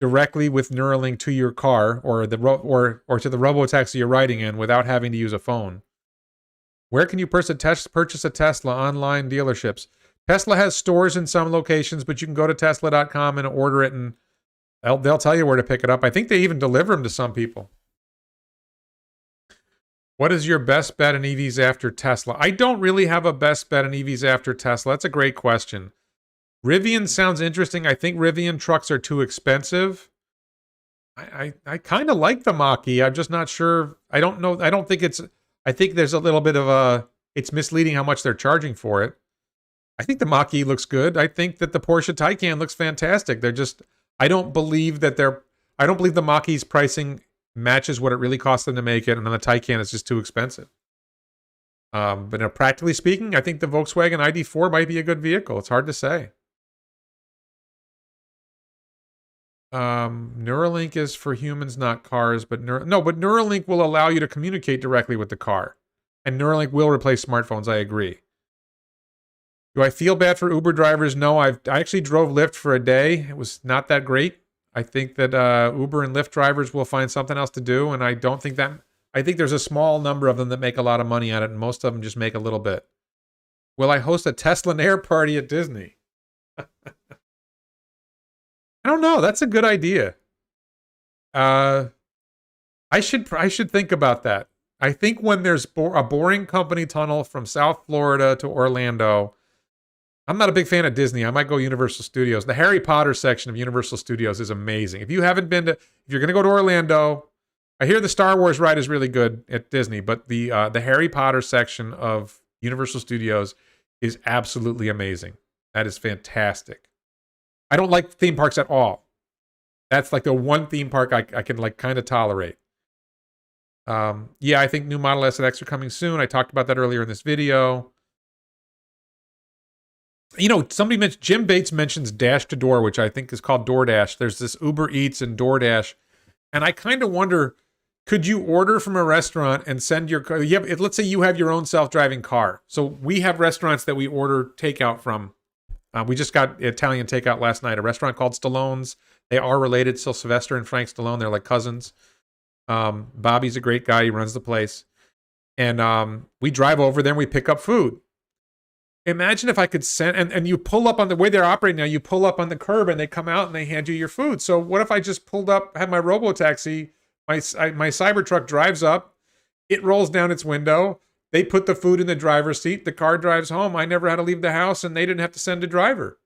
directly with Neuralink to your car or to the robotaxi you're riding in without having to use a phone. Where can you purchase a Tesla? Online dealerships. Tesla has stores in some locations, but you can go to Tesla.com and order it, and they'll tell you where to pick it up. I think they even deliver them to some people. What is your best bet in EVs after Tesla? I don't really have a best bet in EVs after Tesla. That's a great question. Rivian sounds interesting. I think Rivian trucks are too expensive. I kind of like the Mach-E. I'm just not sure. I don't know. I think there's a little bit of it's misleading how much they're charging for it. I think the Mach-E looks good. I think that the Porsche Taycan looks fantastic. I don't believe the Mach-E's pricing matches what it really costs them to make it, and then the Taycan is just too expensive. But practically speaking, I think the Volkswagen ID4 might be a good vehicle. It's hard to say. Neuralink is for humans, not cars, but Neuralink will allow you to communicate directly with the car. And Neuralink will replace smartphones, I agree. Do I feel bad for Uber drivers? No, I actually drove Lyft for a day. It was not that great. I think that Uber and Lyft drivers will find something else to do, and I think there's a small number of them that make a lot of money at it, and most of them just make a little bit. Will I host a Tesla and Air party at Disney? I don't know. That's a good idea. I should think about that. I think when there's a boring company tunnel from South Florida to Orlando, I'm not a big fan of Disney. I might go Universal Studios. The Harry Potter section of Universal Studios is amazing. If you're going to go to Orlando, I hear the Star Wars ride is really good at Disney, but the Harry Potter section of Universal Studios is absolutely amazing. That is fantastic. I don't like theme parks at all. That's like the one theme park I can like kind of tolerate. Yeah, I think new Model S and X are coming soon. I talked about that earlier in this video. Somebody mentioned, Jim Bates mentions Dash to Door, which I think is called DoorDash. There's this Uber Eats and DoorDash. And I kind of wonder, could you order from a restaurant and send your car? Let's say you have your own self-driving car. So we have restaurants that we order takeout from. We just got Italian takeout last night, a restaurant called Stallone's. They are related, still Sylvester and Frank Stallone. They're like cousins. Bobby's a great guy. He runs the place. And we drive over there and we pick up food. Imagine if I could send, and you pull up on the way they're operating now, you pull up on the curb and they come out and they hand you your food. So what if I just pulled up, had my robotaxi, my Cybertruck drives up, it rolls down its window, they put the food in the driver's seat, the car drives home, I never had to leave the house, and they didn't have to send a driver.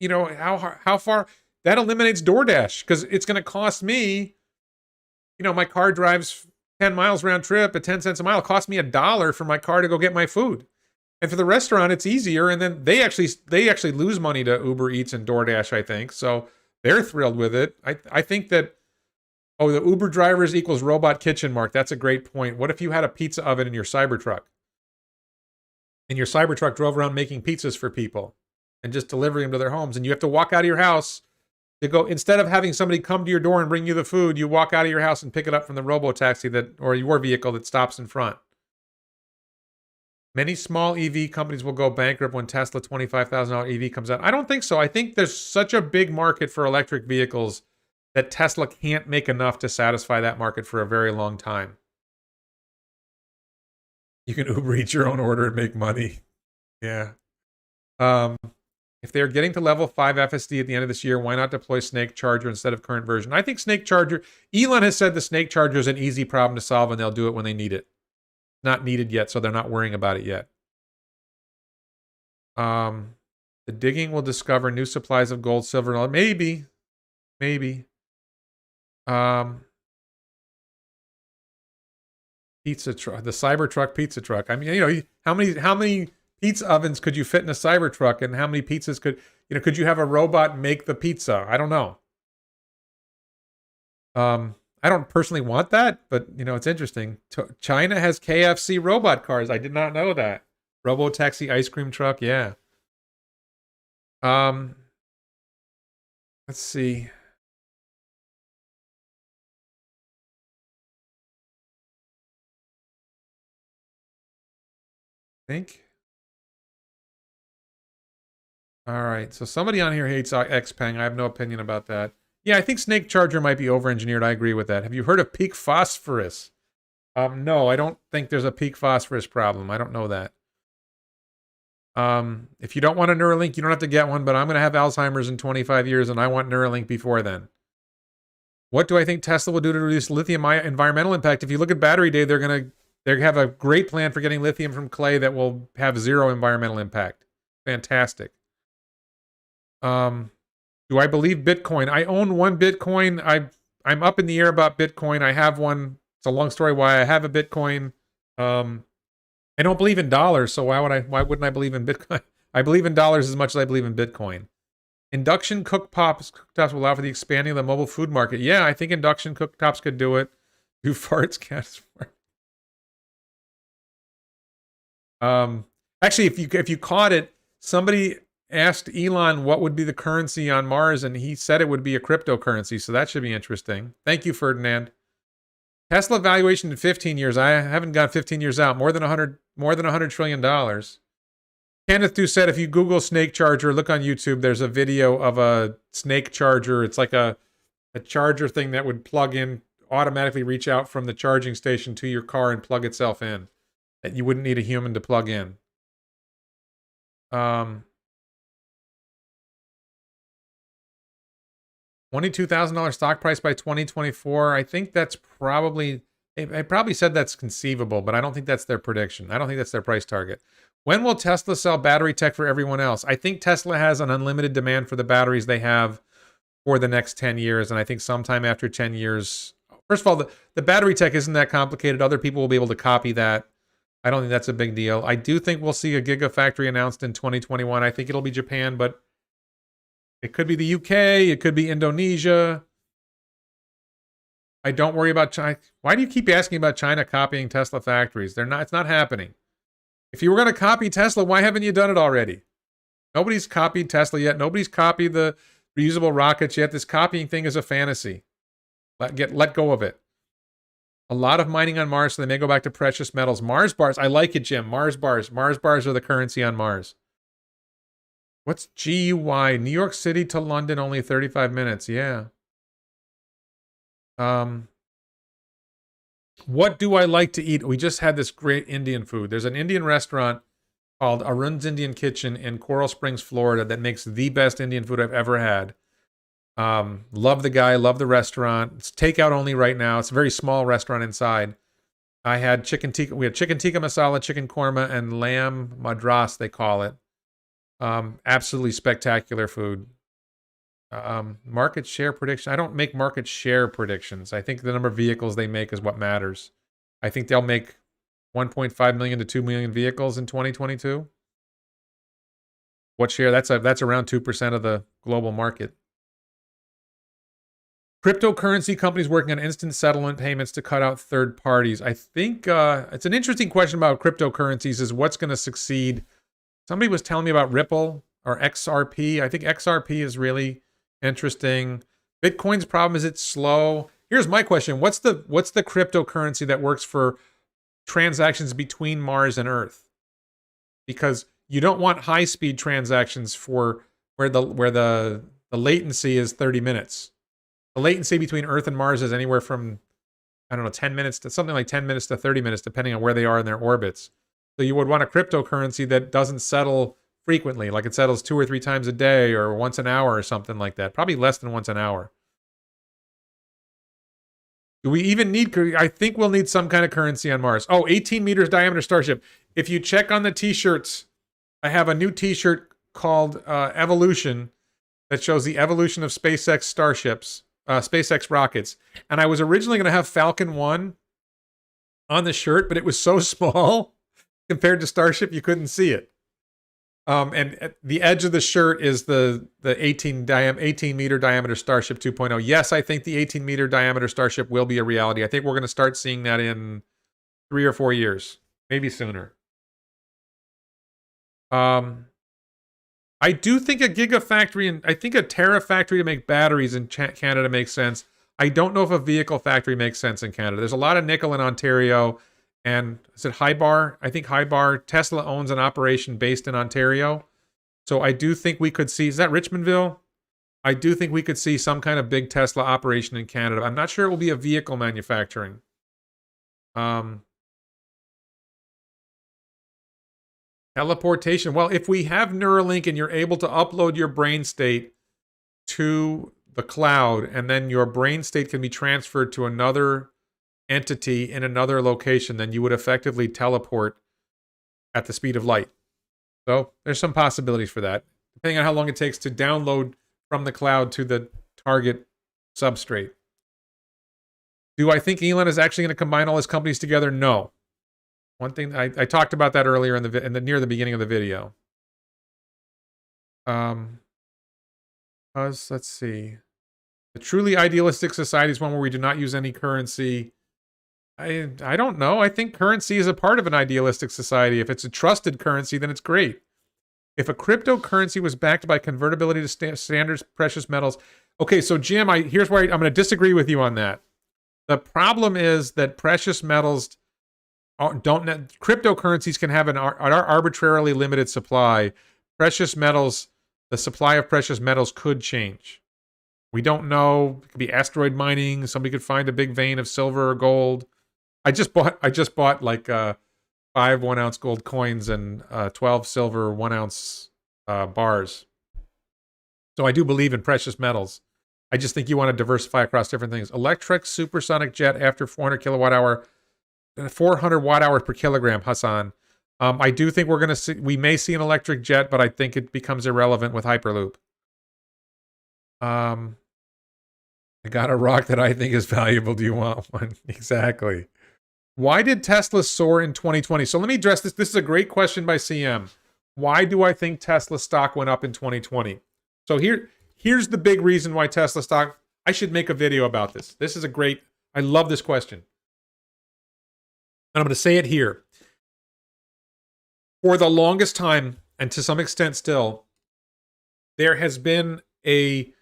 How far, that eliminates DoorDash, because it's going to cost me, my car drives 10 miles round trip at 10 cents a mile, it costs me $1 for my car to go get my food. And for the restaurant, it's easier, and then they actually lose money to Uber Eats and DoorDash, I think. So they're thrilled with it. I think that, the Uber drivers equals robot kitchen, Mark. That's a great point. What if you had a pizza oven in your Cybertruck? And your Cybertruck drove around making pizzas for people and just delivering them to their homes, and you have to walk out of your house to go, instead of having somebody come to your door and bring you the food, you walk out of your house and pick it up from the robotaxi or your vehicle that stops in front. Many small EV companies will go bankrupt when Tesla $25,000 EV comes out. I don't think so. I think there's such a big market for electric vehicles that Tesla can't make enough to satisfy that market for a very long time. You can Uber Eats your own order and make money. Yeah. Um, if they're getting to level 5 FSD at the end of this year, why not deploy Snake Charger instead of current version? I think Snake Charger, Elon has said the Snake Charger is an easy problem to solve and they'll do it when they need it. Not needed yet, so they're not worrying about it yet. The digging will discover new supplies of gold, silver, and all. Maybe. Pizza truck, the Cybertruck pizza truck. I mean, you know, how many pizza ovens could you fit in a Cybertruck, and how many pizzas could you have a robot make the pizza? I don't know. I don't personally want that, but it's interesting. China has KFC robot cars. I did not know that. Robotaxi ice cream truck, yeah. Let's see. Think. All right, so somebody on here hates Xpeng. I have no opinion about that. Yeah, I think Snake Charger might be over-engineered. I agree with that. Have you heard of peak phosphorus? No, I don't think there's a peak phosphorus problem. I don't know that. If you don't want a Neuralink, you don't have to get one, but I'm going to have Alzheimer's in 25 years, and I want Neuralink before then. What do I think Tesla will do to reduce lithium environmental impact? If you look at Battery Day, they have a great plan for getting lithium from clay that will have zero environmental impact. Fantastic. Do I believe Bitcoin? I own one Bitcoin. I'm up in the air about Bitcoin. I have one. It's a long story why I have a Bitcoin. I don't believe in dollars, so why wouldn't I believe in Bitcoin? I believe in dollars as much as I believe in Bitcoin. Induction cooktops will allow for the expanding of the mobile food market. Yeah, I think induction cooktops could do it. Do farts count? Actually, if you caught it, somebody asked Elon what would be the currency on Mars, and he said it would be a cryptocurrency, so that should be interesting. Thank you, Ferdinand. Tesla valuation in 15 years. I haven't got 15 years out. More than $100 trillion. Kenneth Du said if you Google Snake Charger, look on YouTube, there's a video of a Snake Charger. It's like a charger thing that would plug in, automatically reach out from the charging station to your car and plug itself in. That you wouldn't need a human to plug in. $22,000 stock price by 2024. I think that's probably, I probably said that's conceivable, but I don't think that's their prediction. I don't think that's their price target. When will Tesla sell battery tech for everyone else? I think Tesla has an unlimited demand for the batteries they have for the next 10 years. And I think sometime after 10 years, first of all, the battery tech isn't that complicated. Other people will be able to copy that. I don't think that's a big deal. I do think we'll see a gigafactory announced in 2021. I think it'll be Japan, but it could be the UK. It could be Indonesia. I don't worry about China. Why do you keep asking about China copying Tesla factories? It's not happening. If you were going to copy Tesla, why haven't you done it already? Nobody's copied Tesla yet. Nobody's copied the reusable rockets yet. This copying thing is a fantasy. Let go of it. A lot of mining on Mars, so they may go back to precious metals. Mars bars. I like it, Jim. Mars bars. Mars bars are the currency on Mars. What's GUI? New York City to London, only 35 minutes. Yeah. What do I like to eat? We just had this great Indian food. There's an Indian restaurant called Arun's Indian Kitchen in Coral Springs, Florida that makes the best Indian food I've ever had. Love the guy, love the restaurant. It's takeout only right now. It's a very small restaurant inside. I had chicken tikka. We had chicken tikka masala, chicken korma, and lamb madras, they call it. Absolutely spectacular food. Market share prediction. I don't make market share predictions. I think the number of vehicles they make is what matters. I think they'll make 1.5 million to 2 million vehicles in 2022. What share? That's around 2% of the global market. Cryptocurrency companies working on instant settlement payments to cut out third parties. I think it's an interesting question about cryptocurrencies is what's going to succeed. Somebody was telling me about Ripple or XRP. I think XRP is really interesting. Bitcoin's problem is it's slow. Here's my question. What's the cryptocurrency that works for transactions between Mars and Earth? because you don't want high-speed transactions for where the latency is 30 minutes. The latency between Earth and Mars is anywhere from, I don't know, 10 minutes to something like 10 minutes to 30 minutes, depending on where they are in their orbits. So you would want a cryptocurrency that doesn't settle frequently, like it settles 2 or 3 times a day or once an hour or something like that. Probably less than once an hour. Do we even need, I think we'll need some kind of currency on Mars. Oh, 18 meters diameter Starship. If you check on the t-shirts, I have a new t-shirt called Evolution that shows the evolution of SpaceX starships, SpaceX rockets. And I was originally going to have Falcon 1 on the shirt, but it was so small compared to Starship, you couldn't see it. And at the edge of the shirt is the 18 meter diameter Starship 2.0. Yes, I think the 18 meter diameter Starship will be a reality. I think we're going to start seeing that in 3 or 4 years, maybe sooner. I do think a gigafactory and I think a terafactory to make batteries in Canada makes sense. I don't know if a vehicle factory makes sense in Canada. There's a lot of nickel in Ontario. And is it Hybar? I think Hybar. Tesla owns an operation based in Ontario. So I do think we could see, is that Richmondville? I do think we could see some kind of big Tesla operation in Canada. I'm not sure it will be a vehicle manufacturing. Teleportation. Well, if we have Neuralink and you're able to upload your brain state to the cloud, and then your brain state can be transferred to another entity in another location, then you would effectively teleport at the speed of light. So there's some possibilities for that, depending on how long it takes to download from the cloud to the target substrate. Do I think Elon is actually going to combine all his companies together? No. One thing I talked about that earlier near the beginning of the video. Let's see. A truly idealistic society is one where we do not use any currency. I don't know. I think currency is a part of an idealistic society. If it's a trusted currency, then it's great. If a cryptocurrency was backed by convertibility to standard precious metals. Okay, so Jim, here's where I'm going to disagree with you on that. The problem is that precious metals cryptocurrencies can have an arbitrarily limited supply. Precious metals, the supply of precious metals could change. We don't know. It could be asteroid mining. Somebody could find a big vein of silver or gold. I just bought like 5 1-ounce gold coins and 12 silver 1-ounce bars. So I do believe in precious metals. I just think you want to diversify across different things. Electric supersonic jet after 400 kilowatt hour, 400 watt hours per kilogram, Hassan. I do think we may see an electric jet, but I think it becomes irrelevant with Hyperloop. I got a rock that I think is valuable. Do you want one? Exactly. Why did Tesla soar in 2020? So let me address this. This is a great question by CM. Why do I think Tesla stock went up in 2020? So here's the big reason why Tesla stock, I should make a video about this. This is I love this question. And I'm going to say it here. For the longest time, and to some extent still, there has been a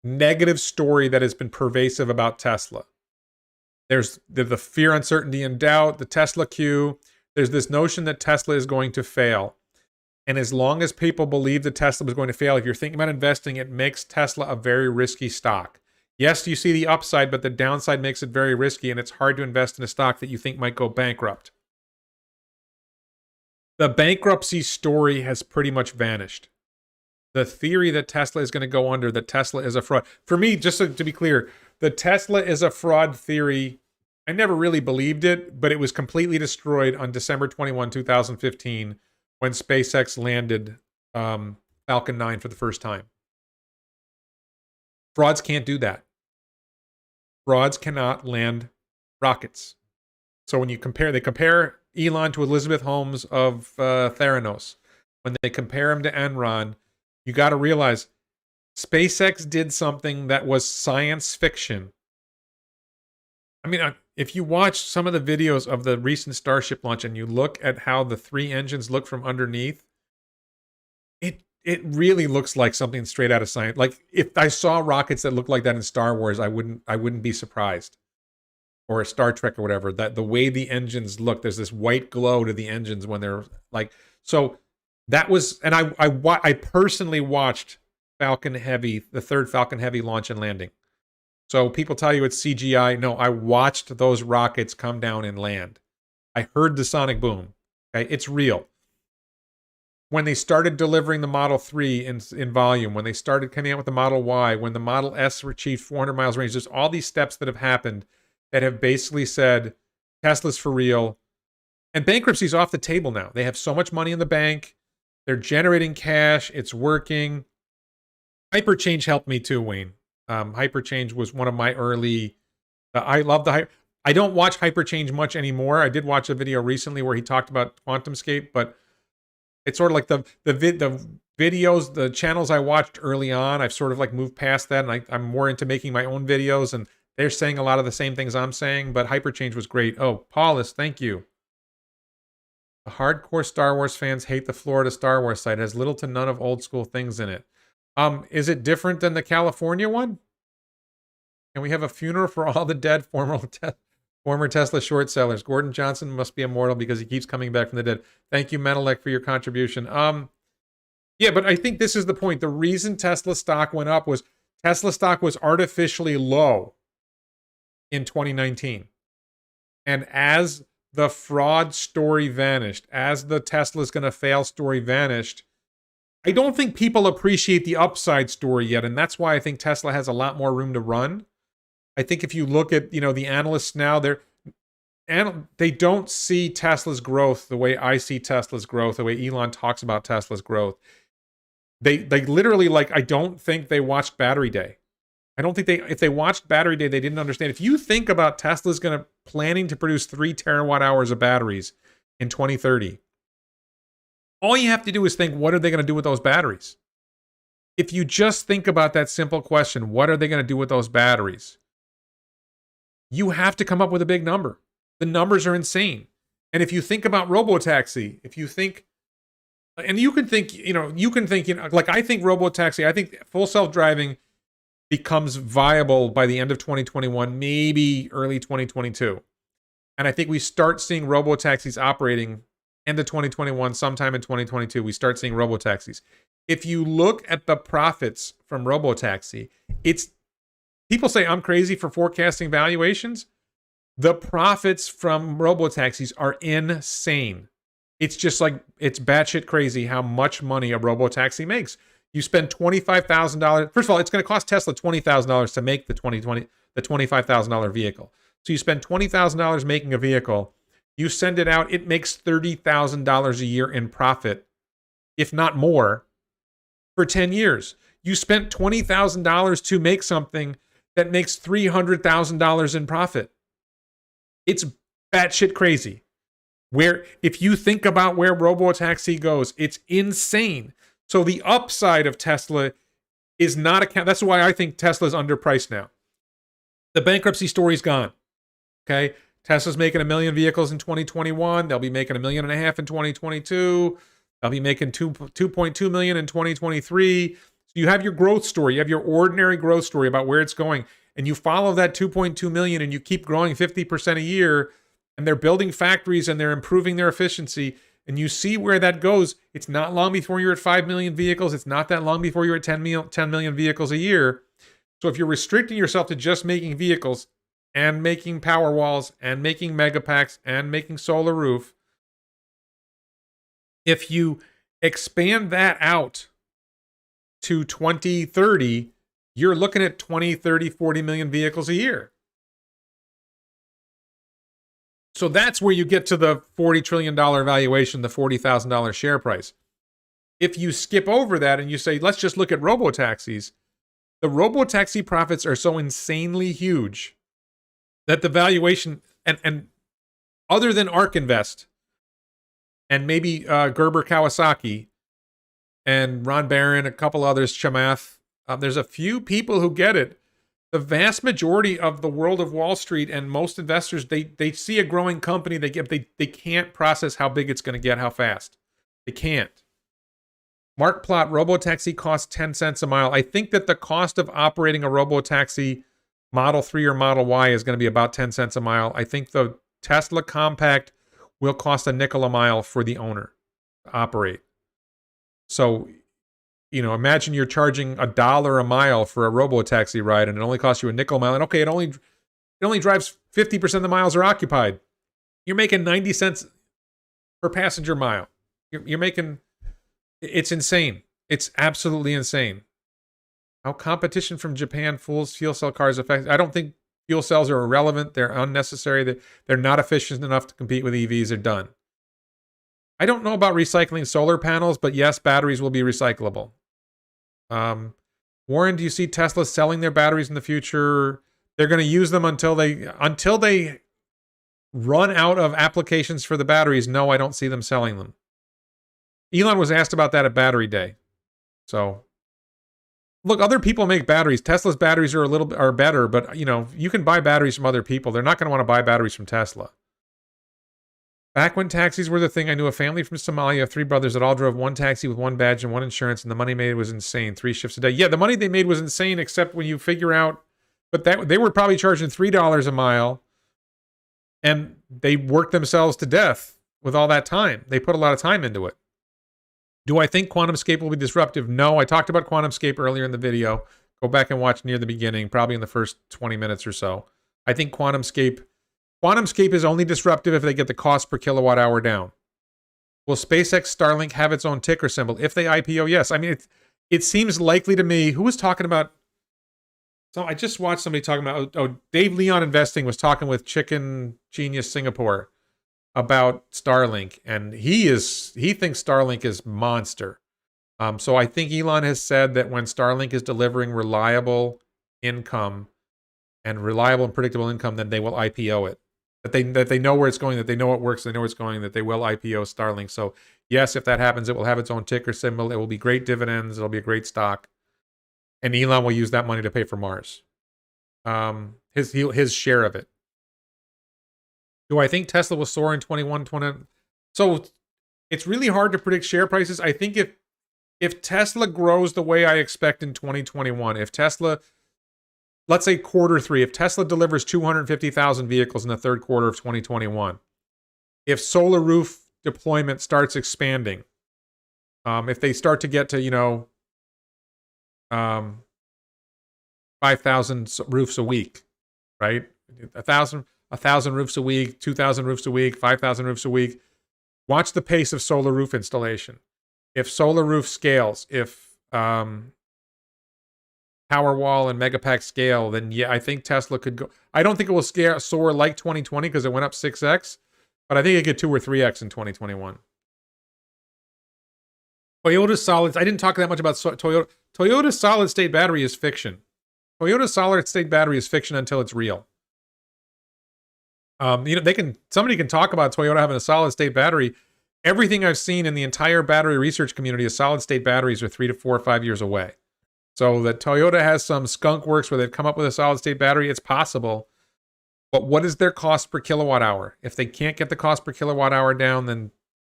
negative story that has been pervasive about Tesla. There's the fear, uncertainty, and doubt, the Tesla Q. There's this notion that Tesla is going to fail. And as long as people believe that Tesla was going to fail, if you're thinking about investing, it makes Tesla a very risky stock. Yes, you see the upside, but the downside makes it very risky, and it's hard to invest in a stock that you think might go bankrupt. The bankruptcy story has pretty much vanished. The theory that Tesla is going to go under, that Tesla is a fraud. For me, just to be clear, the Tesla is a fraud theory, I never really believed it, but it was completely destroyed on December 21, 2015, when SpaceX landed Falcon 9 for the first time. Frauds can't do that. Frauds cannot land rockets. So when they compare Elon to Elizabeth Holmes of Theranos. When they compare him to Enron, you got to realize SpaceX did something that was science fiction. I mean, if you watch some of the videos of the recent Starship launch and you look at how the 3 engines look from underneath, it really looks like something straight out of science. Like if I saw rockets that looked like that in Star Wars, I wouldn't be surprised. Or a Star Trek or whatever. That the way the engines look, there's this white glow to the engines when they're like. So that was, and I personally watched Falcon Heavy, the third Falcon Heavy launch and landing. So people tell you it's CGI. No, I watched those rockets come down and land. I heard the sonic boom. Okay, it's real. When they started delivering the Model 3 in volume, when they started coming out with the Model Y, when the Model S achieved 400 miles range, there's all these steps that have happened that have basically said Tesla's for real. And bankruptcy's off the table now. They have so much money in the bank. They're generating cash. It's working. Hyperchange helped me too, Wayne. Hyperchange was one of my early... I love the... I don't watch Hyperchange much anymore. I did watch a video recently where he talked about Quantumscape, but it's sort of like the videos, the channels I watched early on, I've sort of like moved past that, and I'm more into making my own videos, and they're saying a lot of the same things I'm saying, but Hyperchange was great. Oh, Paulus, thank you. The hardcore Star Wars fans hate the Florida Star Wars site. It has little to none of old school things in it. Is it different than the California one? Can we have a funeral for all the dead former Tesla short sellers? Gordon Johnson must be immortal because he keeps coming back from the dead. Thank you, Menelek, for your contribution. Yeah, but I think this is the point. The reason Tesla stock went up was Tesla stock was artificially low in 2019. And as the fraud story vanished, as the Tesla's going to fail story vanished, I don't think people appreciate the upside story yet. And that's why I think Tesla has a lot more room to run. I think if you look at, the analysts now, they don't see Tesla's growth the way I see Tesla's growth, the way Elon talks about Tesla's growth. They literally, I don't think they watched Battery Day. I don't think if they watched Battery Day, they didn't understand. If you think about Tesla's planning to produce 3 terawatt hours of batteries in 2030, all you have to do is think, what are they going to do with those batteries? If you just think about that simple question, what are they going to do with those batteries? You have to come up with a big number. The numbers are insane. And if you think about robotaxi, if you think, and you can think, like I think robotaxi, I think full self-driving becomes viable by the end of 2021, maybe early 2022. And I think we start seeing robotaxis operating end of 2021, sometime in 2022, we start seeing robotaxis. If you look at the profits from robotaxi, people say I'm crazy for forecasting valuations. The profits from robotaxis are insane. It's just it's batshit crazy how much money a robotaxi makes. You spend $25,000. First of all, it's going to cost Tesla $20,000 to make the $25,000 vehicle. So you spend $20,000 making a vehicle. You send it out, it makes $30,000 a year in profit, if not more, for 10 years. You spent $20,000 to make something that makes $300,000 in profit. It's batshit crazy. If you think about where robotaxi goes, it's insane. So the upside of Tesla is not that's why I think Tesla's underpriced now. The bankruptcy story's gone. Okay? Tesla's making 1 million vehicles in 2021. They'll be making 1.5 million in 2022. They'll be making 2.2 million in 2023. So you have your growth story. You have your ordinary growth story about where it's going. And you follow that 2.2 million and you keep growing 50% a year. And they're building factories and they're improving their efficiency. And you see where that goes. It's not long before you're at 5 million vehicles. It's not that long before you're at 10 million vehicles a year. So if you're restricting yourself to just making vehicles and making power walls and making megapacks and making solar roof, if you expand that out to 2030, you're looking at 20, 30, 40 million vehicles a year. So that's where you get to the $40 trillion valuation, the $40,000 share price. If you skip over that and you say, let's just look at robotaxis, the robotaxi profits are so insanely huge that the valuation, and other than ARK Invest, and maybe Gerber Kawasaki, and Ron Barron, a couple others, Chamath, there's a few people who get it. The vast majority of the world of Wall Street and most investors, they see a growing company, they can't process how big it's going to get, how fast. They can't. Mark Plot, robotaxi costs 10 cents a mile. I think that the cost of operating a robotaxi Model 3 or Model Y is going to be about 10 cents a mile. I think the Tesla Compact will cost a nickel a mile for the owner. to operate. So, imagine you're charging $1 a mile for a robotaxi ride, and it only costs you a nickel a mile. And okay, it only drives 50% of the miles are occupied. You're making 90 cents per passenger mile. You're making, it's insane. It's absolutely insane. How competition from Japan fools fuel cell cars affect. I don't think fuel cells are irrelevant. They're unnecessary. They're not efficient enough to compete with EVs. They're done. I don't know about recycling solar panels, but yes, batteries will be recyclable. Warren, do you see Tesla selling their batteries in the future? They're going to use them until they run out of applications for the batteries. No, I don't see them selling them. Elon was asked about that at Battery Day. So, look, other people make batteries. Tesla's batteries are better, but you can buy batteries from other people. They're not going to want to buy batteries from Tesla. Back when taxis were the thing, I knew a family from Somalia of 3 brothers that all drove one taxi with one badge and one insurance, and the money made was insane. 3 shifts a day. Yeah, the money they made was insane, except when you figure out, but that they were probably charging $3 a mile, and they worked themselves to death with all that time. They put a lot of time into it. Do I think Quantumscape will be disruptive? No, I talked about Quantumscape earlier in the video. Go back and watch near the beginning, probably in the first 20 minutes or so. I think Quantumscape is only disruptive if they get the cost per kilowatt hour down. Will SpaceX Starlink have its own ticker symbol? If they IPO, yes. I mean, it seems likely to me. Who was talking about? So I just watched somebody talking about, Dave Leon Investing was talking with Chicken Genius Singapore about Starlink, and he thinks Starlink is monster. So I think Elon has said that when Starlink is delivering reliable income and reliable and predictable income, then they will IPO it. That they know where it's going, that they know it works, they know where it's going, that they will IPO Starlink. So yes, if that happens, it will have its own ticker symbol. It will be great dividends. It'll be a great stock, and Elon will use that money to pay for Mars. His share of it. Do I think Tesla will soar in 20? So it's really hard to predict share prices. I think if Tesla grows the way I expect in 2021, if Tesla, let's say Q3, if Tesla delivers 250,000 vehicles in the third quarter of 2021, if solar roof deployment starts expanding, if they start to get to 5,000 roofs a week, right? 1,000 roofs a week, 2,000 roofs a week, 5,000 roofs a week. Watch the pace of solar roof installation. If solar roof scales, if Powerwall and Megapack scale, then yeah, I think Tesla could go. I don't think it will soar like 2020 because it went up 6x, but I think it could 2 or 3x in 2021. Toyota solids. I didn't talk that much about Toyota. Toyota's solid state battery is fiction. Toyota's solid state battery is fiction until it's real. Somebody can talk about Toyota having a solid state battery. Everything I've seen in the entire battery research community is solid state batteries are 3 to 4 or 5 years away. So that Toyota has some skunk works where they've come up with a solid state battery, it's possible. But what is their cost per kilowatt hour? If they can't get the cost per kilowatt hour down, then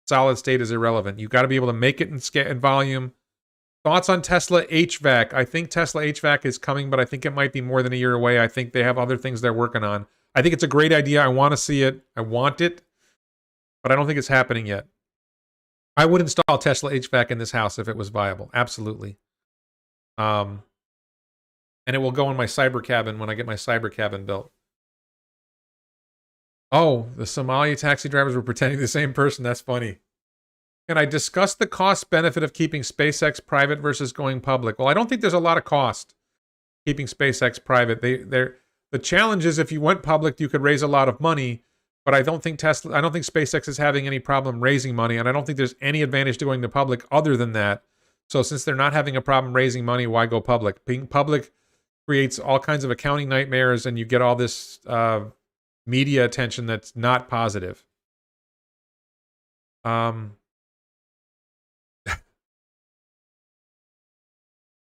solid state is irrelevant. You've got to be able to make it in volume. Thoughts on Tesla HVAC? I think Tesla HVAC is coming, but I think it might be more than a year away. I think they have other things they're working on. I think it's a great idea. I want to see it. I want it, but I don't think it's happening yet. I would install Tesla HVAC in this house if it was viable. Absolutely. And it will go in my cyber cabin when I get my cyber cabin built. Oh, the Somalia taxi drivers were pretending the same person. That's funny. Can I discuss the cost benefit of keeping SpaceX private versus going public? Well, I don't think there's a lot of cost keeping SpaceX private. The challenge is if you went public, you could raise a lot of money, but I don't think SpaceX is having any problem raising money, and I don't think there's any advantage to going to public other than that. So since they're not having a problem raising money, why go public? Being public creates all kinds of accounting nightmares, and you get all this media attention that's not positive.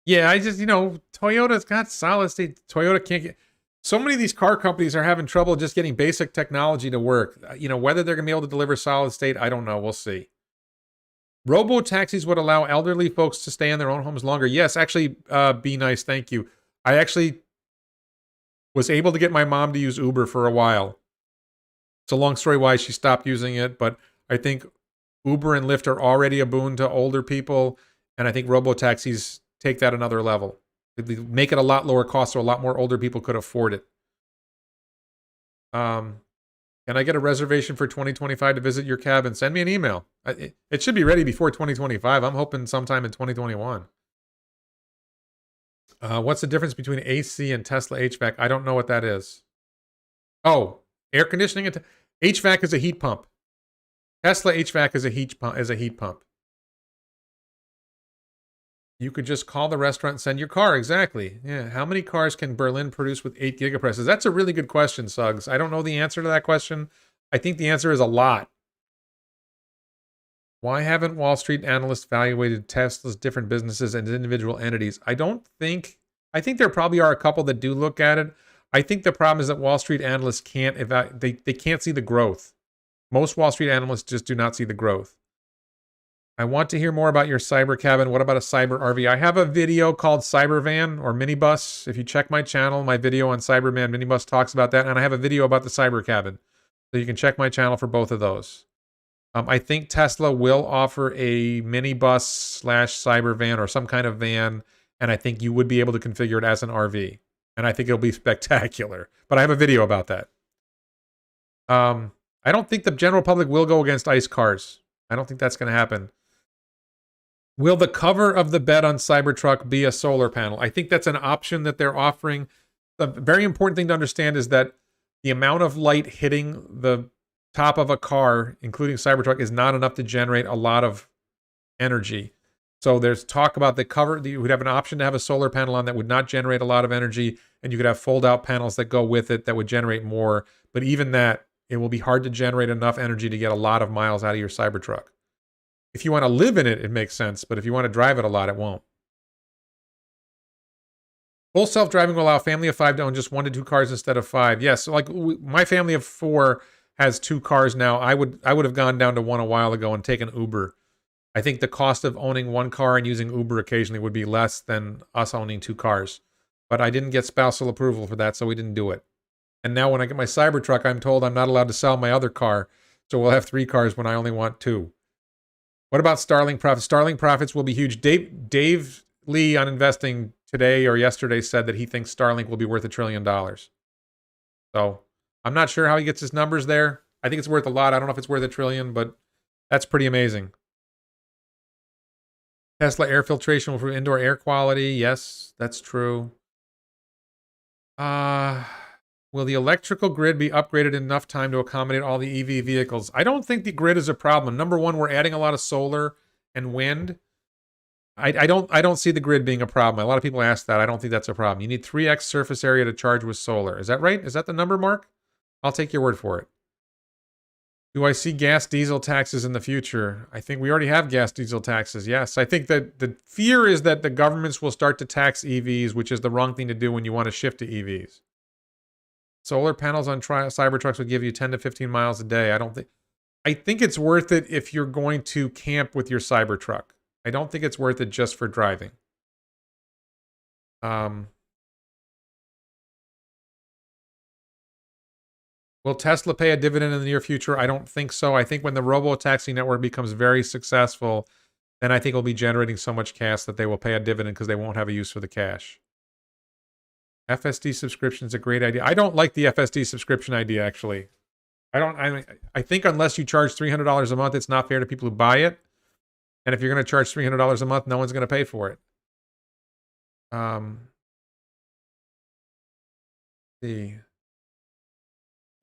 Yeah, I just, Toyota's got solid state. Toyota can't get. So many of these car companies are having trouble just getting basic technology to work. Whether they're going to be able to deliver solid state, I don't know. We'll see. Robotaxis would allow elderly folks to stay in their own homes longer. Yes, actually, be nice. Thank you. I actually was able to get my mom to use Uber for a while. It's a long story why she stopped using it, but I think Uber and Lyft are already a boon to older people, and I think robotaxis take that another level. They make it a lot lower cost, so a lot more older people could afford it. Can I get a reservation for 2025 to visit your cabin? Send me an email. It should be ready before 2025. I'm hoping sometime in 2021. What's the difference between AC and Tesla HVAC? I don't know what that is. Oh, air conditioning. HVAC is a heat pump. Tesla HVAC is a heat pump. You could just call the restaurant and send your car. Exactly. Yeah. How many cars can Berlin produce with 8 gigapresses? That's a really good question, Suggs. I don't know the answer to that question. I think the answer is a lot. Why haven't Wall Street analysts evaluated Tesla's different businesses as individual entities? I think there probably are a couple that do look at it. I think the problem is that Wall Street analysts can't they can't see the growth. Most Wall Street analysts just do not see the growth. I want to hear more about your cyber cabin. What about a cyber RV? I have a video called Cybervan or Minibus. If you check my channel, my video on Cybervan Minibus talks about that. And I have a video about the cyber cabin. So you can check my channel for both of those. I think Tesla will offer a minibus / cybervan or some kind of van. And I think you would be able to configure it as an RV. And I think it'll be spectacular. But I have a video about that. I don't think the general public will go against ICE cars. I don't think that's going to happen. Will the cover of the bed on Cybertruck be a solar panel? I think that's an option that they're offering. The very important thing to understand is that the amount of light hitting the top of a car, including Cybertruck, is not enough to generate a lot of energy. So there's talk about the cover. You would have an option to have a solar panel on that would not generate a lot of energy, and you could have fold-out panels that go with it that would generate more. But even that, it will be hard to generate enough energy to get a lot of miles out of your Cybertruck. If you want to live in it, it makes sense. But if you want to drive it a lot, it won't. Full self-driving will allow a family of 5 to own just 1 to 2 cars instead of 5. Yes, so like my family of 4 has 2 cars now. I would have gone down to 1 a while ago and taken Uber. I think the cost of owning 1 car and using Uber occasionally would be less than us owning 2 cars. But I didn't get spousal approval for that, so we didn't do it. And now when I get my Cybertruck, I'm told I'm not allowed to sell my other car. So we'll have 3 cars when I only want 2. What about Starlink profits? Starlink profits will be huge. Dave Lee on Investing today or yesterday said that he thinks Starlink will be worth $1 trillion. So I'm not sure how he gets his numbers there. I think it's worth a lot. I don't know if it's worth $1 trillion, but that's pretty amazing. Tesla air filtration will improve indoor air quality. Yes, that's true. Will the electrical grid be upgraded in enough time to accommodate all the EV vehicles? I don't think the grid is a problem. Number one, we're adding a lot of solar and wind. I don't see the grid being a problem. A lot of people ask that. I don't think that's a problem. You need 3x surface area to charge with solar. Is that right? Is that the number, Mark? I'll take your word for it. Do I see gas diesel taxes in the future? I think we already have gas diesel taxes. Yes. I think that the fear is that the governments will start to tax EVs, which is the wrong thing to do when you want to shift to EVs. Solar panels on Cybertrucks would give you 10 to 15 miles a day. I think it's worth it if you're going to camp with your Cybertruck. I don't think it's worth it just for driving. Will Tesla pay a dividend in the near future? I don't think so. I think when the robotaxi network becomes very successful, then I think it'll be generating so much cash that they will pay a dividend because they won't have a use for the cash. FSD subscription is a great idea. I don't like the FSD subscription idea, actually. I think unless you charge $300 a month, it's not fair to people who buy it. And if you're going to charge $300 a month, no one's going to pay for it. See.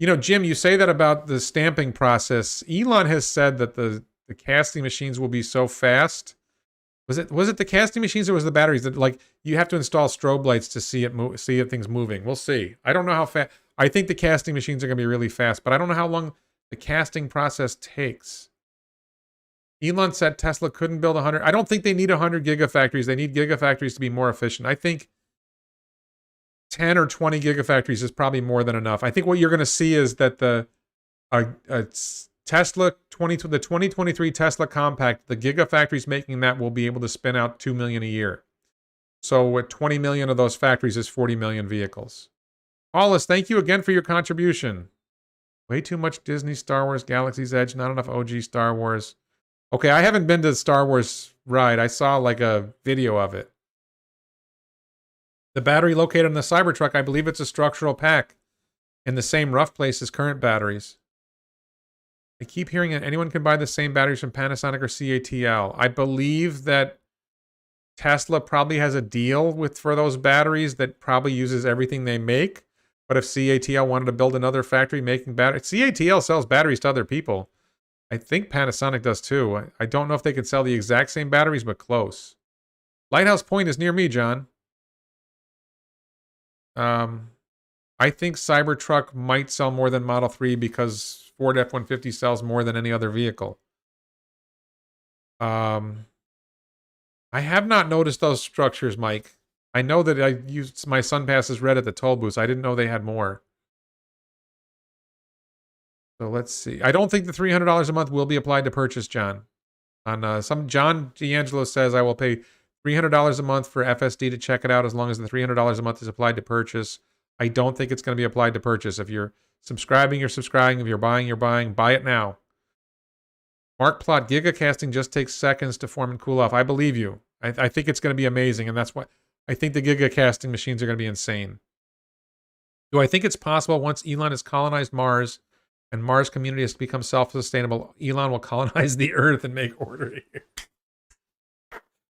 You know, Jim, you say that about the stamping process. Elon has said that the casting machines will be so fast. Was it the casting machines or was it the batteries that, like, you have to install strobe lights to see things moving? We'll see. I don't know how fast. I think the casting machines are going to be really fast, but I don't know how long the casting process takes. Elon said Tesla couldn't build 100. I don't think they need 100 gigafactories. They need gigafactories to be more efficient. I think 10 or 20 gigafactories is probably more than enough. I think what you're going to see is that the 2023 Tesla Compact, the gigafactories making that will be able to spin out 2 million a year. So at 20 million of those factories is 40 million vehicles. Hollis, thank you again for your contribution. Way too much Disney, Star Wars, Galaxy's Edge, not enough OG Star Wars. Okay, I haven't been to the Star Wars ride. I saw like a video of it. The battery located in the Cybertruck, I believe it's a structural pack in the same rough place as current batteries. I keep hearing that anyone can buy the same batteries from Panasonic or CATL. I believe that Tesla probably has a deal for those batteries that probably uses everything they make. But if CATL wanted to build another factory making batteries, CATL sells batteries to other people. I think Panasonic does too. I don't know if they could sell the exact same batteries, but close. Lighthouse Point is near me, John. I think Cybertruck might sell more than Model 3 because Ford F-150 sells more than any other vehicle. I have not noticed those structures, Mike. I know that I used my SunPass red at the toll booths. I didn't know they had more. So let's see. I don't think the $300 a month will be applied to purchase, John. On John D'Angelo says I will pay $300 a month for FSD to check it out as long as the $300 a month is applied to purchase. I don't think it's going to be applied to purchase. If you're subscribing, you're subscribing. If you're buying, you're buying. Buy it now. Mark Plot, gigacasting just takes seconds to form and cool off. I believe you. I think it's going to be amazing, and that's what I think the gigacasting machines are going to be insane. Do I think it's possible once Elon has colonized Mars and Mars community has become self-sustainable, Elon will colonize the Earth and make order here?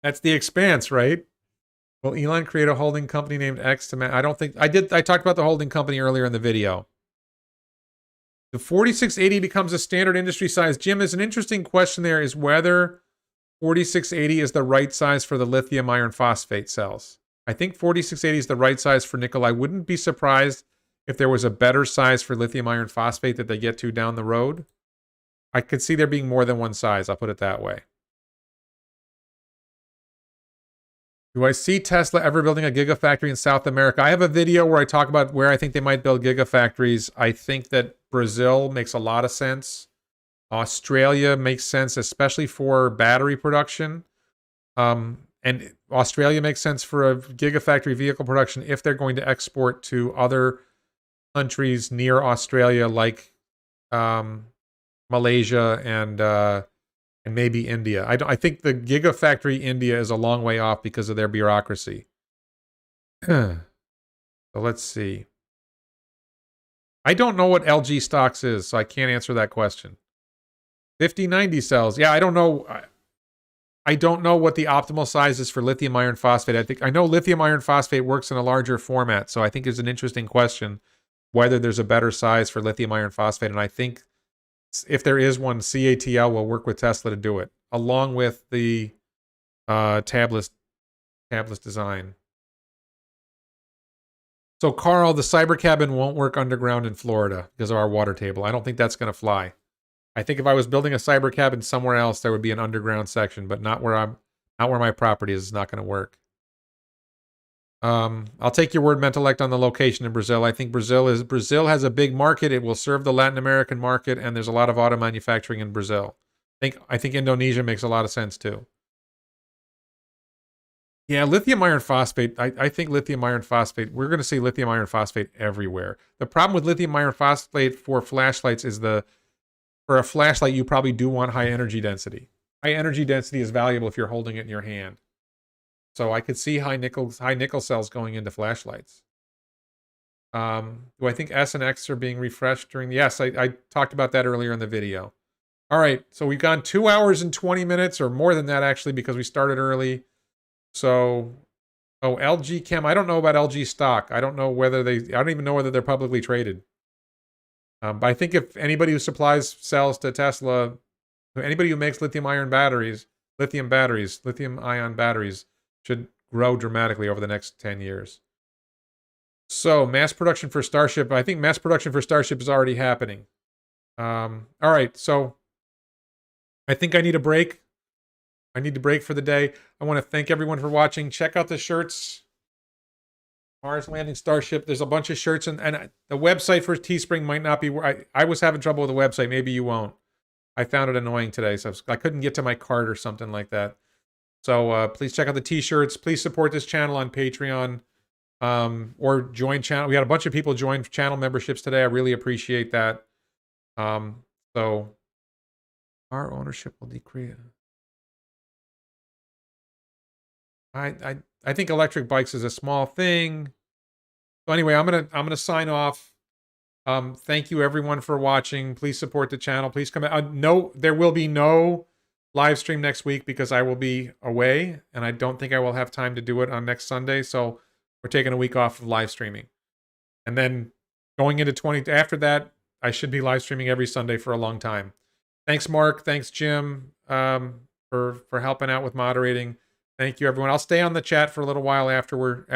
That's the Expanse, right? Will Elon create a holding company named X to I don't think I did. I talked about the holding company earlier in the video. The 4680 becomes a standard industry size. Jim, there's an interesting question there is whether 4680 is the right size for the lithium iron phosphate cells. I think 4680 is the right size for nickel. I wouldn't be surprised if there was a better size for lithium iron phosphate that they get to down the road. I could see there being more than one size. I'll put it that way. Do I see Tesla ever building a gigafactory in South America? I have a video where I talk about where I think they might build gigafactories. I think that Brazil makes a lot of sense. Australia makes sense, especially for battery production. And Australia makes sense for a gigafactory vehicle production if they're going to export to other countries near Australia, like Malaysia and maybe India. I think the gigafactory India is a long way off because of their bureaucracy. So let's see. I don't know what LG stocks is, so I can't answer that question. 5090 cells. Yeah, I don't know. I don't know what the optimal size is for lithium iron phosphate. I know lithium iron phosphate works in a larger format, so I think it's an interesting question whether there's a better size for lithium iron phosphate. And I think if there is one, CATL will work with Tesla to do it, along with the tabless design. So, Carl, the cyber cabin won't work underground in Florida because of our water table. I don't think that's going to fly. I think if I was building a cyber cabin somewhere else, there would be an underground section, but not where my property is. It's not going to work. I'll take your word, Mentellect, on the location in Brazil. I think Brazil has a big market. It will serve the Latin American market, and there's a lot of auto manufacturing in Brazil. I think Indonesia makes a lot of sense too. Yeah, lithium iron phosphate. I think lithium iron phosphate, we're going to see lithium iron phosphate everywhere. The problem with lithium iron phosphate for flashlights is for a flashlight, you probably do want high energy density. High energy density is valuable if you're holding it in your hand. So I could see high nickel cells going into flashlights. Do I think S and X are being refreshed during the... Yes, I talked about that earlier in the video. All right, so we've gone 2 hours and 20 minutes, or more than that actually, because we started early. So, LG Chem. I don't know about LG stock. I don't even know whether they're publicly traded. But I think if anybody who supplies cells to Tesla, anybody who makes lithium ion batteries should grow dramatically over the next 10 years. So, mass production for Starship. I think mass production for Starship is already happening. All right, so I think I need a break. I need to break for the day. I want to thank everyone for watching. Check out the shirts. Mars Landing Starship. There's a bunch of shirts, and the website for Teespring might not be where I was having trouble with the website. Maybe you won't. I found it annoying today, so I couldn't get to my cart or something like that. So please check out the t-shirts. Please support this channel on Patreon, or join channel. We had a bunch of people join channel memberships today. I really appreciate that. So Car ownership will decrease. I think electric bikes is a small thing. So anyway, I'm gonna sign off. Thank you everyone for watching. Please support the channel. Please come out. No, there will be no live stream next week because I will be away, and I don't think I will have time to do it on next Sunday. So we're taking a week off of live streaming, and then going into after that, I should be live streaming every Sunday for a long time. Thanks, Mark. Thanks, Jim, for helping out with moderating. Thank you, everyone. I'll stay on the chat for a little while after